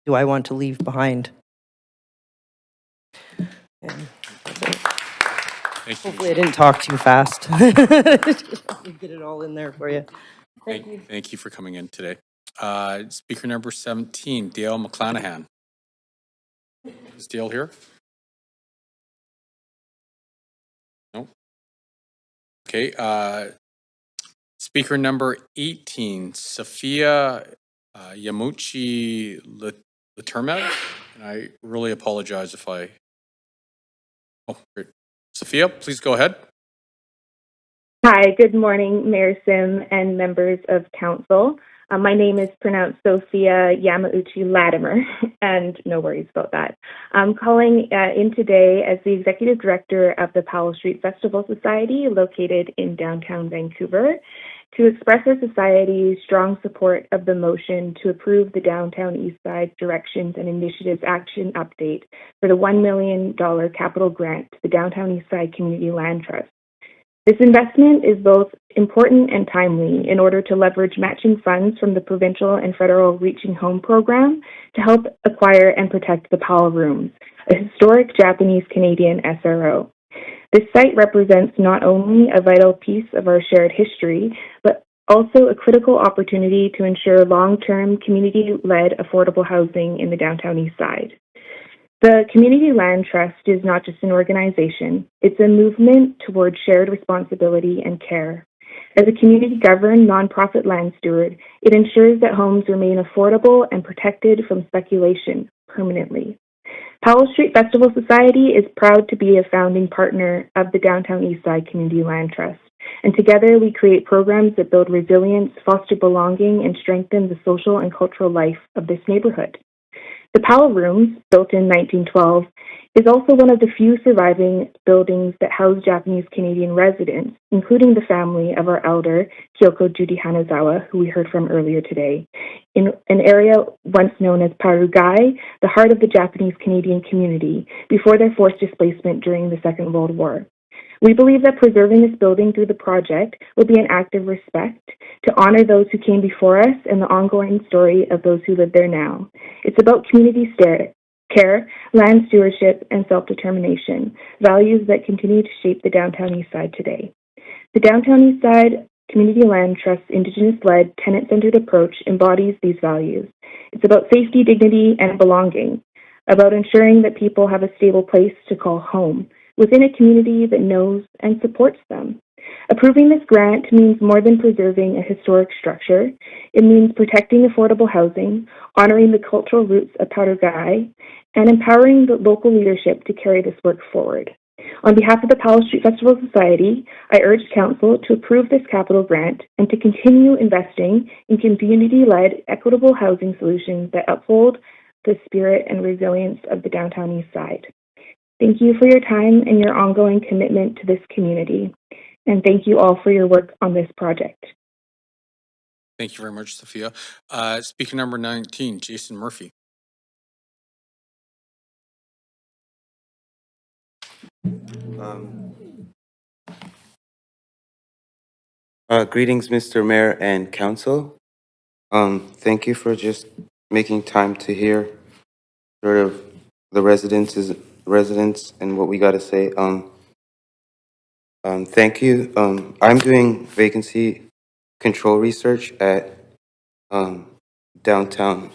do I want to leave behind? Hopefully I didn't talk too fast. Get it all in there for you. Thank you for coming in today. Speaker number 17, Dale McClanahan. Is Dale here? No. Okay. Speaker number 18, Sophia Yamuchi Latermev. And I really apologize if I... Oh, great. Sophia, please go ahead. Hi, good morning, Mayor Sim and members of council. My name is pronounced Sophia Yamauchi Latimer, and no worries about that. I'm calling in today as the Executive Director of the Powell Street Festival Society, located in downtown Vancouver, to express our society's strong support of the motion to approve the Downtown Eastside Directions and Initiatives Action Update for the $1 million capital grant to the Downtown Eastside Community Land Trust. This investment is both important and timely in order to leverage matching funds from the provincial and federal Reaching Home program to help acquire and protect the Powell Rooms, a historic Japanese-Canadian SRO. This site represents not only a vital piece of our shared history, but also a critical opportunity to ensure long-term community-led affordable housing in the Downtown Eastside. The Community Land Trust is not just an organization, it's a movement towards shared responsibility and care. As a community-governed, nonprofit land steward, it ensures that homes remain affordable and protected from speculation permanently. Powell Street Festival Society is proud to be a founding partner of the Downtown Eastside Community Land Trust, and together we create programs that build resilience, foster belonging, and strengthen the social and cultural life of this neighborhood. The Powell Rooms, built in 1912, is also one of the few surviving buildings that house Japanese Canadian residents, including the family of our elder, Kyoko Judy Hanazawa, who we heard from earlier today, in an area once known as Parugai, the heart of the Japanese Canadian community, before their forced displacement during the Second World War. We believe that preserving this building through the project will be an act of respect to honor those who came before us and the ongoing story of those who live there now. It's about community care, land stewardship, and self-determination, values that continue to shape the Downtown Eastside today. The Downtown Eastside Community Land Trust's Indigenous-led, tenant-centered approach embodies these values. It's about safety, dignity, and belonging, about ensuring that people have a stable place to call home, within a community that knows and supports them. Approving this grant means more than preserving a historic structure. It means protecting affordable housing, honoring the cultural roots of Parugai, and empowering the local leadership to carry this work forward. On behalf of the Powell Street Festival Society, I urge Council to approve this capital grant and to continue investing in community-led, equitable housing solutions that uphold the spirit and resilience of the Downtown East Side. Thank you for your time and your ongoing commitment to this community. And thank you all for your work on this project. Thank you very much, Sophia. Speaker number 19, Jason Murphy. Greetings, Mr. Mayor and Council. Thank you for just making time to hear sort of the residents and what we got to say. Thank you. I'm doing vacancy control research at downtown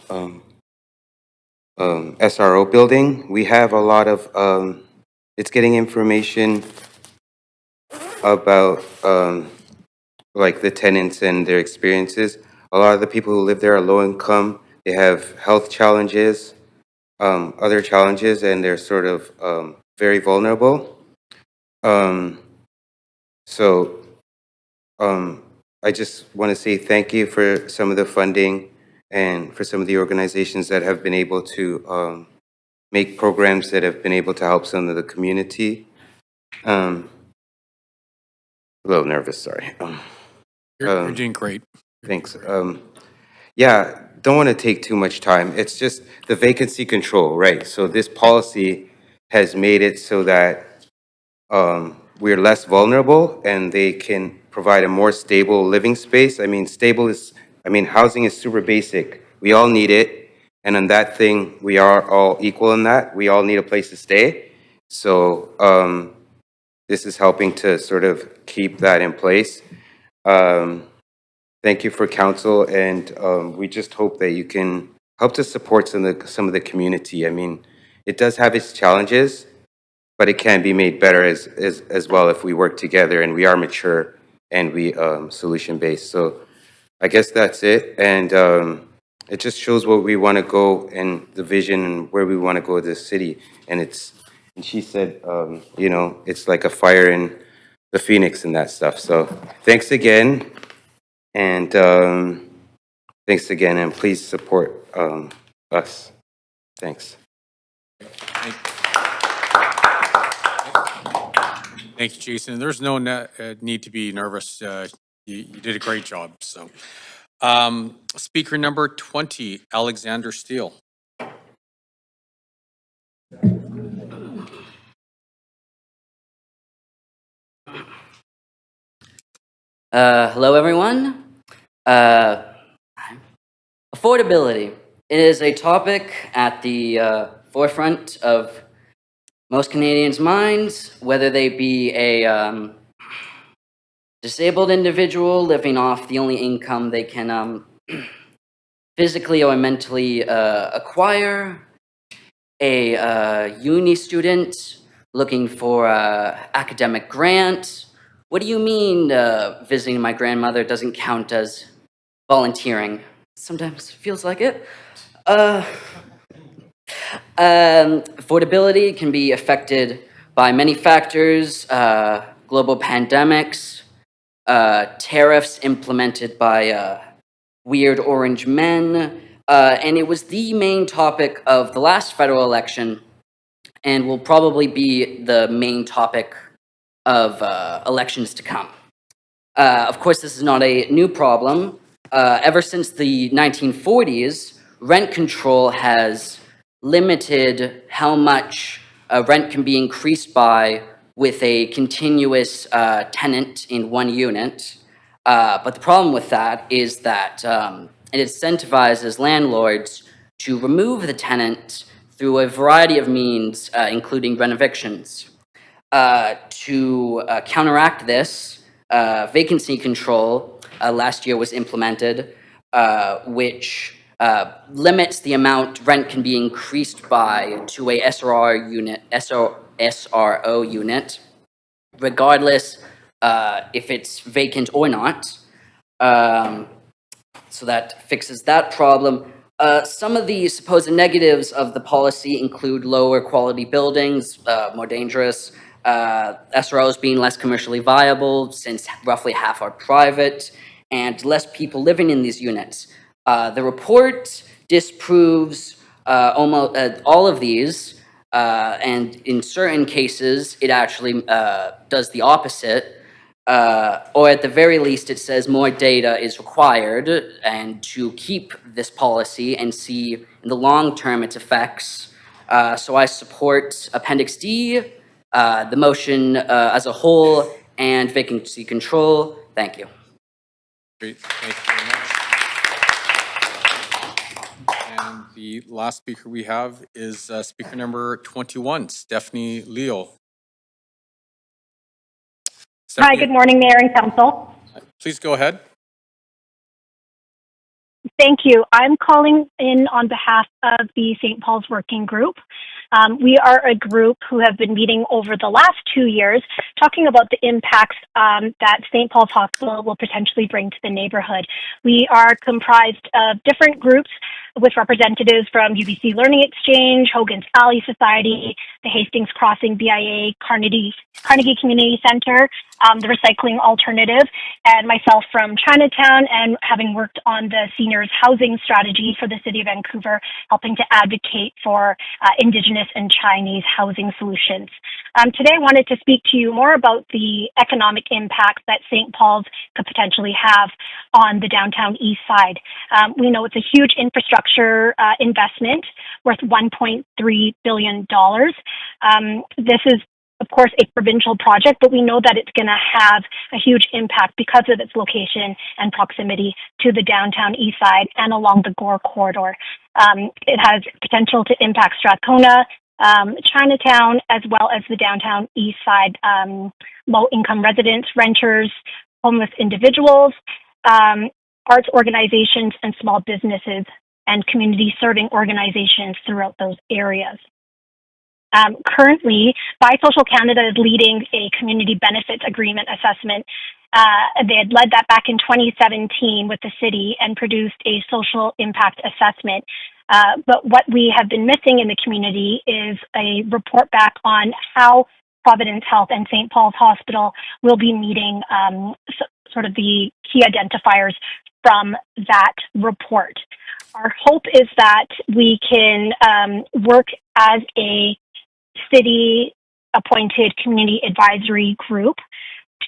SRO building. We have a lot of, it's getting information about like the tenants and their experiences. A lot of the people who live there are low income. They have health challenges, other challenges, and they're sort of very vulnerable. I just want to say thank you for some of the funding and for some of the organizations that have been able to make programs that have been able to help some of the community. A little nervous, sorry. You're doing great. Thanks. Yeah, don't want to take too much time. It's just the vacancy control, right? So this policy has made it so that we're less vulnerable and they can provide a more stable living space. I mean, housing is super basic. We all need it. And on that thing, we are all equal in that. We all need a place to stay. So this is helping to sort of keep that in place. Thank you for council, and we just hope that you can help to support some of the community. I mean, it does have its challenges, but it can be made better as well if we work together and we are mature and we solution based. So I guess that's it, and it just shows where we want to go and the vision and where we want to go with this city. And she said, you know, it's like a fire in the phoenix and that stuff. So thanks again. And thanks again, and please support us. Thanks. Thank you, Jason. There's no need to be nervous. You did a great job. So, speaker number 20, Alexander Steele. Hello, everyone. Affordability. It is a topic at the forefront of most Canadians' minds, whether they be a disabled individual living off the only income they can physically or mentally acquire, a uni student looking for an academic grant, What do you mean visiting my grandmother doesn't count as volunteering? Sometimes feels like it. Affordability can be affected by many factors, global pandemics, tariffs implemented by weird orange men, and it was the main topic of the last federal election and will probably be the main topic of elections to come. Of course, this is not a new problem. Ever since the 1940s, rent control has limited how much rent can be increased by with a continuous tenant in one unit. But the problem with that is that it incentivizes landlords to remove the tenant through a variety of means, including rent evictions. To counteract this, vacancy control last year was implemented, which limits the amount rent can be increased by to a SRO unit, regardless if it's vacant or not. So that fixes that problem. Some of the supposed negatives of the policy include lower quality buildings, more dangerous, SROs being less commercially viable since roughly half are private, and less people living in these units. The report disproves almost all of these, and in certain cases, it actually does the opposite. Or at the very least, it says more data is required, and to keep this policy and see in the long term its effects. So I support Appendix D, the motion as a whole, and vacancy control. Thank you. Great, thank you very much. And the last speaker we have is speaker number 21, Stephanie Leo. Hi, good morning, Mayor and Council. Please go ahead. Thank you. I'm calling in on behalf of the St. Paul's Working Group. We are a group who have been meeting over the last 2 years, talking about the impacts that St. Paul's Hospital will potentially bring to the neighborhood. We are comprised of different groups with representatives from UBC Learning Exchange, Hogan's Alley Society, the Hastings Crossing BIA, Carnegie Community Center, the Recycling Alternative, and myself from Chinatown, and having worked on the seniors housing strategy for the City of Vancouver, helping to advocate for Indigenous and Chinese housing solutions. Today I wanted to speak to you more about the economic impacts that St. Paul's could potentially have on the downtown east side. We know it's a huge infrastructure investment worth $1.3 billion. This is, of course, a provincial project, but we know that it's going to have a huge impact because of its location and proximity to the downtown east side and along the Gore corridor. It has potential to impact Strathcona, Chinatown, as well as the downtown east side, low-income residents, renters, homeless individuals, arts organizations, and small businesses, and community-serving organizations throughout those areas. Currently, Bisocial Canada is leading a community benefits agreement assessment. They had led that back in 2017 with the city and produced a social impact assessment. But what we have been missing in the community is a report back on how Providence Health and St. Paul's Hospital will be meeting sort of the key identifiers from that report. Our hope is that we can work as a city-appointed community advisory group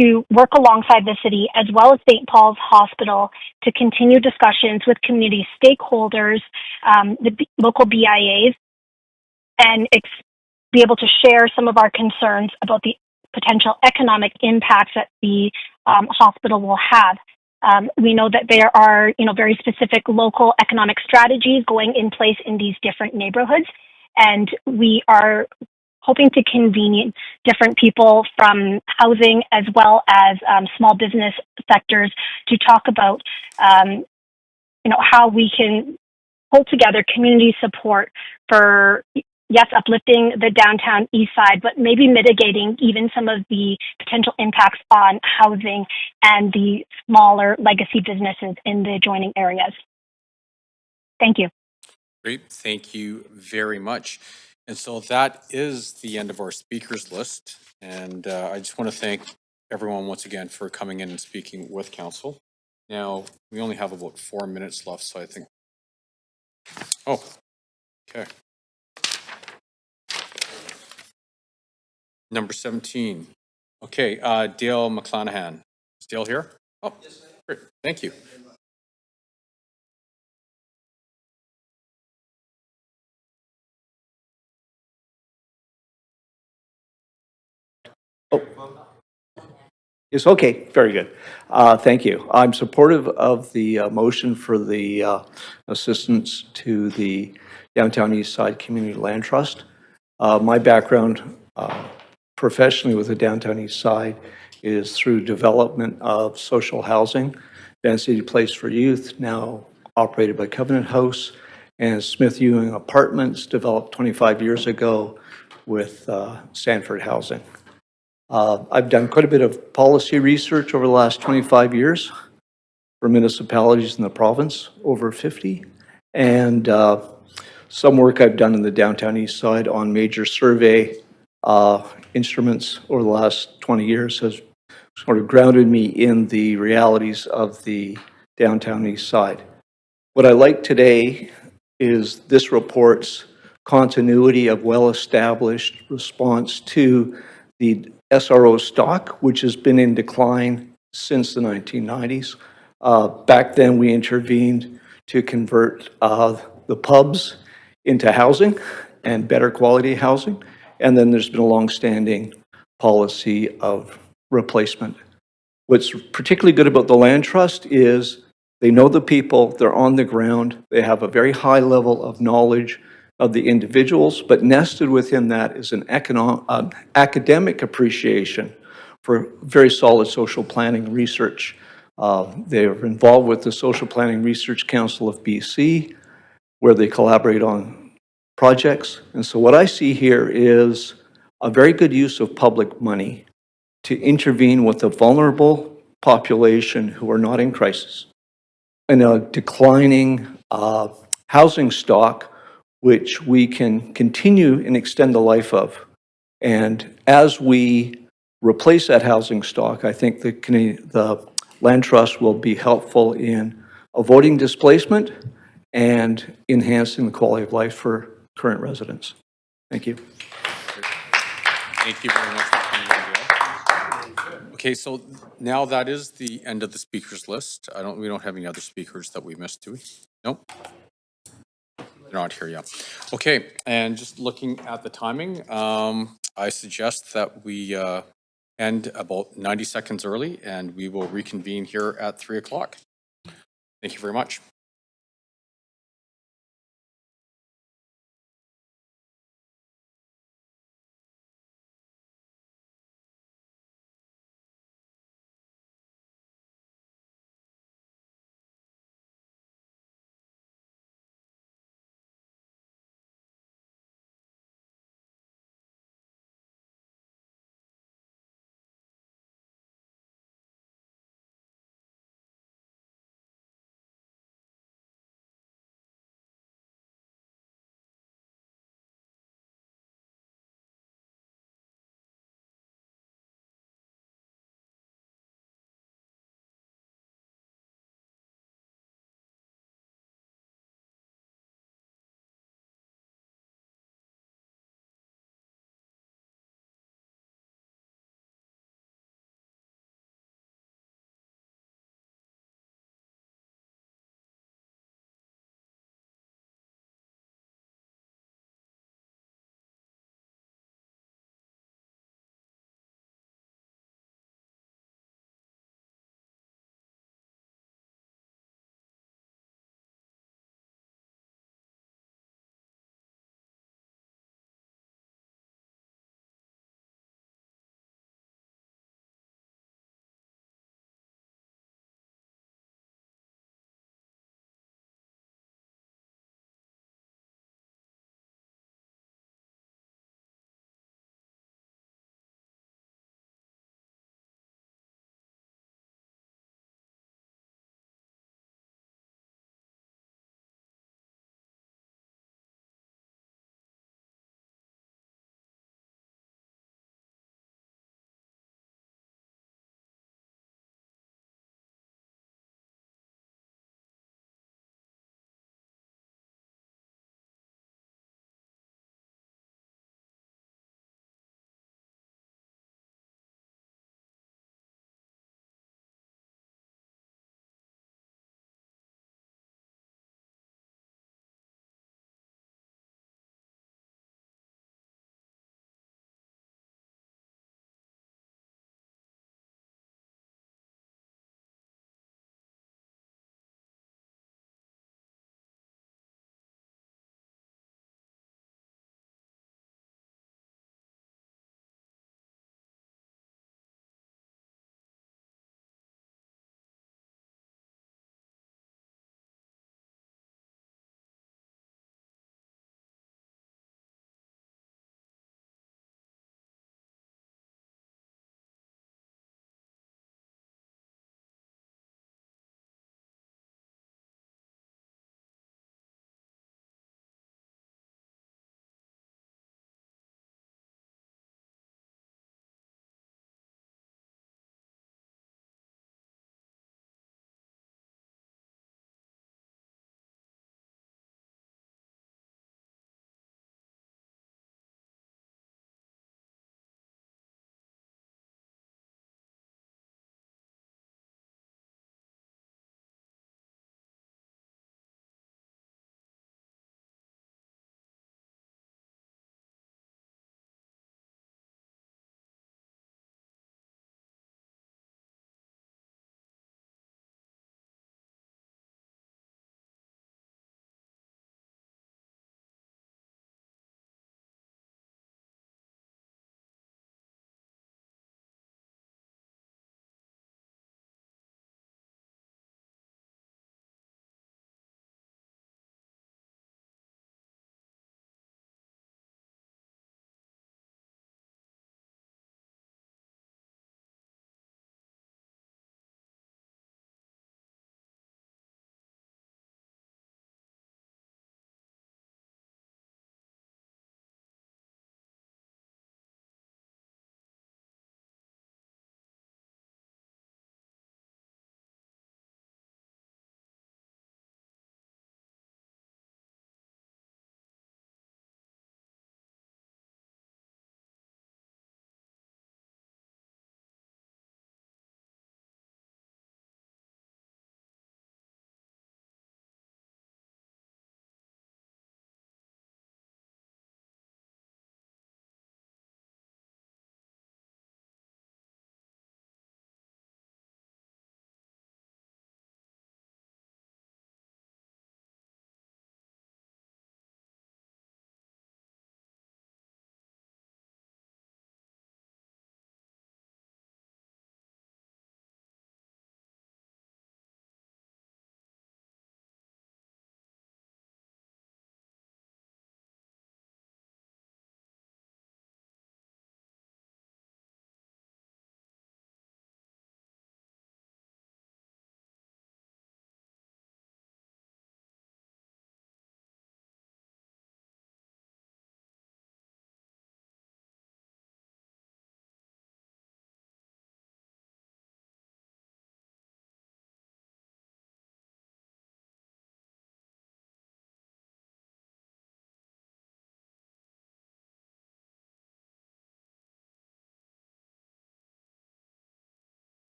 to work alongside the city as well as St. Paul's Hospital to continue discussions with community stakeholders, the local BIAs, and be able to share some of our concerns about the potential economic impacts that the hospital will have. We know that there are, very specific local economic strategies going in place in these different neighborhoods, and we are hoping to convene different people from housing as well as small business sectors to talk about, how we can pull together community support for, yes, uplifting the downtown east side, but maybe mitigating even some of the potential impacts on housing and the smaller legacy businesses in the adjoining areas. Thank you. Great, thank you very much. And so that is the end of our speakers list. And I just want to thank everyone once again for coming in and speaking with council. Now, we only have about 4 minutes left, so I think, oh, okay. Number 17. Okay, Dale McClanahan. Is Dale here? Oh, great, thank you. It's okay, very good. Thank you. I'm supportive of the motion for the assistance to the Downtown East Side Community Land Trust. My background professionally with the Downtown East Side is through development of social housing, Van City Place for Youth, now operated by Covenant House, and Smith Ewing Apartments, developed 25 years ago with Sanford Housing. I've done quite a bit of policy research over the last 25 years for municipalities in the province, over 50, and some work I've done in the Downtown East Side on major survey instruments over the last 20 years has sort of grounded me in the realities of the Downtown East Side. What I like today is this report's continuity of well-established response to the SRO stock, which has been in decline since the 1990s. Back then, we intervened to convert the pubs into housing and better quality housing. And then there's been a long-standing policy of replacement. What's particularly good about the land trust is they know the people, they're on the ground, they have a very high level of knowledge of the individuals, but nested within that is an academic appreciation for very solid social planning research. They're involved with the Social Planning Research Council of BC, where they collaborate on projects. And so what I see here is a very good use of public money to intervene with a vulnerable population who are not in crisis, in a declining housing stock, which we can continue and extend the life of. And as we replace that housing stock, I think the Land Trust will be helpful in avoiding displacement and enhancing the quality of life for current residents. Thank you. Thank you very much for coming in, Dale. Okay, so now that is the end of the speakers list. We don't have any other speakers that we missed, do we? Nope. They're not here yet. Okay, and just looking at the timing, I suggest that we end about 90 seconds early, and we will reconvene here at 3 o'clock. Thank you very much.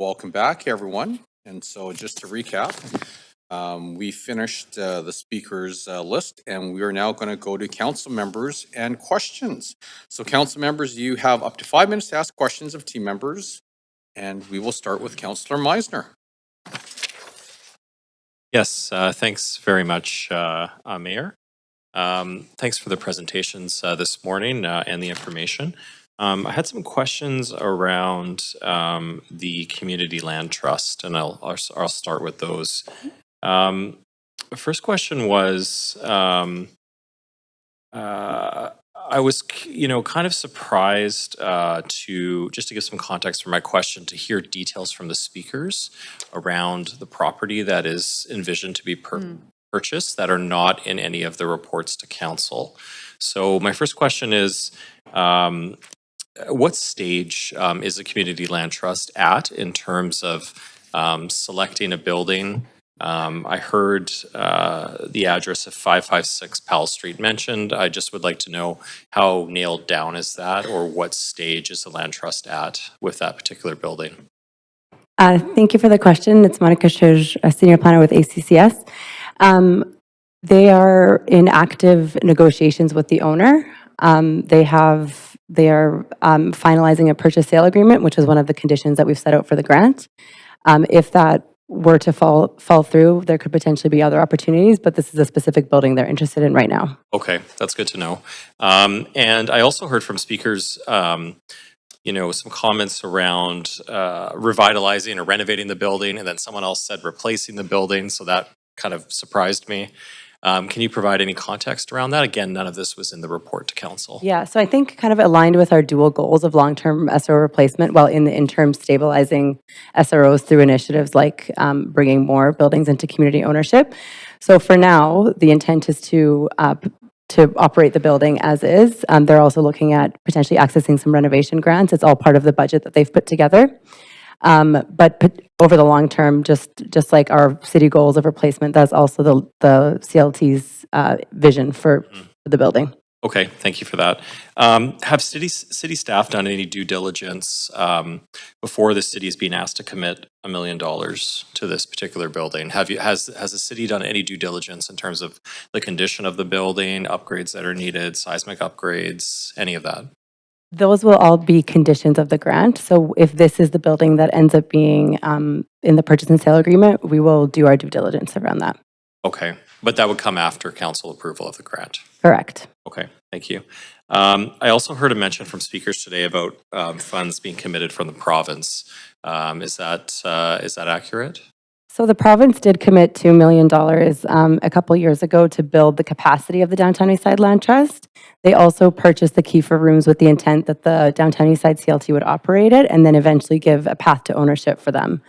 Welcome back, everyone. And so just to recap, we finished the speakers list, and we are now going to go to council members and questions. So council members, you have up to 5 minutes to ask questions of team members, and we will start with Councillor Meisner. Yes, thanks very much, Mayor. Thanks for the presentations this morning and the information. I had some questions around the Community Land Trust, and I'll start with those. First question was, I was, kind of surprised just to give some context for my question, to hear details from the speakers around the property that is envisioned to be purchased that are not in any of the reports to council. So my first question is, what stage is the Community Land Trust at in terms of selecting a building? I heard the address of 556 Powell Street mentioned. I just would like to know how nailed down is that, or what stage is the Land Trust at with that particular building? Thank you for the question. It's Monica Schuj, a senior planner with ACCS. They are in active negotiations with the owner. They are finalizing a purchase sale agreement, which is one of the conditions that we've set out for the grant. If that were to fall through, there could potentially be other opportunities, but this is a specific building they're interested in right now. Okay, that's good to know. And I also heard from speakers, some comments around revitalizing or renovating the building, and then someone else said replacing the building, so that kind of surprised me. Can you provide any context around that? Again, none of this was in the report to council. Yeah, so I think kind of aligned with our dual goals of long-term SRO replacement, while in the interim stabilizing SROs through initiatives like bringing more buildings into community ownership. So for now, the intent is to operate the building as is. They're also looking at potentially accessing some renovation grants. It's all part of the budget that they've put together. But over the long term, just like our city goals of replacement, that's also the CLT's vision for the building. Okay, thank you for that. Have city staff done any due diligence before the city is being asked to commit $1 million to this particular building? Has the city done any due diligence in terms of the condition of the building, upgrades that are needed, seismic upgrades, any of that? Those will all be conditions of the grant. So if this is the building that ends up being in the purchase and sale agreement, we will do our due diligence around that. Okay, but that would come after council approval of the grant? Correct. Okay, thank you. I also heard a mention from speakers today about funds being committed from the province. Is that accurate? So the province did commit $2 million a couple years ago to build the capacity of the Downtown Eastside Land Trust. They also purchased the Kiefer rooms with the intent that the Downtown Eastside CLT would operate it and then eventually give a path to ownership for them.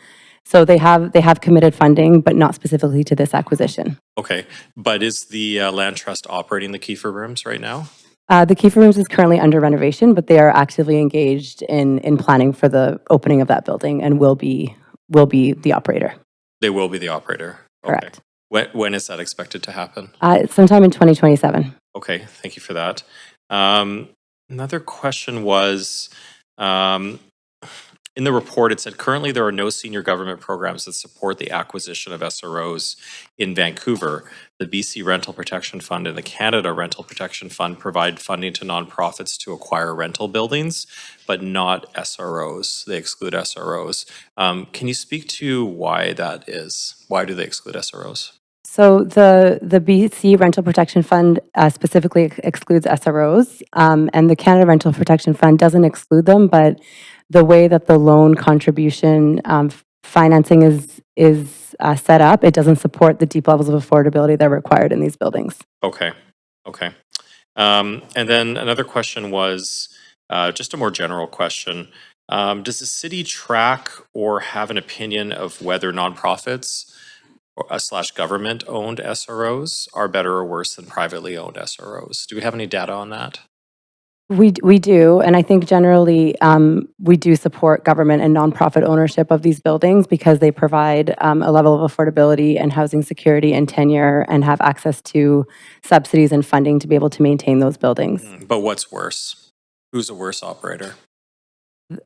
So they have committed funding, but not specifically to this acquisition. Okay, but is the Land Trust operating the Kiefer rooms right now? The Kiefer rooms is currently under renovation, but they are actively engaged in planning for the opening of that building and will be the operator. They will be the operator? Correct. Okay. When is that expected to happen? Sometime in 2027. Okay, thank you for that. Another question was, in the report, it said currently there are no senior government programs that support the acquisition of SROs in Vancouver. The BC Rental Protection Fund and the Canada Rental Protection Fund provide funding to nonprofits to acquire rental buildings, but not SROs. They exclude SROs. Can you speak to why that is? Why do they exclude SROs? So the BC Rental Protection Fund specifically excludes SROs, and the Canada Rental Protection Fund doesn't exclude them, but the way that the loan contribution financing is set up, it doesn't support the deep levels of affordability that are required in these buildings. Okay. And then another question was just a more general question. Does the city track or have an opinion of whether nonprofits / government-owned SROs are better or worse than privately owned SROs? Do we have any data on that? We do, and I think generally we do support government and nonprofit ownership of these buildings because they provide a level of affordability and housing security and tenure and have access to subsidies and funding to be able to maintain those buildings. But what's worse? Who's a worse operator?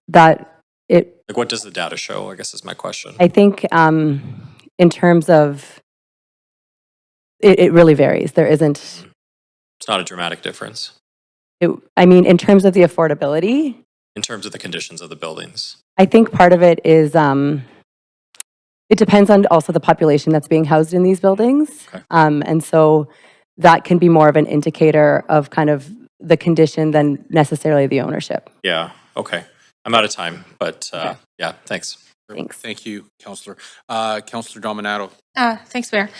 That It, Like, what does the data show, I guess is my question. I think in terms of, it really varies. There isn't, It's not a dramatic difference I mean, in terms of the affordability, in terms of the conditions of the buildings. I think part of it is, it depends on also the population that's being housed in these buildings. Okay. And so that can be more of an indicator of kind of the condition than necessarily the ownership. Yeah, okay. I'm out of time, but yeah, thanks. Thanks. Thank you, Councillor. Councillor Dominato. Thanks, Mayor.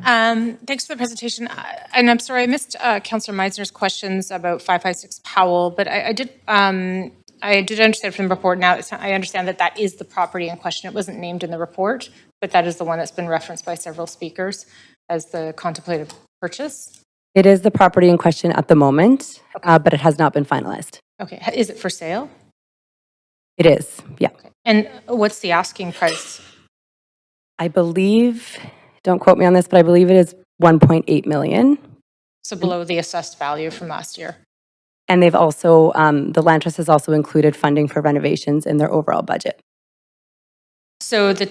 Thanks for the presentation. And I'm sorry, I missed Councillor Meisner's questions about 556 Powell, but I did understand from the report now, I understand that that is the property in question. It wasn't named in the report, but that is the one that's been referenced by several speakers as the contemplated purchase. It is the property in question at the moment, but it has not been finalized. Okay, is it for sale? It is, yeah. Okay. And what's the asking price? I believe, don't quote me on this, but I believe it is 1.8 million. So below the assessed value from last year. And they've also, the Land Trust has also included funding for renovations in their overall budget. So so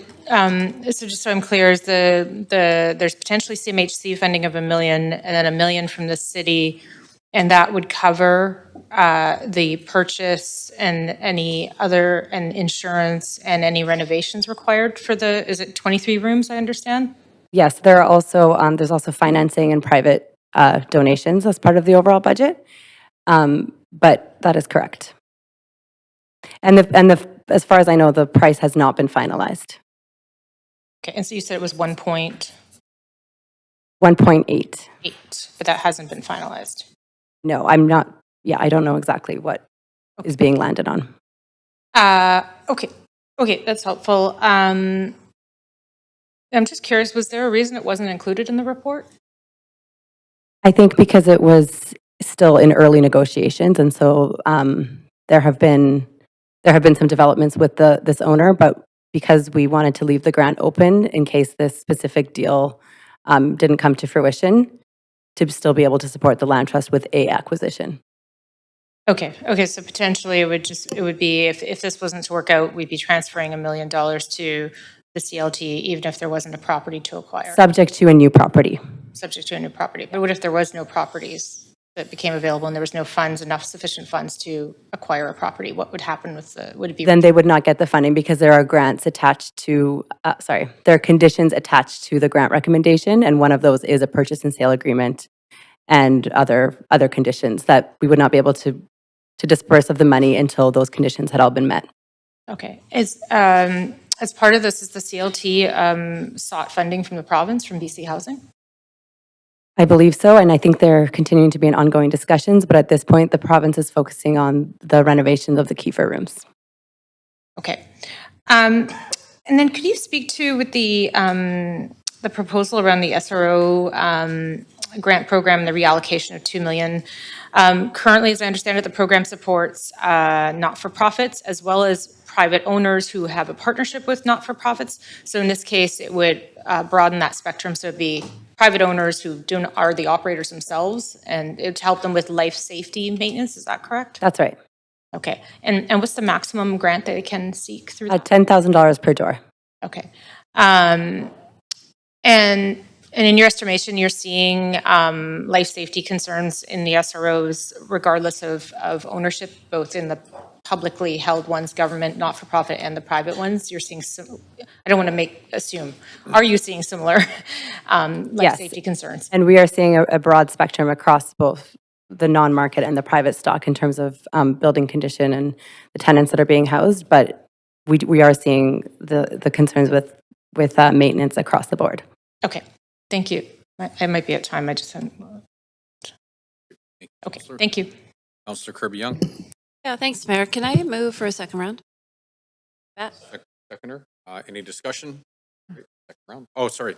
just so I'm clear, is there's potentially CMHC funding of $1 million and then $1 million from the city, and that would cover the purchase and any other, and insurance and any renovations required for is it 23 rooms, I understand? Yes, there are also, there's also financing and private donations as part of the overall budget. But that is correct. And as far as I know, the price has not been finalized. Okay, and so you said it was 1.8, 1.8. but that hasn't been finalized. No, I'm not, yeah, I don't know exactly what is being landed on. Okay, that's helpful. I'm just curious, was there a reason it wasn't included in the report? I think because it was still in early negotiations, and so there have been some developments with this owner, but because we wanted to leave the grant open in case this specific deal didn't come to fruition, to still be able to support the Land Trust with a acquisition. Okay, so potentially it would be, if this wasn't to work out, we'd be transferring $1 million to the CLT, even if there wasn't a property to acquire. Subject to a new property. Subject to a new property. But what if there was no properties that became available and there was no funds, sufficient funds to acquire a property? What would happen with would it be? Then they would not get the funding because there are grants attached to, there are conditions attached to the grant recommendation, and one of those is a purchase and sale agreement and other conditions that we would not be able to disperse of the money until those conditions had all been met. Okay. As part of this, is the CLT sought funding from the province, from BC Housing? I believe so, and I think they're continuing to be in ongoing discussions, but at this point, the province is focusing on the renovations of the Kiefer rooms. Okay. And then could you speak to, with the proposal around the SRO grant program, the reallocation of $2 million? Currently, as I understand it, the program supports not-for-profits as well as private owners who have a partnership with not-for-profits. So in this case, it would broaden that spectrum. So it'd be private owners who are the operators themselves, and it would help them with life safety maintenance. Is that correct? That's right. Okay. And what's the maximum grant that they can seek through that? $10,000 per door. Okay. And in your estimation, you're seeing life safety concerns in the SROs, regardless of ownership, both in the publicly held ones, government, not-for-profit, and the private ones. You're seeing I don't want to assume. Are you seeing similar life safety concerns? And we are seeing a broad spectrum across both the non-market and the private stock in terms of building condition and the tenants that are being housed, but we are seeing the concerns with maintenance across the board. Okay, thank you. I might be at time. I just haven't. Okay, thank you. Councillor Kirby-Young. Yeah, thanks, Mayor. Can I move for a second round? Seconder. Any discussion? Great. Second round. Oh, sorry.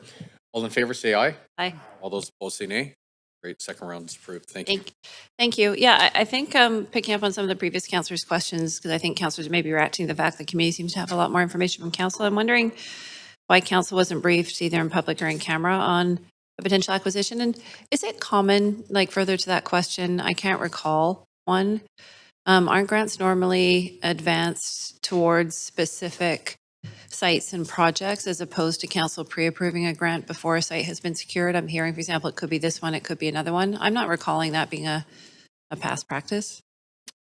All in favor, say aye. Aye. All those opposed, say nay. Great. Second round is approved. Thank you. Thank you. Yeah, I think picking up on some of the previous councillors' questions, because I think councillors may be reacting to the fact that the committee seems to have a lot more information from council. I'm wondering why council wasn't briefed either in public or in camera on a potential acquisition. And is it common, like further to that question, I can't recall one, Aren't grants normally advanced towards specific sites and projects as opposed to council pre-approving a grant before a site has been secured? I'm hearing, for example, it could be this one, it could be another one. I'm not recalling that being a past practice.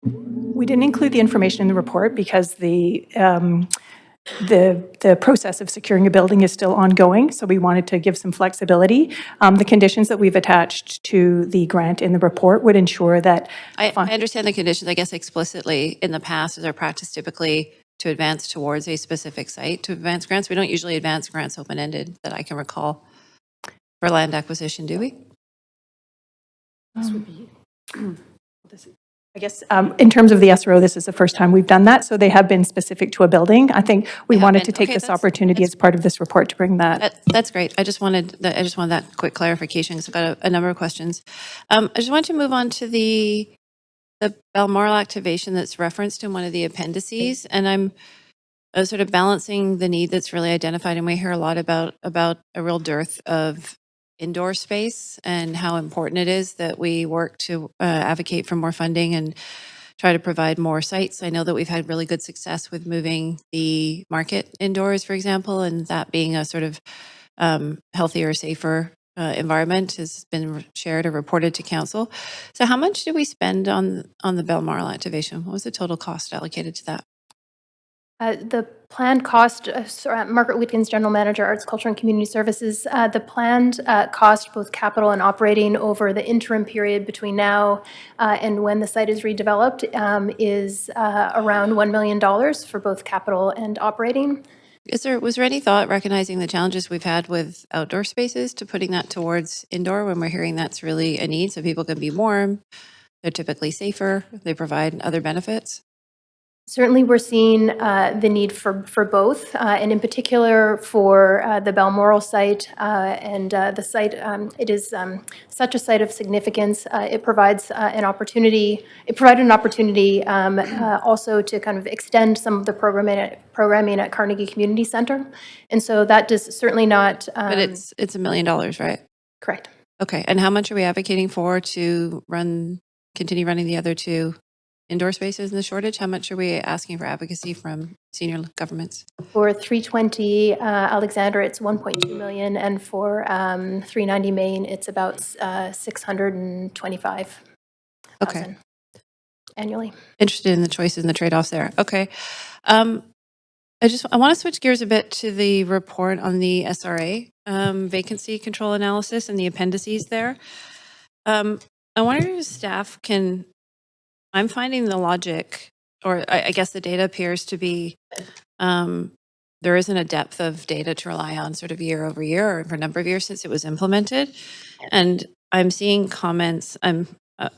We didn't include the information in the report because the process of securing a building is still ongoing, so we wanted to give some flexibility. The conditions that we've attached to the grant in the report would ensure that. I understand the conditions, I guess explicitly in the past is our practice typically to advance towards a specific site to advance grants. We don't usually advance grants open-ended that I can recall for land acquisition, do we? This would be, I guess, in terms of the SRO, this is the first time we've done that, so they have been specific to a building. I think we wanted to take this opportunity as part of this report to bring that. That's great. I just wanted that quick clarification because I've got a number of questions. I just want to move on to the Balmoral activation that's referenced in one of the appendices, and I'm sort of balancing the need that's really identified, and we hear a lot about a real dearth of indoor space and how important it is that we work to advocate for more funding and try to provide more sites. I know that we've had really good success with moving the market indoors, for example, and that being a sort of healthier, safer environment has been shared or reported to council. So how much did we spend on the Balmoral activation? What was the total cost allocated to that? The planned cost, Margaret Witkins, General Manager, Arts, Culture and Community Services, the planned cost, both capital and operating over the interim period between now and when the site is redeveloped is around $1 million for both capital and operating. Was there any thought, recognizing the challenges we've had with outdoor spaces, to putting that towards indoor when we're hearing that's really a need so people can be warm, they're typically safer, they provide other benefits? Certainly, we're seeing the need for both, and in particular for the Balmoral site and the site. It is such a site of significance. It provides an opportunity. It provided an opportunity also to kind of extend some of the programming at Carnegie Community Center, and so that does certainly not. But it's $1 million, right? Correct. Okay, and how much are we advocating for to continue running the other two indoor spaces in the shortage? How much are we asking for advocacy from senior governments? For 320 Alexander, it's 1.2 million, and for 390 Main, it's about 625,000 annually. Interested in the choices and the trade-offs there. Okay. I want to switch gears a bit to the report on the SRA vacancy control analysis and the appendices there. I wonder if staff can. I'm finding the logic, or I guess the data appears to be, there isn't a depth of data to rely on sort of year over year or for a number of years since it was implemented. And I'm seeing comments, I'm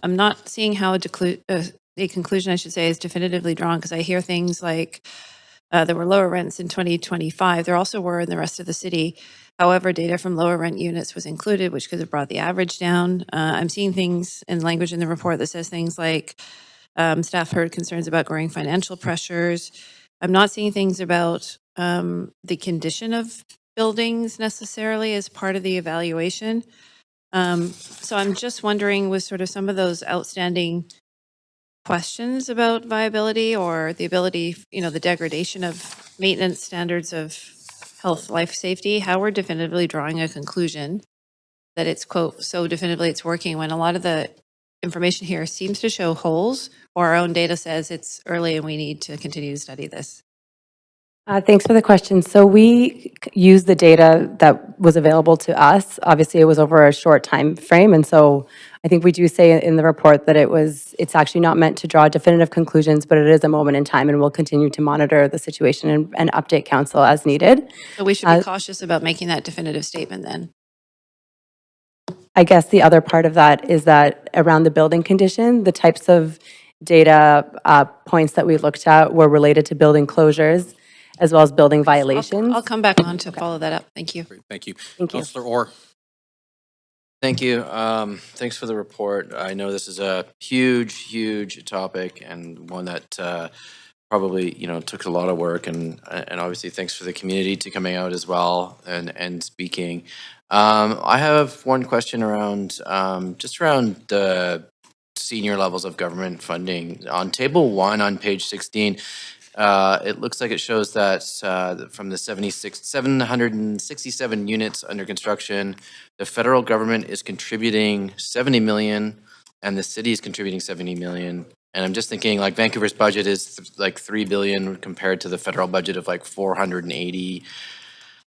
not seeing how a conclusion, I should say, is definitively drawn, because I hear things like there were lower rents in 2025. There also were in the rest of the city. However, data from lower rent units was included, which could have brought the average down. I'm seeing things in language in the report that says things like staff heard concerns about growing financial pressures. I'm not seeing things about the condition of buildings necessarily as part of the evaluation. So I'm just wondering, with sort of some of those outstanding questions about viability or the ability, the degradation of maintenance standards of health, life, safety, how we're definitively drawing a conclusion that it's, quote, so definitively it's working, when a lot of the information here seems to show holes, or our own data says it's early and we need to continue to study this. Thanks for the question. So we used the data that was available to us. Obviously, it was over a short time frame, and so I think we do say in the report that it's actually not meant to draw definitive conclusions, but it is a moment in time, and we'll continue to monitor the situation and update council as needed. So we should be cautious about making that definitive statement then. I guess the other part of that is that around the building condition, the types of data points that we looked at were related to building closures as well as building violations. I'll come back on to follow that up. Thank you. Thank you. Thank you. Councillor Orr. Thank you. Thanks for the report. I know this is a huge topic, and one that probably took a lot of work, and obviously thanks for the community to coming out as well and speaking. I have one question around just around the senior levels of government funding. On table 1 on page 16, it looks like it shows that from the 767 units under construction, the federal government is contributing 70 million and the city is contributing 70 million. And I'm just thinking, like, Vancouver's budget is like 3 billion compared to the federal budget of like 480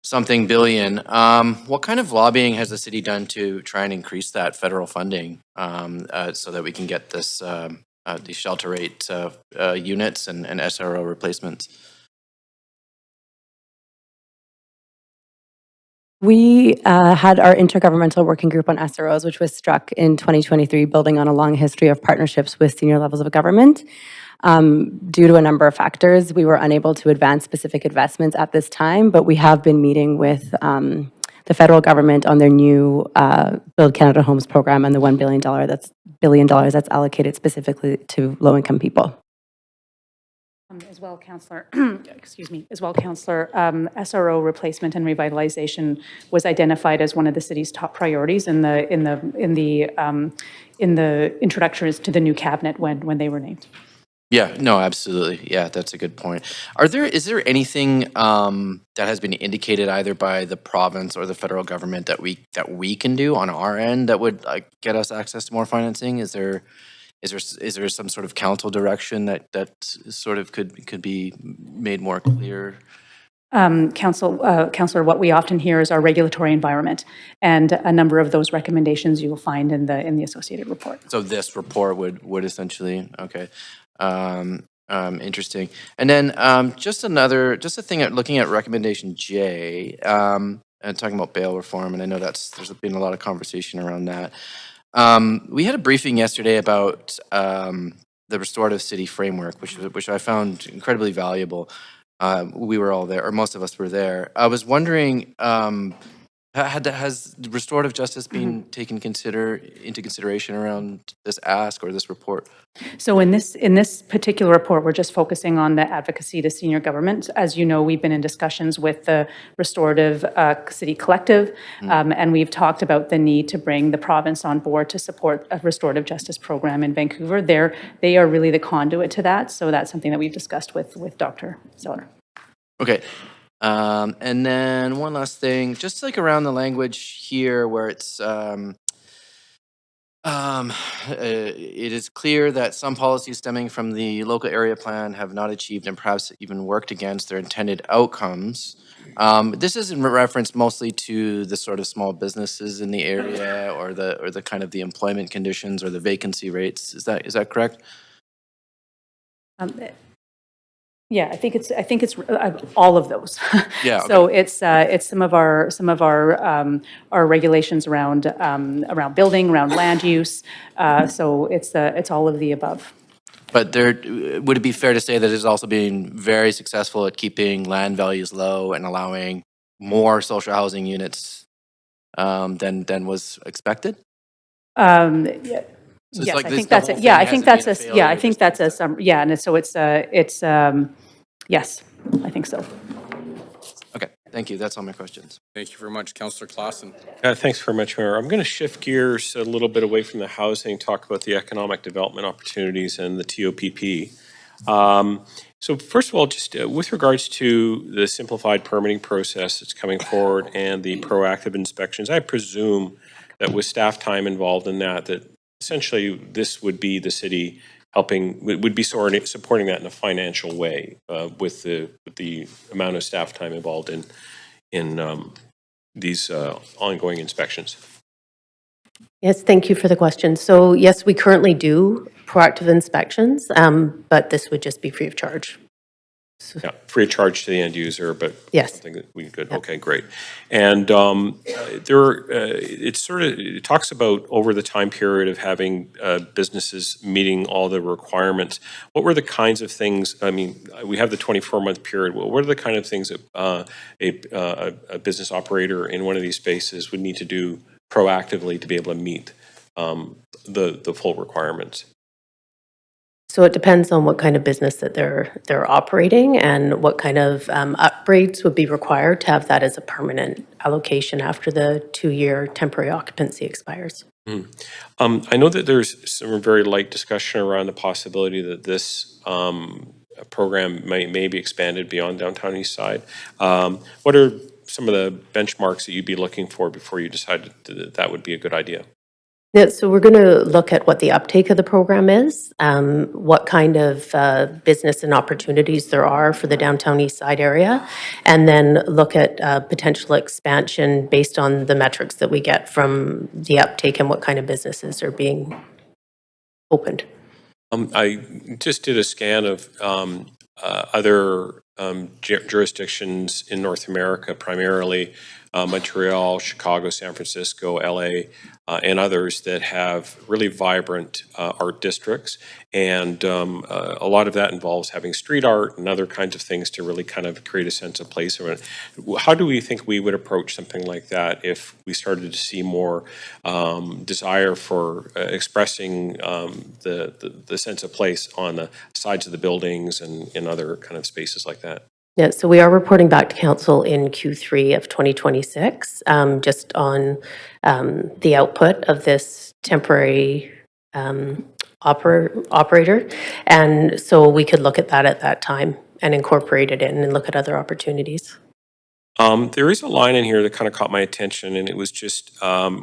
something billion. What kind of lobbying has the city done to try and increase that federal funding so that we can get this these shelter rate units and SRO replacements? We had our intergovernmental working group on SROs, which was struck in 2023, building on a long history of partnerships with senior levels of government. Due to a number of factors, we were unable to advance specific investments at this time, but we have been meeting with the federal government on their new Build Canada Homes program and the $1 billion that's allocated specifically to low-income people. As well, Councillor, excuse me, as well, Councillor, SRO replacement and revitalization was identified as one of the city's top priorities in the introductions to the new cabinet when they were named. Yeah, no, absolutely. Yeah, that's a good point. Is there anything that has been indicated either by the province or the federal government that we can do on our end that would get us access to more financing? Is there some sort of council direction that sort of could be made more clear? Councillor, what we often hear is our regulatory environment, and a number of those recommendations you will find in the associated report. So this report would essentially, okay. Interesting. And then just a thing looking at recommendation J, and talking about bail reform, and I know there's been a lot of conversation around that. We had a briefing yesterday about the restorative city framework, which I found incredibly valuable. We were all there, or most of us were there. I was wondering, has restorative justice been taken into consideration around this ask or this report? So in this particular report, we're just focusing on the advocacy to senior government. As you know, we've been in discussions with the Restorative City Collective, and we've talked about the need to bring the province on board to support a restorative justice program in Vancouver. They are really the conduit to that, so that's something that we've discussed with Dr. Zeller. Okay. And then one last thing, just like around the language here where it's, it is clear that some policies stemming from the local area plan have not achieved and perhaps even worked against their intended outcomes. This is in reference mostly to the sort of small businesses in the area or the kind of the employment conditions or the vacancy rates. Is that correct? Yeah, I think it's all of those. Yeah. Okay. So it's some of our regulations around building, around land use. So it's all of the above. But would it be fair to say that it's also being very successful at keeping land values low and allowing more social housing units than was expected? Yeah. So yes, like I this think that's whole it. Yeah, thing I think hasn't that's been a yeah, I failure, think that's a some yeah, and so it's yes, I think so. Okay, thank you. That's all my questions. Thank you very much, Councillor Clausen. Thanks very much, Mayor. I'm going to shift gears a little bit away from the housing, talk about the economic development opportunities and the TOPP. So first of all, just with regards to the simplified permitting process that's coming forward and the proactive inspections, I presume that with staff time involved in that essentially this would be the city would be supporting that in a financial way with the amount of staff time involved in these ongoing inspections. Yes, thank you for the question. So yes, we currently do proactive inspections, but this would just be free of charge. Yeah, free of charge to the end user, but yes, something that we could. Yep. Okay, great. And it talks about over the time period of having businesses meeting all the requirements. What were the kinds of things? I mean, we have the 24-month period. What are the kind of things that a business operator in one of these spaces would need to do proactively to be able to meet the full requirements? So it depends on what kind of business that they're operating and what kind of upgrades would be required to have that as a permanent allocation after the 2-year temporary occupancy expires. I know that there's some very light discussion around the possibility that this program may be expanded beyond downtown east side. What are some of the benchmarks that you'd be looking for before you decided that that would be a good idea? Yeah, so we're going to look at what the uptake of the program is, what kind of business and opportunities there are for the downtown east side area, and then look at potential expansion based on the metrics that we get from the uptake and what kind of businesses are being opened. I just did a scan of other jurisdictions in North America, primarily Montreal, Chicago, San Francisco, LA, and others that have really vibrant art districts. And a lot of that involves having street art and other kinds of things to really kind of create a sense of place. How do we think we would approach something like that if we started to see more desire for expressing the sense of place on the sides of the buildings and in other kind of spaces like that? Yeah, so we are reporting back to council in Q3 of 2026, just on the output of this temporary operator. And so we could look at that at that time and incorporate it in and look at other opportunities. There is a line in here that kind of caught my attention, and it was just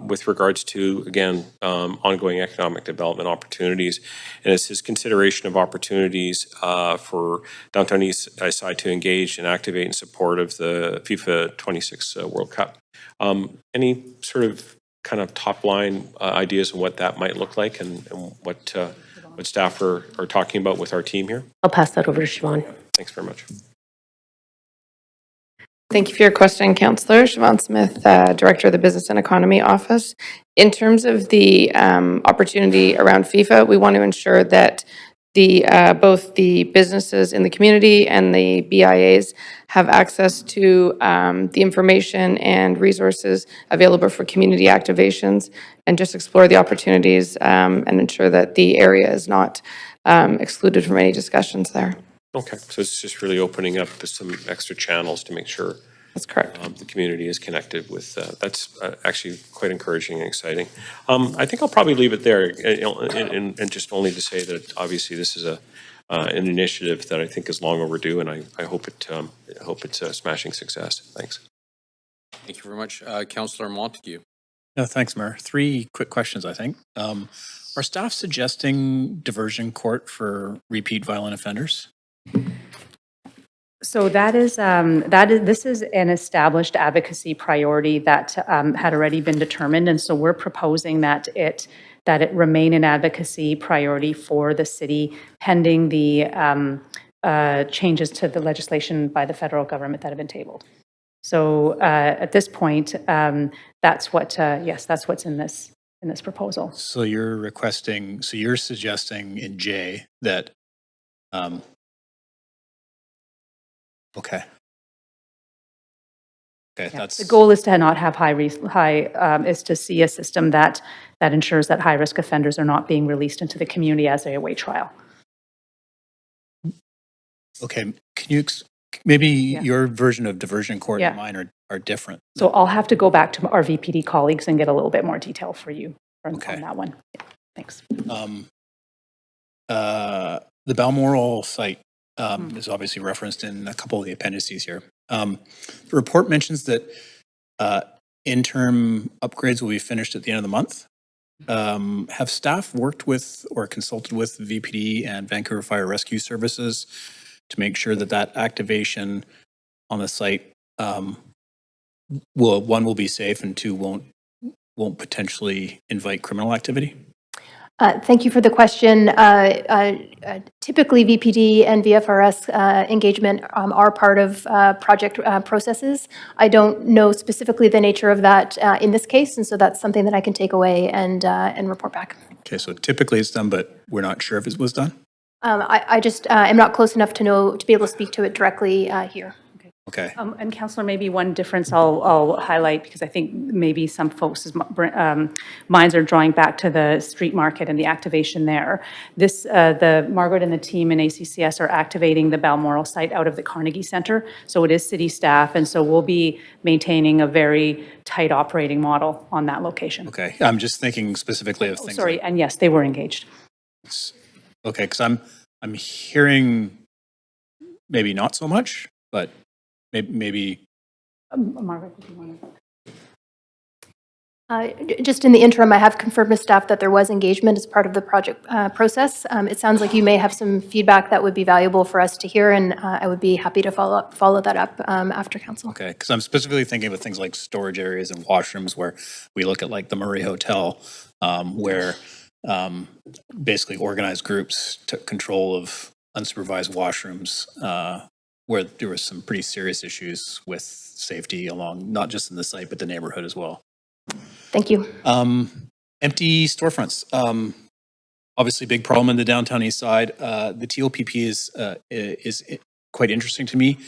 with regards to, again, ongoing economic development opportunities. And it says consideration of opportunities for downtown east side to engage and activate in support of the FIFA 26 World Cup. Any sort of kind of top line ideas of what that might look like and what staff are talking about with our team here? I'll pass that over to Siobhan. Thanks very much. Thank you for your question, Councillor. Siobhan Smith, Director of the Business and Economy Office. In terms of the opportunity around FIFA, we want to ensure that both the businesses in the community and the BIAs have access to the information and resources available for community activations, and just explore the opportunities and ensure that the area is not excluded from any discussions there. Okay, so it's just really opening up some extra channels to make sure that's correct. The community is connected with. That's actually quite encouraging and exciting. I think I'll probably leave it there, and just only to say that obviously this is an initiative that I think is long overdue, and I hope it's a smashing success. Thanks. Thank you very much, Councillor Montague. No, thanks, Mayor. 3 quick questions, I think. Are staff suggesting diversion court for repeat violent offenders? So this is an established advocacy priority that had already been determined, and so we're proposing that it remain an advocacy priority for the city pending the changes to the legislation by the federal government that have been tabled. So at this point, that's what's in this proposal. So you're suggesting in J that okay. Okay, Yeah. that's The goal is to not have is to see a system that ensures that high-risk offenders are not being released into the community as they await trial. okay. Can you maybe your version of diversion court and mine are different? So I'll have to go back to our VPD colleagues and get a little bit more detail for you on that one. Yeah, thanks. The Balmoral site is obviously referenced in a couple of the appendices here. The report mentions that interim upgrades will be finished at the end of the month. Have staff worked with or consulted with VPD and Vancouver Fire Rescue Services to make sure that activation on the site will be safe, and 2 won't potentially invite criminal activity? Thank you for the question. Typically, VPD and VFRS engagement are part of project processes. I don't know specifically the nature of that in this case, and so that's something that I can take away and report back. Okay, so typically it's done, but we're not sure if it was done? I just am not close enough to be able to speak to it directly here. Okay. And Councillor, maybe one difference I'll highlight, because I think maybe some folks' minds are drawing back to the street market and the activation there. The Margaret and the team in ACCS are activating the Balmoral site out of the Carnegie Centre, so it is city staff, and so we'll be maintaining a very tight operating model on that location. Okay, I'm just thinking specifically of things Sorry, like, and yes, they were engaged. okay, because I'm hearing maybe not so much, but maybe. Margaret, did you want to? Just in the interim, I have confirmed with staff that there was engagement as part of the project process. It sounds like you may have some feedback that would be valuable for us to hear, and I would be happy to follow that up after council. Okay, because I'm specifically thinking of things like storage areas and washrooms where we look at like the Murray Hotel, where basically organized groups took control of unsupervised washrooms, where there were some pretty serious issues with safety along, not just in the site, but the neighborhood as well. Thank you. Empty storefronts. Obviously, big problem in the downtown east side. The TOPP is quite interesting to me.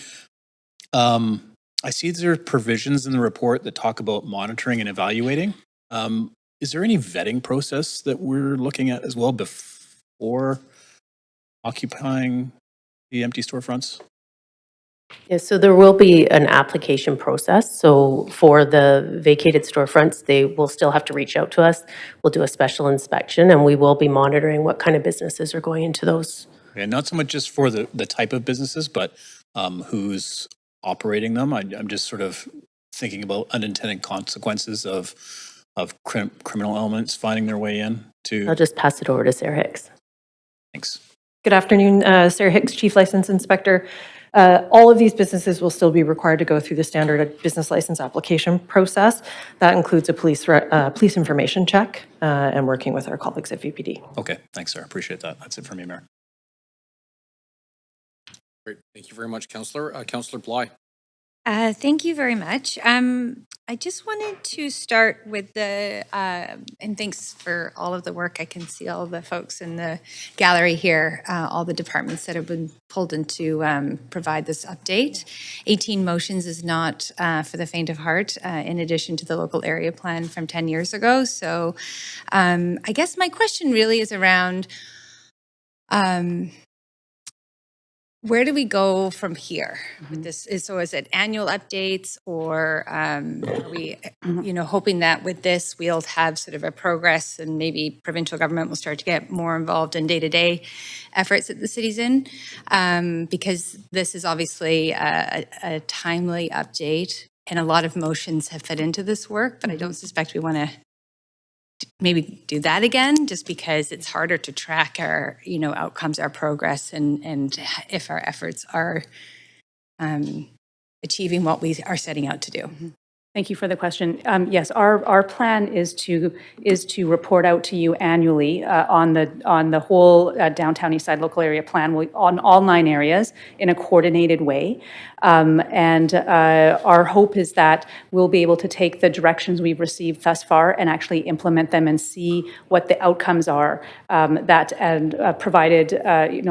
I see there are provisions in the report that talk about monitoring and evaluating. Is there any vetting process that we're looking at as well before occupying the empty storefronts? Yeah, so there will be an application process. So for the vacated storefronts, they will still have to reach out to us. We'll do a special inspection, and we will be monitoring what kind of businesses are going into those. And not so much just for the type of businesses, but who's operating them. I'm just sort of thinking about unintended consequences of criminal elements finding their way in to. I'll just pass it over to Sarah Hicks. Thanks. Good afternoon, Sarah Hicks, Chief License Inspector. All of these businesses will still be required to go through the standard business license application process. That includes a police information check and working with our colleagues at VPD. Okay, thanks, sir. Appreciate that. That's it for me, Mayor. Great. Thank you very much, Councillor. Councillor Bly. Thank you very much. I just wanted to start with and thanks for all of the work. I can see all the folks in the gallery here, all the departments that have been pulled in to provide this update. 18 motions is not for the faint of heart, in addition to the local area plan from 10 years ago. So I guess my question really is around where do we go from here with this? So is it annual updates, or are we, hoping that with this we'll have sort of a progress and maybe provincial government will start to get more involved in day-to-day efforts that the city's in? Because this is obviously a timely update, and a lot of motions have fed into this work, but I don't suspect we want to maybe do that again, just because it's harder to track our, outcomes, our progress, and if our efforts are achieving what we are setting out to do. Thank you for the question. Yes, our plan is to report out to you annually on the whole downtown east side local area plan on all 9 areas in a coordinated way. And our hope is that we'll be able to take the directions we've received thus far and actually implement them and see what the outcomes are, provided,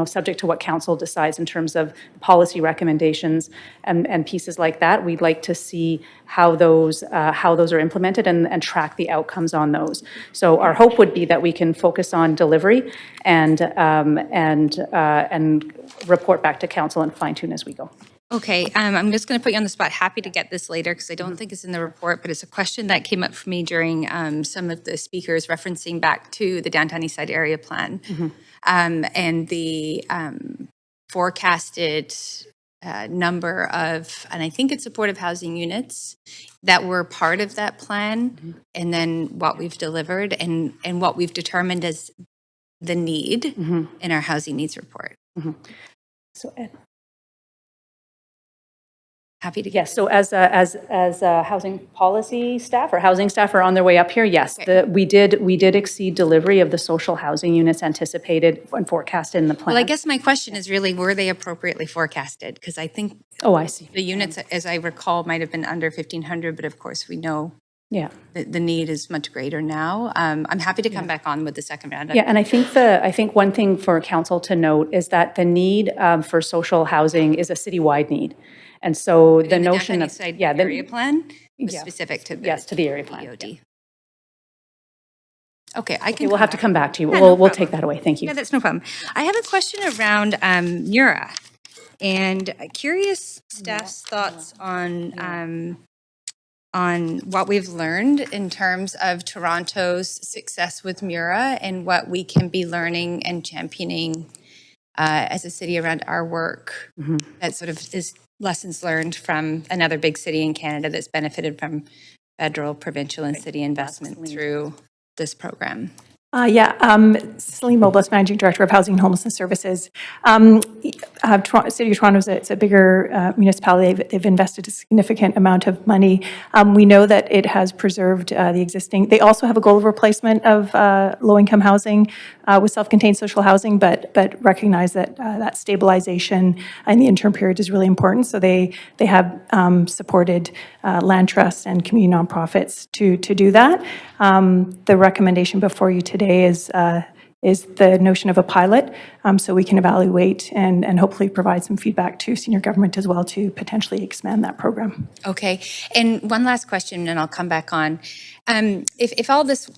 subject to what council decides in terms of policy recommendations and pieces like that. We'd like to see how those are implemented and track the outcomes on those. So our hope would be that we can focus on delivery and report back to council and fine tune as we go. Okay, I'm just going to put you on the spot. Happy to get this later because I don't think it's in the report, but it's a question that came up for me during some of the speakers referencing back to the downtown east side area plan and the forecasted number of, and I think it's supportive housing units that were part of that plan, and then what we've delivered and what we've determined as the need in our housing needs report. So Ed. Happy to. Yes, so as housing policy staff or housing staff are on their way up here, yes, Okay. we did exceed delivery of the social housing units anticipated and forecasted in the plan. Well, I guess my question is really, were they appropriately forecasted? Because I think I see. the units, as I recall, might have been under 1,500, but of course we know the need is much greater now. I'm happy to come back on with the second round. Yeah, and I think one thing for council to note is that the need for social housing is a citywide need. And so But the in notion Downtown of, Eastside yeah, area plan was yeah. specific to the. Yes, to the area plan. EOD. Okay, I Okay, can. we'll have to come back to you. Yeah, We'll take that away. Thank you. Yeah, that's no problem. I have a question around Mura, and curious staff's thoughts on what we've learned in terms of Toronto's success with Mura and what we can be learning and championing as a city around our work. That sort of is lessons learned from another big city in Canada that's benefited from federal, provincial, and city investment through this program. Celine Mobliss, Managing Director of Housing and Homelessness Services. City of Toronto is a bigger municipality. They've invested a significant amount of money. We know that it has preserved the existing. They also have a goal of replacement of low-income housing with self-contained social housing, but recognize that that stabilization in the interim period is really important. So they have supported land trusts and community nonprofits to do that. The recommendation before you today is the notion of a pilot, so we can evaluate and hopefully provide some feedback to senior government as well to potentially expand that program. Okay, and one last question, and I'll come back on. If all this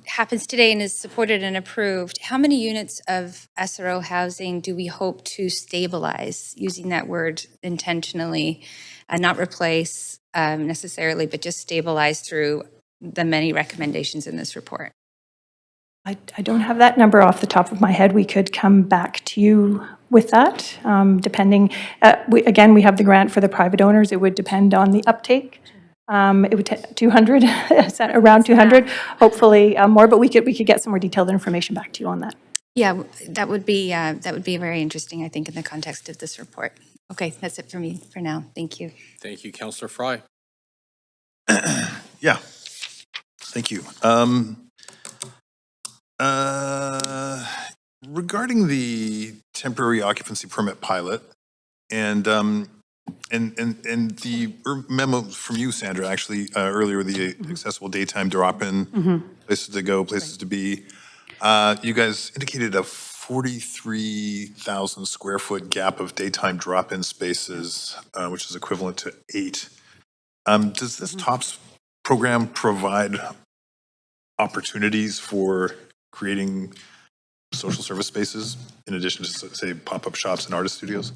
happens today and is supported and approved, how many units of SRO housing do we hope to stabilize, using that word intentionally, not replace necessarily, but just stabilize through the many recommendations in this report? I don't have that number off the top of my head. We could come back to you with that, depending. Again, we have the grant for the private owners. It would depend on the uptake. It would take 200, around 200, hopefully more, but we could get some more detailed information back to you on that. Yeah, that would be very interesting, I think, in the context of this report. Okay, that's it for me for now. Thank you. Thank you, Councillor Fry. Yeah, thank you. Regarding the temporary occupancy permit pilot and the memo from you, Sandra, actually earlier, the accessible daytime drop-in, places to go, places to be. You guys indicated a 43,000 square foot gap of daytime drop-in spaces, which is equivalent to 8. Does this TOPS program provide opportunities for creating social service spaces in addition to, say, pop-up shops and artist studios?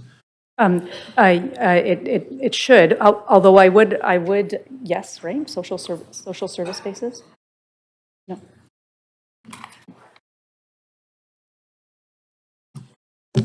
It should, although I would, yes, right? Social service spaces? No.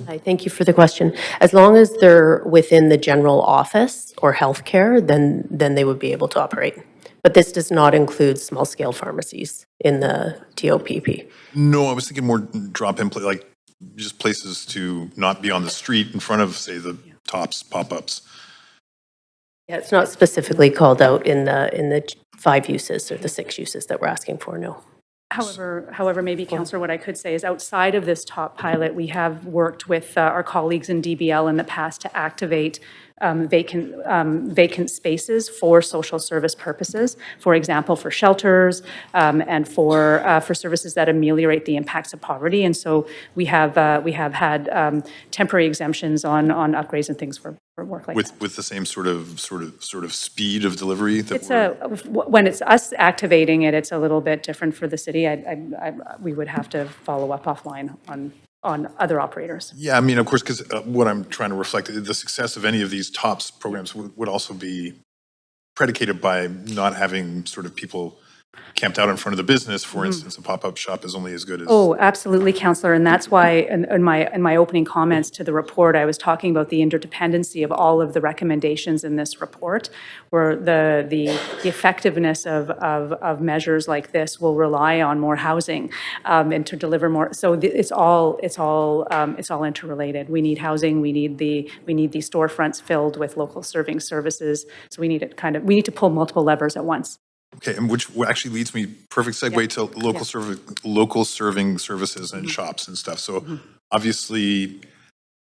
I thank you for the question. As long as they're within the general office or healthcare, then they would be able to operate. But this does not include small-scale pharmacies in the TOPP. No, I was thinking more drop-in, like just places to not be on the street in front of, say, the TOPS pop-ups. Yeah, it's not specifically called out in the 5 uses or the 6 uses that we're asking for, no. However, maybe, Councillor, what I could say is outside of this top pilot, we have worked with our colleagues in DBL in the past to activate vacant spaces for social service purposes. For example, for shelters and for services that ameliorate the impacts of poverty. And so we have had temporary exemptions on upgrades and things for work like that. With the same sort of speed of delivery that when it's us activating it, it's a little bit different for the city. We would have to follow up offline on other operators. Yeah, I mean, of course, because what I'm trying to reflect, the success of any of these TOPS programs would also be predicated by not having sort of people camped out in front of the business. For instance, a pop-up shop is only as good as... Oh, absolutely, Councillor, and that's why in my opening comments to the report, I was talking about the interdependency of all of the recommendations in this report, where the effectiveness of measures like this will rely on more housing and to deliver more. So it's all interrelated. We need housing. We need the storefronts filled with local serving services. So we need to pull multiple levers at once. Okay, and which actually leads me, perfect segue to local serving services and shops and stuff. So obviously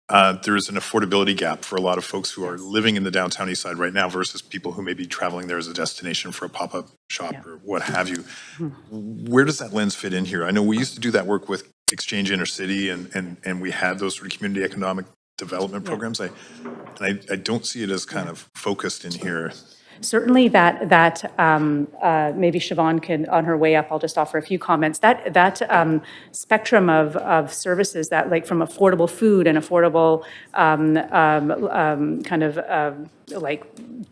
there is an affordability gap for a lot of folks who are living in the downtown east side right now versus people who may be traveling there as a destination for a pop-up shop or what have you. Where does that lens fit in here? I know we used to do that work with Exchange Intercity and we had those sort of community economic development programs. I don't see it as kind of focused in here. Certainly that maybe Siobhan can, on her way up, I'll just offer a few comments. That spectrum of services that like from affordable food and affordable kind of like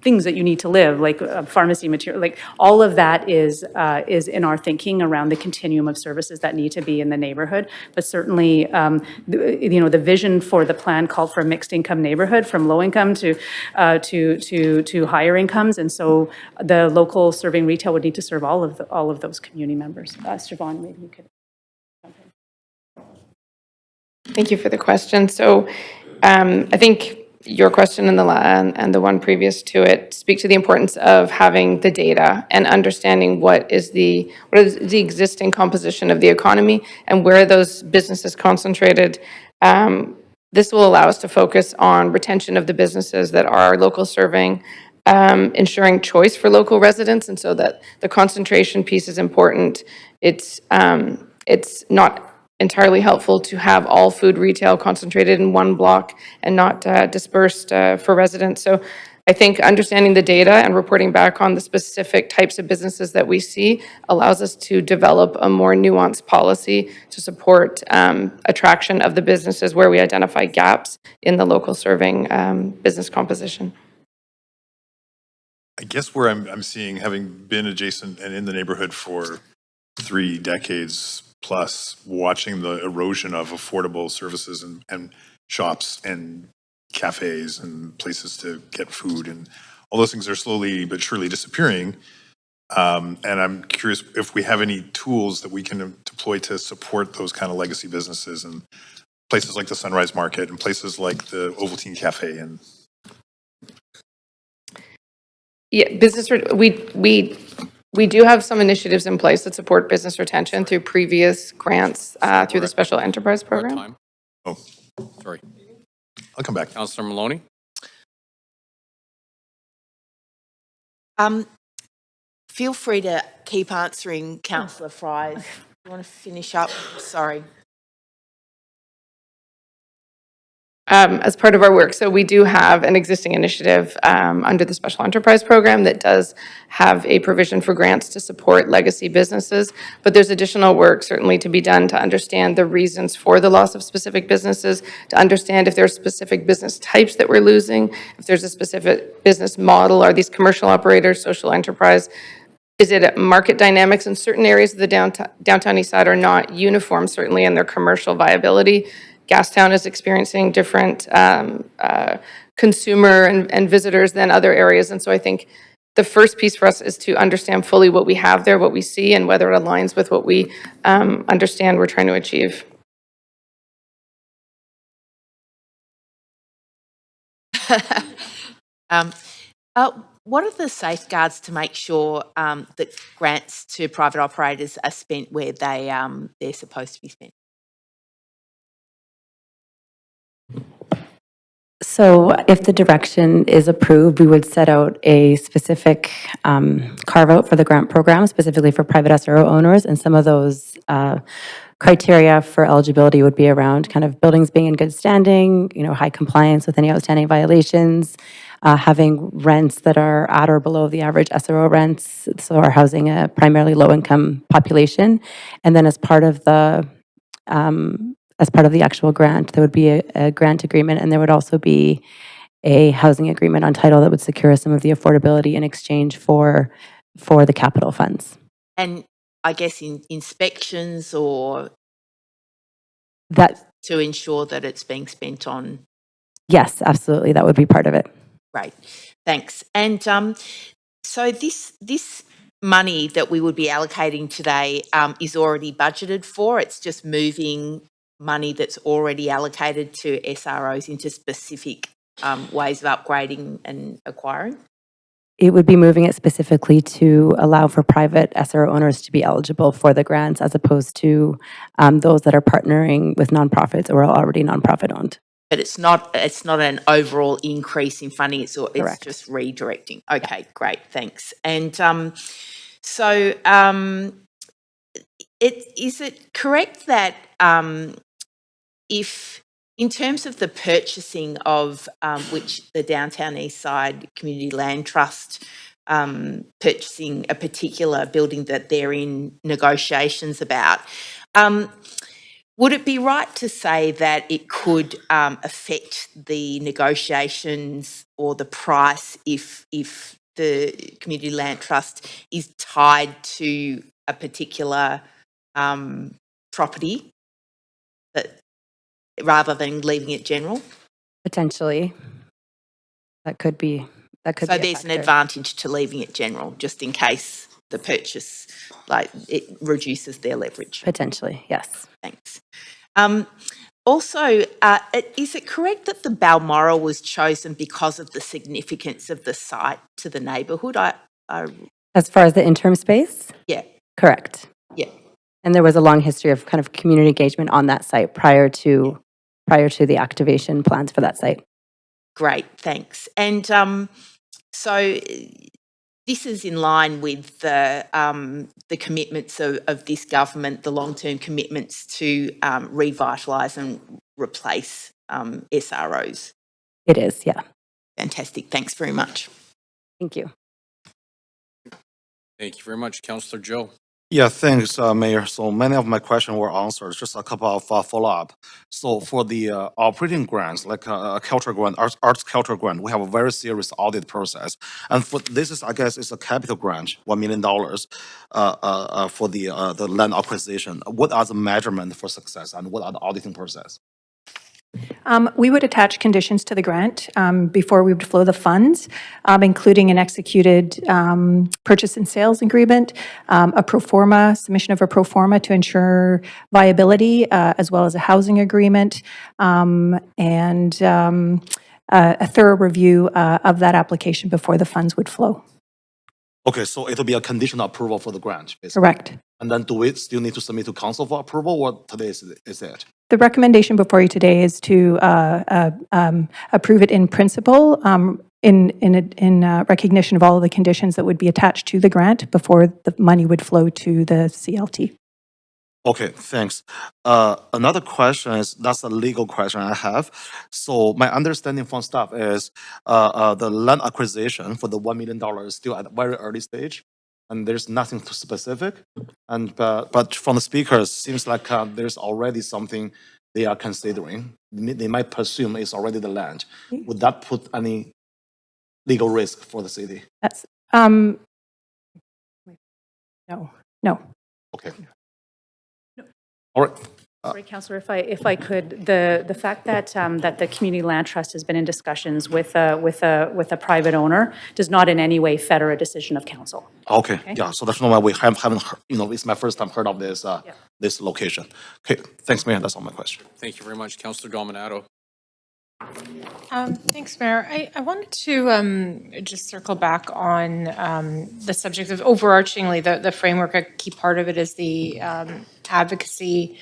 things that you need to live, like pharmacy material, like all of that is in our thinking around the continuum of services that need to be in the neighborhood. But certainly, the vision for the plan called for a mixed income neighborhood from low income to higher incomes. And so the local serving retail would need to serve all of those community members. Siobhan, maybe you could jump in. Thank you for the question. So I think your question and the one previous to it speak to the importance of having the data and understanding what is the existing composition of the economy and where those businesses concentrated. This will allow us to focus on retention of the businesses that are local serving, ensuring choice for local residents, and so that the concentration piece is important. It's not entirely helpful to have all food retail concentrated in one block and not dispersed for residents. So I think understanding the data and reporting back on the specific types of businesses that we see allows us to develop a more nuanced policy to support attraction of the businesses where we identify gaps in the local serving business composition. I guess where I'm seeing, having been adjacent and in the neighborhood for 3 decades plus, watching the erosion of affordable services and shops and cafes and places to get food, and all those things are slowly but surely disappearing. And I'm curious if we have any tools that we can deploy to support those kind of legacy businesses and places like the Sunrise Market and places like the Ovaltine Cafe. And yeah, we do have some initiatives in place that support business retention through previous grants through the Special Enterprise Program. Oh, sorry. I'll come back. Councillor Maloney? Feel free to keep answering, Councillor Fries. You want to finish up? Sorry. As part of our work. So we do have an existing initiative under the Special Enterprise Program that does have a provision for grants to support legacy businesses, but there's additional work certainly to be done to understand the reasons for the loss of specific businesses, to understand if there's specific business types that we're losing, if there's a specific business model, are these commercial operators, social enterprise, is it market dynamics in certain areas of the downtown east side are not uniform, certainly in their commercial viability. Gastown is experiencing different consumer and visitors than other areas. And so I think the first piece for us is to understand fully what we have there, what we see, and whether it aligns with what we understand we're trying to achieve. What are the safeguards to make sure that grants to private operators are spent where they're supposed to be spent? So if the direction is approved, we would set out a specific carve-out for the grant program, specifically for private SRO owners, and some of those criteria for eligibility would be around kind of buildings being in good standing, high compliance with any outstanding violations, having rents that are at or below the average SRO rents, so are housing a primarily low-income population. And then as part of the actual grant, there would be a grant agreement, and there would also be a housing agreement on title that would secure some of the affordability in exchange for the capital funds. And I guess in inspections or that to ensure that it's being spent on. Yes, absolutely, that would be part of it. Great, thanks. And so this money that we would be allocating today is already budgeted for. It's just moving money that's already allocated to SROs into specific ways of upgrading and acquiring? It would be moving it specifically to allow for private SRO owners to be eligible for the grants as opposed to those that are partnering with nonprofits or are already nonprofit owned. But it's not an overall increase in funding, it's just redirecting. Okay, great, thanks. And so is it correct that if in terms of the purchasing of which the Downtown East Side Community Land Trust purchasing a particular building that they're in negotiations about, would it be right to say that it could affect the negotiations or the price if the Community Land Trust is tied to a particular property, that rather than leaving it general? Potentially. That could be a So there's an factor. advantage to leaving it general, just in case the purchase, like, it reduces their leverage. Potentially, yes. Thanks. Also, is it correct that the Balmoral was chosen because of the significance of the site to the neighbourhood? As far as the interim space? Yeah. Correct. Yeah. And there was a long history of kind of community engagement on that site prior to the activation plans for that site. Great, thanks. And so this is in line with the commitments of this government, the long-term commitments to revitalise and replace SROs. It is, yeah. Fantastic. Thanks very much. Thank you. Thank you very much. Councillor Joe. Yeah, thanks, Mayor. So many of my questions were answered. Just a couple of follow-up. So for the operating grants, like a culture grant, arts culture grant, we have a very serious audit process. And for this is, I guess, it's a capital grant, $1 million for the land acquisition. What are the measurements for success, and what are the auditing process? We would attach conditions to the grant before we would flow the funds, including an executed purchase and sales agreement, a pro forma, submission of a pro forma to ensure viability, as well as a housing agreement, and a thorough review of that application before the funds would flow. Okay, so it'll be a conditional approval for the grant, basically. Correct. And then do we still need to submit to council for approval? What today is it? The recommendation before you today is to approve it in principle, in recognition of all of the conditions that would be attached to the grant before the money would flow to the CLT. Okay, thanks. Another question is, that's a legal question I have. So my understanding from staff is the land acquisition for the $1 million is still at a very early stage, and there's nothing too specific. And but from the speakers, seems like there's already something they are considering. They might presume it's already the land. Would that put any legal risk for the city? That's no. Okay. All right. Sorry, Councillor, if I could, the fact that that the Community Land Trust has been in discussions with a private owner does not in any way fetter a decision of council. Okay. Yeah. So that's why we haven't heard, it's my first time heard of this this location. Okay. Thanks, Mayor. That's all my question. Thank you very much. Councillor Dominato. Thanks, Mayor. I wanted to just circle back on the subject of overarchingly the framework. A key part of it is the advocacy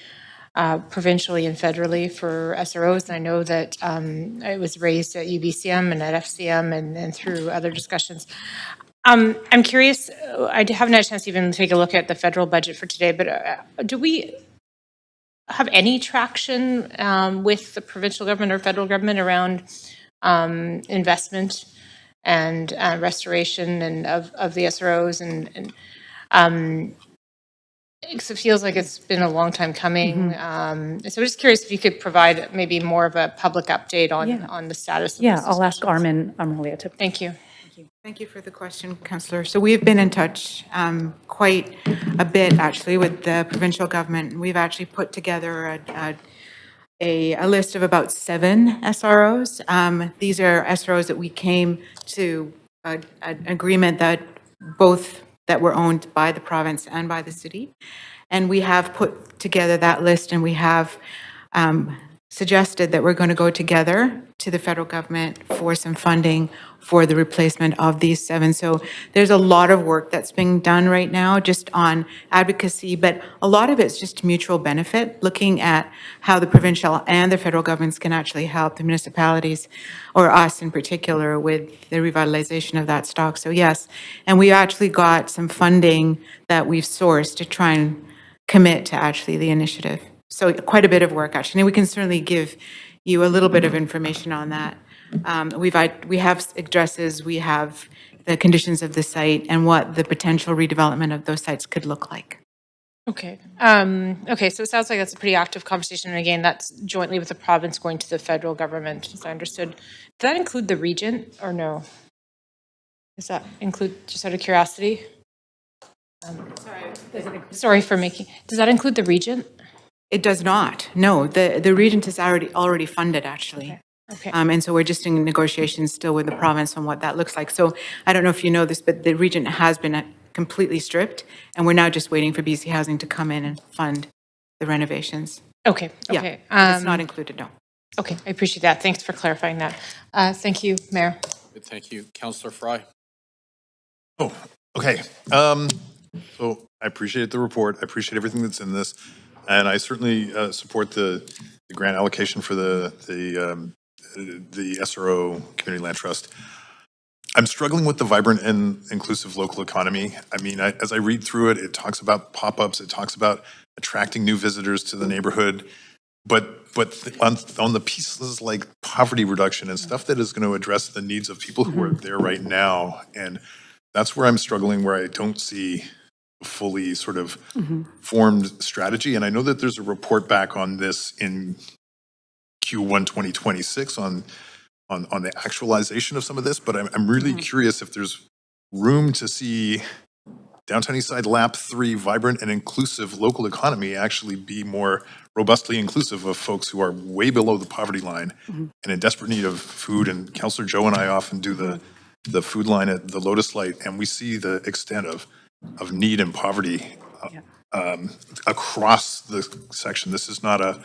provincially and federally for SROs. And I know that it was raised at UBCM and at FCM and through other discussions. I'm curious, I haven't had a chance to even take a look at the federal budget for today, but do we have any traction with the provincial government or federal government around investment and restoration and of the SROs? And it feels like it's been a long time coming. So I'm just curious if you could provide maybe more of a public update on the status of Yeah, this I'll ask discussion. Armelia to. Thank you. Thank you for the question, Councillor. So we've been in touch quite a bit, actually, with the provincial government. We've actually put together a list of about 7 SROs. These are SROs that we came to an agreement that were owned by the province and by the city. And we have put together that list, and we have suggested that we're going to go together to the federal government for some funding for the replacement of these 7. So there's a lot of work that's being done right now just on advocacy, but a lot of it's just mutual benefit, looking at how the provincial and the federal governments can actually help the municipalities, or us in particular, with the revitalization of that stock. So yes, and we actually got some funding that we've sourced to try and commit to actually the initiative. So quite a bit of work, actually. And we can certainly give you a little bit of information on that. We have addresses, we have the conditions of the site and what the potential redevelopment of those sites could look like. Okay. Okay, so it sounds like that's a pretty active conversation, and again, that's jointly with the province going to the federal government, as I understood. Does that include the region, or no? Does that include, just out of curiosity? Sorry for making, does that include the region? It does not, no. The Regent is already funded, actually. Okay. And so we're just in negotiations still with the province on what that looks like. So I don't know if you know this, but the Regent has been completely stripped, and we're now just waiting for BC Housing to come in and fund the renovations. Okay, Yeah, okay. but it's not included, no. Okay, I appreciate that. Thanks for clarifying that. Thank you, Mayor. Good, thank you. Councillor Fry. Oh, okay. So I appreciate the report. I appreciate everything that's in this. And I certainly support the grant allocation for the SRO Community Land Trust. I'm struggling with the vibrant and inclusive local economy. I mean, as I read through it, it talks about pop-ups, it talks about attracting new visitors to the neighborhood. But on the pieces like poverty reduction and stuff that is going to address the needs of people who are there right now, and that's where I'm struggling, where I don't see a fully sort of formed strategy. And I know that there's a report back on this in Q1 2026 on the actualization of some of this, but I'm really curious if there's room to see Downtown Eastside Lap 3 vibrant and inclusive local economy actually be more robustly inclusive of folks who are way below the poverty line and in desperate need of food. And Councillor Joe and I often do the food line at the Lotus Light, and we see the extent of need and poverty across the section. This is not a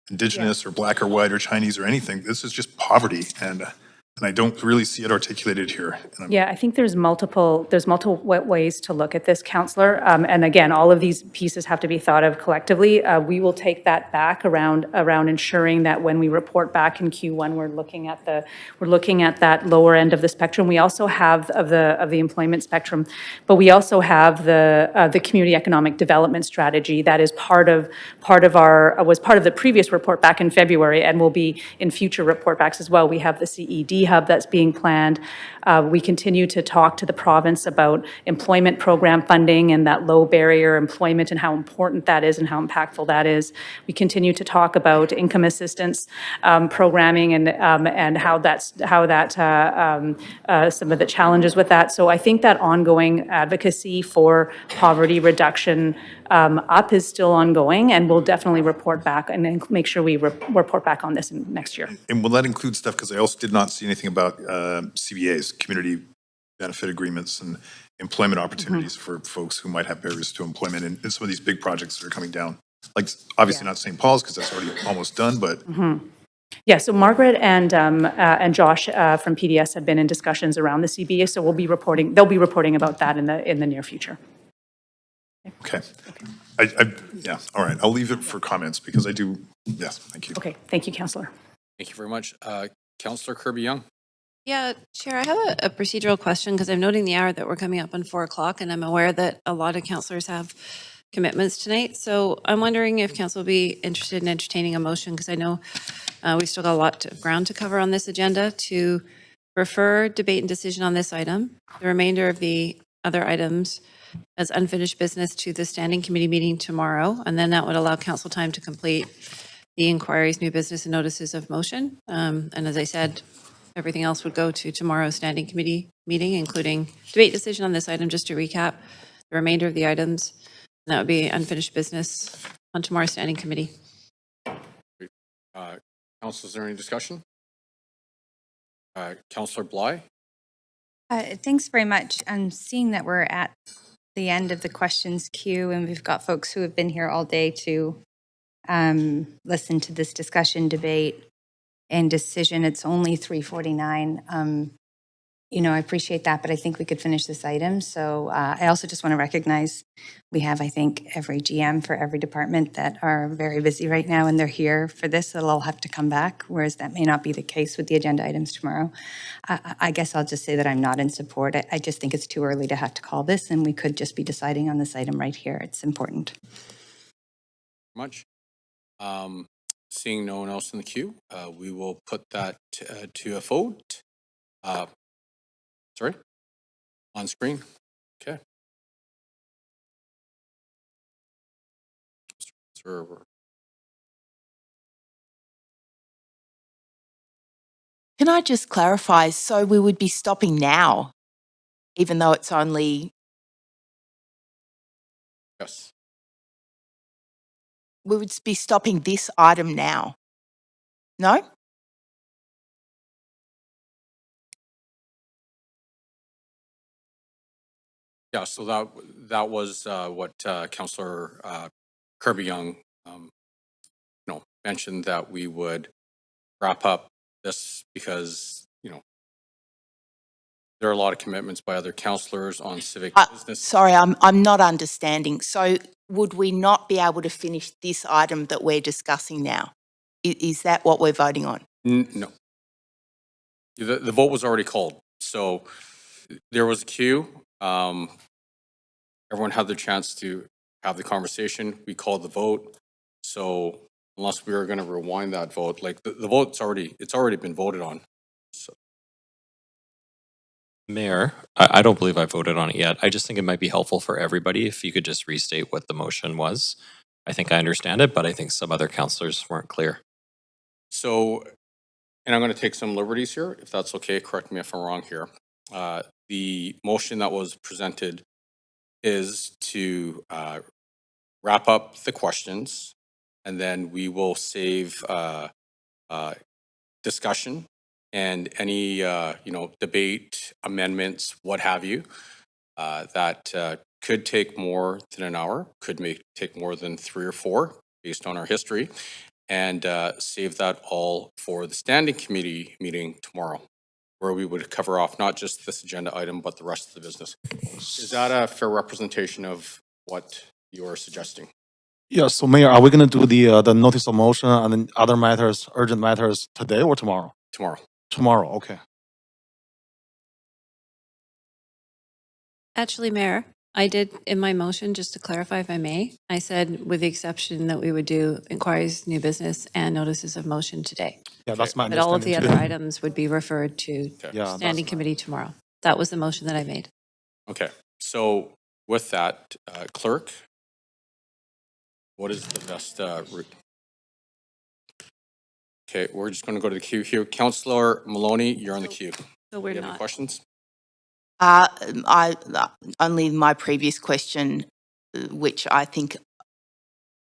Indigenous or Black or white or Chinese or anything. This is just poverty, and I don't really see it articulated here. Yeah, I think there's multiple ways to look at this, Councillor. And again, all of these pieces have to be thought of collectively. We will take that back around ensuring that when we report back in Q1, we're looking at that lower end of the spectrum. We also have of the employment spectrum, but we also have the community economic development strategy that is part of the previous report back in February and will be in future report backs as well. We have the CED hub that's being planned. We continue to talk to the province about employment program funding and that low barrier employment and how important that is and how impactful that is. We continue to talk about income assistance programming and how that some of the challenges with that. So I think that ongoing advocacy for poverty reduction up is still ongoing, and we'll definitely report back and then make sure we report back on this next year. And will that include stuff, because I also did not see anything about CBAs, community benefit agreements and employment opportunities for folks who might have barriers to employment in some of these big projects that are coming down. Like, obviously not St. Paul's because that's already almost done, but Yeah, so Margaret and Josh from PDS have been in discussions around the CBA, so they'll be reporting about that in the near future. okay. Yeah, all right. I'll leave it for comments because I do, yes, thank you. Okay, thank you, Councillor. Thank you very much. Councillor Kirby-Young. Yeah, Chair, I have a procedural question because I'm noting the hour that we're coming up on 4 o'clock, and I'm aware that a lot of councillors have commitments tonight. So I'm wondering if council will be interested in entertaining a motion, because I know we've still got a lot of ground to cover on this agenda, to refer debate and decision on this item, the remainder of the other items as unfinished business to the standing committee meeting tomorrow, and then that would allow council time to complete the inquiries, new business, and notices of motion. And as I said, everything else would go to tomorrow's standing committee meeting, including debate decision on this item, just to recap the remainder of the items. And that would be unfinished business on tomorrow's standing committee. Council, is there any discussion? Councillor Bly? Thanks very much. I'm seeing that we're at the end of the questions queue, and we've got folks who have been here all day to listen to this discussion, debate, and decision. It's only 3:49. I appreciate that, but I think we could finish this item. So I also just want to recognize we have, I think, every GM for every department that are very busy right now, and they're here for this. They'll all have to come back, whereas that may not be the case with the agenda items tomorrow. I guess I'll just say that I'm not in support. I just think it's too early to have to call this, and we could just be deciding on this item right here. It's important. Much. Seeing no one else in the queue, we will put that to a vote. Sorry, on screen. Okay. Server. Can I just clarify? So we would be stopping now, even though it's only, Yes. we would be stopping this item now? No? Yeah, so that was what Councillor Kirby Young mentioned, that we would wrap up this because, there are a lot of commitments by other councillors on civic business. Sorry, I'm not understanding. So would we not be able to finish this item that we're discussing now? Is that what we're voting on? No. The vote was already called. So there was a queue. Everyone had their chance to have the conversation. We called the vote. So unless we were going to rewind that vote, like the vote's it's already been voted on. So. Mayor, I don't believe I voted on it yet. I just think it might be helpful for everybody if you could just restate what the motion was. I think I understand it, but I think some other councillors weren't clear. So, and I'm going to take some liberties here, if that's okay. Correct me if I'm wrong here. The motion that was presented is to wrap up the questions, and then we will save discussion and any debate, amendments, what have you, that could take more than an hour, could take more than 3 or 4 based on our history, and save that all for the standing committee meeting tomorrow, where we would cover off not just this agenda item, but the rest of the business. Is that a fair representation of what you're suggesting? Yeah, so Mayor, are we gonna do the notice of motion and then other matters, urgent matters today or tomorrow? Tomorrow. Tomorrow, okay. Actually, Mayor, I did in my motion, just to clarify if I may, I said with the exception that we would do inquiries, new business, and notices of motion today. Yeah, that's my But all of the understanding other too. items would be referred to Yeah, standing committee tomorrow. That was the motion that I made. Okay, so with that, clerk, what is the best route? Okay, we're just going to go to the queue here. Councillor Maloney, you're on the queue. So we're Do you have any not. questions? Only my previous question, which I think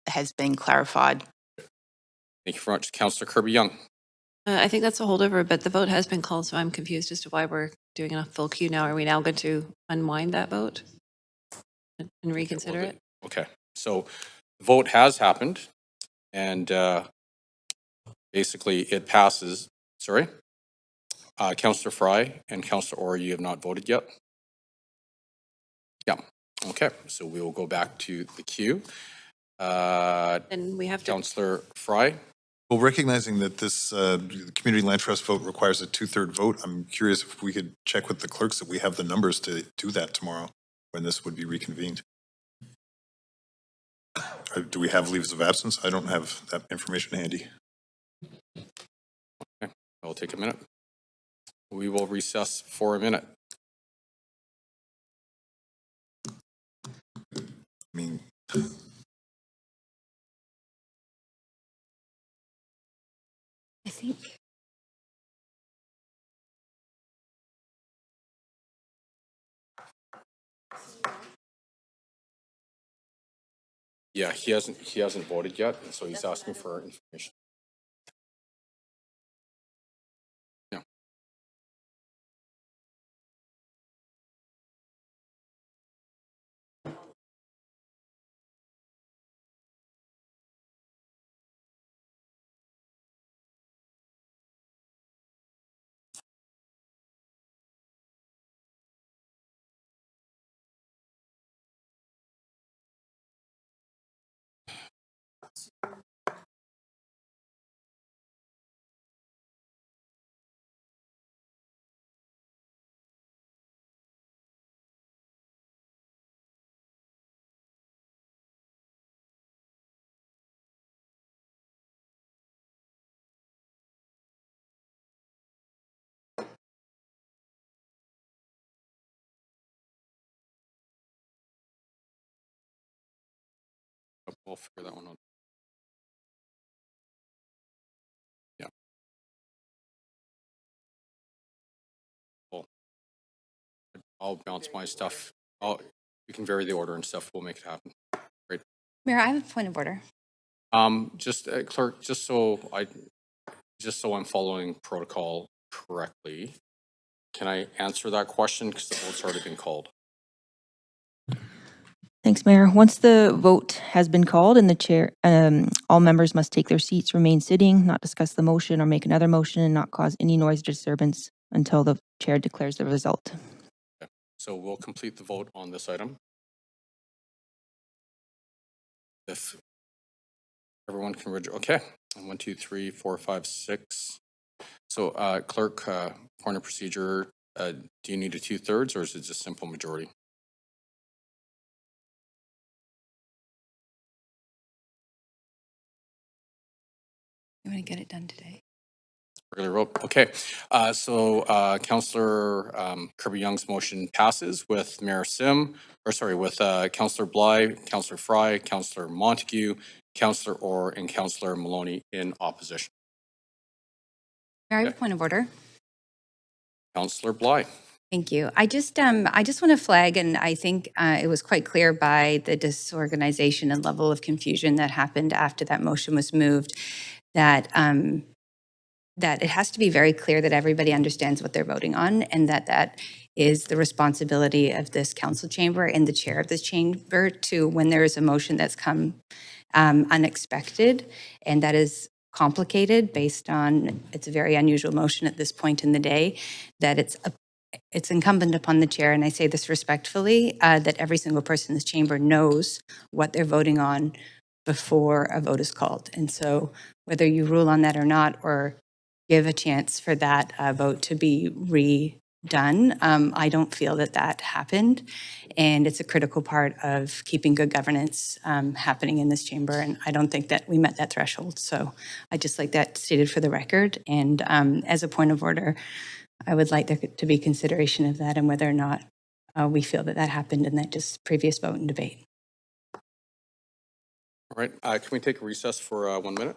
has been clarified. Thank you very much. Councillor Kirby Young. I think that's a holdover, but the vote has been called, so I'm confused as to why we're doing a full queue now. Are we now going to unwind that vote and reconsider it? Okay, so the vote has happened, and basically it passes. Sorry? Councillor Fry and Councillor Orr, you have not voted yet? Yeah, okay, so we will go back to the queue. And we have to. Councillor Fry? Well, recognizing that this community land trust vote requires a 2/3 vote, I'm curious if we could check with the clerks that we have the numbers to do that tomorrow when this would be reconvened. Do we have leaves of absence? I don't have that information handy. Okay, I'll take a minute. We will recess for a minute. I mean, I think. Yeah, he hasn't voted yet, and so he's asking for information. Yeah. We'll figure that one out. Yeah. Cool. I'll bounce my stuff. We can vary the order and stuff. We'll make it happen. Great. Mayor, I have a point of order. Just clerk, just so I'm following protocol correctly, can I answer that question because the vote's already been called? Thanks, Mayor. Once the vote has been called and the chair, all members must take their seats, remain sitting, not discuss the motion or make another motion, and not cause any noise or disturbance until the chair declares the result. Okay. So we'll complete the vote on this item. If everyone can, okay. 1, 2, 3, 4, 5, 6. So clerk, point of procedure, do you need a 2/3 or is it just simple majority? You want to get it done today? Regular vote. Okay. Councillor Kirby-Young's motion passes with Mayor Sim, with Councillor Bly, Councillor Fry, Councillor Montague, Councillor Orr, and Councillor Maloney in opposition. Mayor, I have a point of order. Councillor Bly. Thank you. I just want to flag, and I think it was quite clear by the disorganization and level of confusion that happened after that motion was moved, that that it has to be very clear that everybody understands what they're voting on, and that is the responsibility of this council chamber and the chair of this chamber to, when there is a motion that's come unexpected and that is complicated based on, it's a very unusual motion at this point in the day, that it's incumbent upon the chair, and I say this respectfully, that every single person in this chamber knows what they're voting on before a vote is called. And so whether you rule on that or not, or give a chance for that vote to be redone, I don't feel that that happened. And it's a critical part of keeping good governance happening in this chamber. And I don't think that we met that threshold. So I just like that stated for the record. And as a point of order, I would like there to be consideration of that and whether or not we feel that that happened in that just previous vote and debate. All right. Can we take a recess for 1 minute?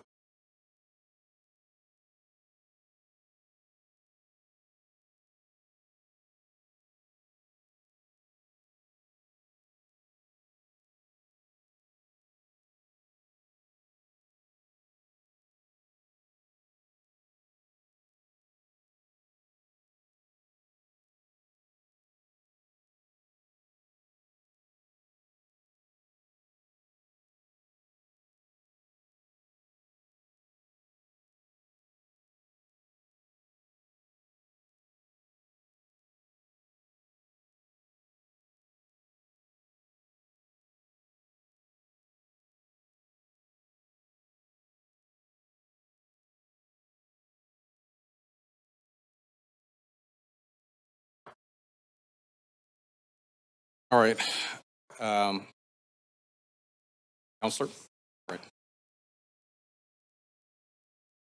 All right. Councillor? Right.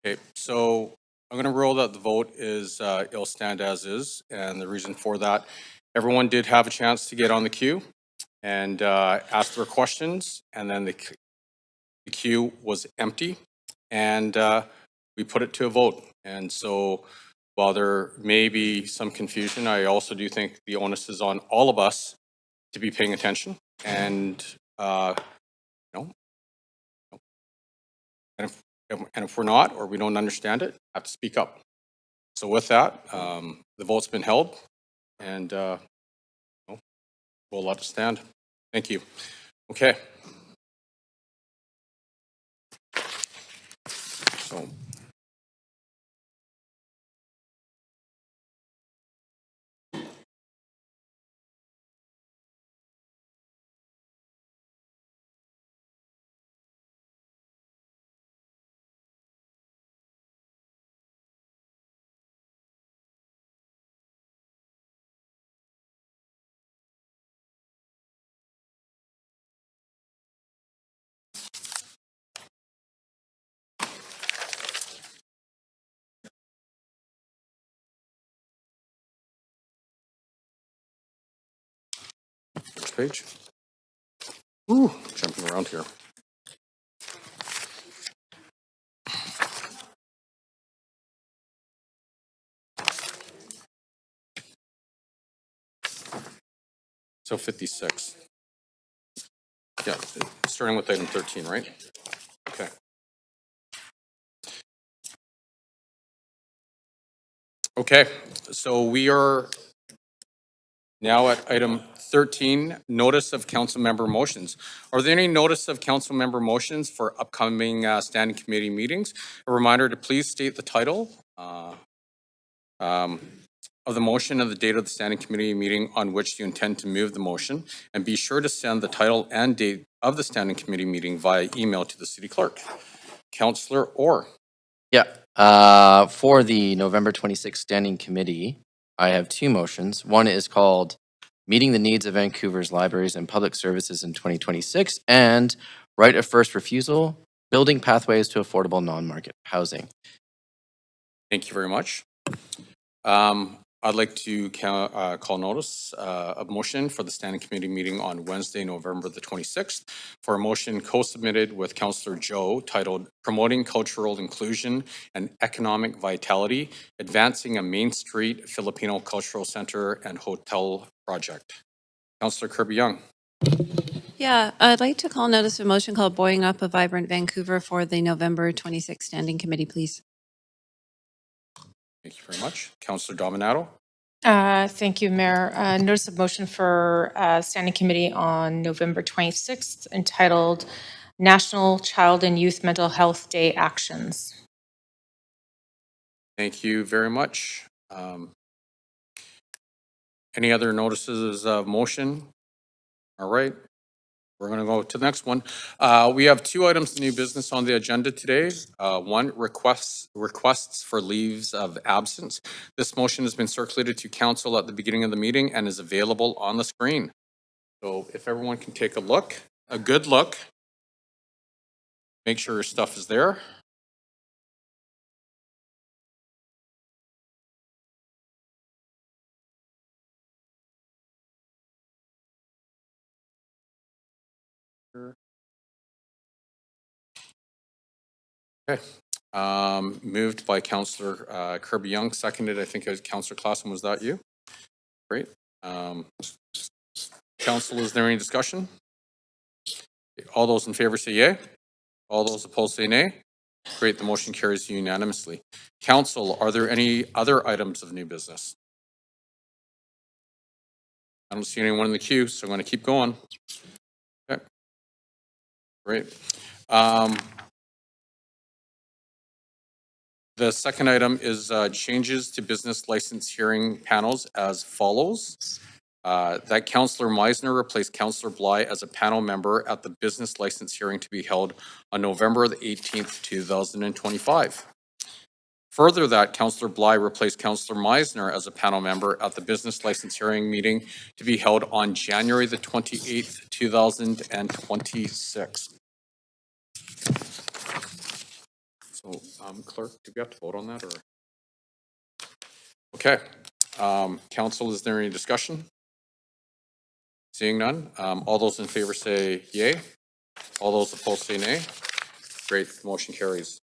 Okay, so I'm going to rule that the vote is, it'll stand as is. And the reason for that, everyone did have a chance to get on the queue and ask their questions. And then the queue was empty and we put it to a vote. And so while there may be some confusion, I also do think the onus is on all of us to be paying attention and, and if we're not, or we don't understand it, have to speak up. So with that, the vote's been held and we'll let it stand. Thank you. Okay. So. Next page. Ooh, jumping around here. So 56. Yeah, starting with item 13, right? Okay. Okay, so we are now at item 13, notice of council member motions. Are there any notice of council member motions for upcoming standing committee meetings? A reminder to please state the title of the motion and the date of the standing committee meeting on which you intend to move the motion, and be sure to send the title and date of the standing committee meeting via email to the city clerk. Councillor Orr. Yeah, for the November 26th Standing Committee, I have two motions. One is called Meeting the Needs of Vancouver's Libraries and Public Services in 2026, and Right of First Refusal, Building Pathways to Affordable Non-Market Housing. Thank you very much. I'd like to call notice of motion for the standing committee meeting on Wednesday, November the 26th, for a motion co-submitted with Councillor Joe titled Promoting Cultural Inclusion and Economic Vitality, Advancing a Main Street Filipino Cultural Center and Hotel Project. Councillor Kirby-Young. Yeah, I'd like to call notice of motion called Buoying Up a Vibrant Vancouver for the November 26th Standing Committee, please. Thank you very much. Councillor Dominato. Thank you, Mayor. Notice of motion for Standing Committee on November 26th entitled National Child and Youth Mental Health Day Actions. Thank you very much. Any other notices of motion? All right. We're going to go to the next one. We have two items of new business on the agenda today. One, requests for leaves of absence. This motion has been circulated to council at the beginning of the meeting and is available on the screen. So if everyone can take a look, a good look, make sure your stuff is there. Okay. Moved by Councillor Kirby-Young, seconded, I think it was Councillor Clausen. Was that you? Great. Council, is there any discussion? All those in favor say yay. All those opposed say nay. Great, the motion carries unanimously. Council, are there any other items of new business? I don't see anyone in the queue, so I'm going to keep going. Okay. Great. The second item is changes to business license hearing panels as follows. That Councillor Meisner replace Councillor Bly as a panel member at the business license hearing to be held on November the 18th, 2025. Further, that Councillor Bly replace Councillor Meisner as a panel member at the business license hearing meeting to be held on January the 28th, 2026. So, clerk, do we have to vote on that or? Okay. Council, is there any discussion? Seeing none, all those in favor say yay. All those opposed say nay. Great, motion carries.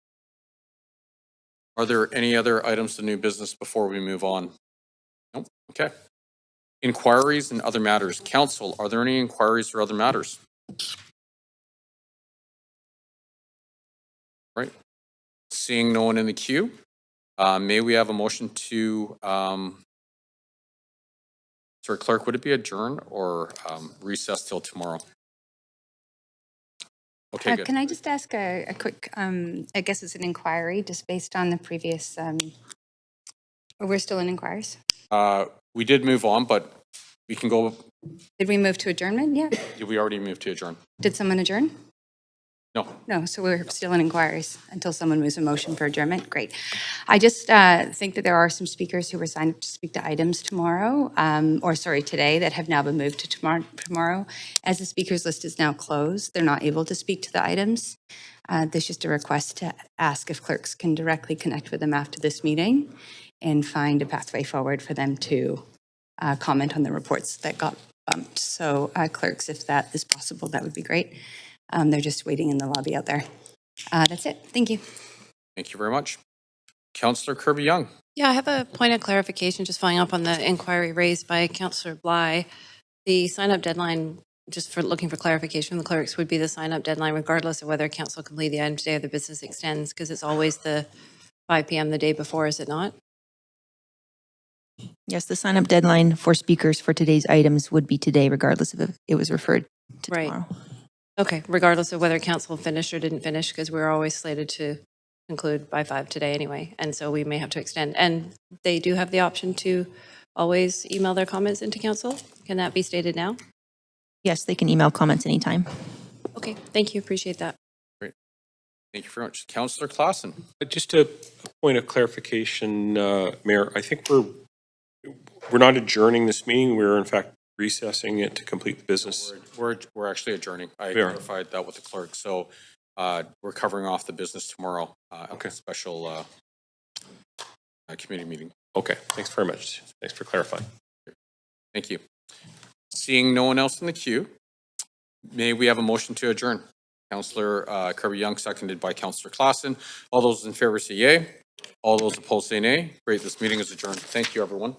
Are there any other items of new business before we move on? Nope, okay. Inquiries and other matters. Council, are there any inquiries or other matters? Right. Seeing no one in the queue, may we have a motion to, sorry, clerk, would it be adjourn or recess till tomorrow? Okay, good. Can I just ask a quick, I guess it's an inquiry, just based on the previous, we're still in inquiries? We did move on, but we can go. Did we move to adjournment yet? We already moved to adjourn. Did someone adjourn? No. No, so we're still in inquiries until someone moves a motion for adjournment. Great. I just think that there are some speakers who were signed up to speak to items tomorrow, or sorry, today, that have now been moved to tomorrow. As the speakers list is now closed, they're not able to speak to the items. There's just a request to ask if clerks can directly connect with them after this meeting and find a pathway forward for them to comment on the reports that got bumped. So clerks, if that is possible, that would be great. They're just waiting in the lobby out there. That's it. Thank you. Thank you very much. Councillor Kirby-Young. Yeah, I have a point of clarification, just following up on the inquiry raised by Councillor Bly. The sign-up deadline, just for looking for clarification from the clerks, would be the sign-up deadline regardless of whether council complete the item today or the business extends, because it's always the 5 PM the day before, is it not? Yes, the sign-up deadline for speakers for today's items would be today, regardless of if it was referred to Right. tomorrow. Okay, regardless of whether council finished or didn't finish, because we're always slated to conclude by 5 today anyway, and so we may have to extend. And they do have the option to always email their comments into council? Can that be stated now? Yes, they can email comments anytime. Okay, thank you, appreciate that. Great. Thank you very much. Councillor Clausen. Just a point of clarification, Mayor, I think we're not adjourning this meeting, we're in fact recessing it to complete the business. We're actually adjourning. I We are. clarified that with the clerk. So we're covering off the business tomorrow. Okay. Special committee meeting. Okay, thanks very much. Thanks for clarifying. Thank you. Seeing no one else in the queue, may we have a motion to adjourn? Councillor Kirby-Young, seconded by Councillor Clausen. All those in favor say yay. All those opposed say nay. Great, this meeting is adjourned. Thank you, everyone.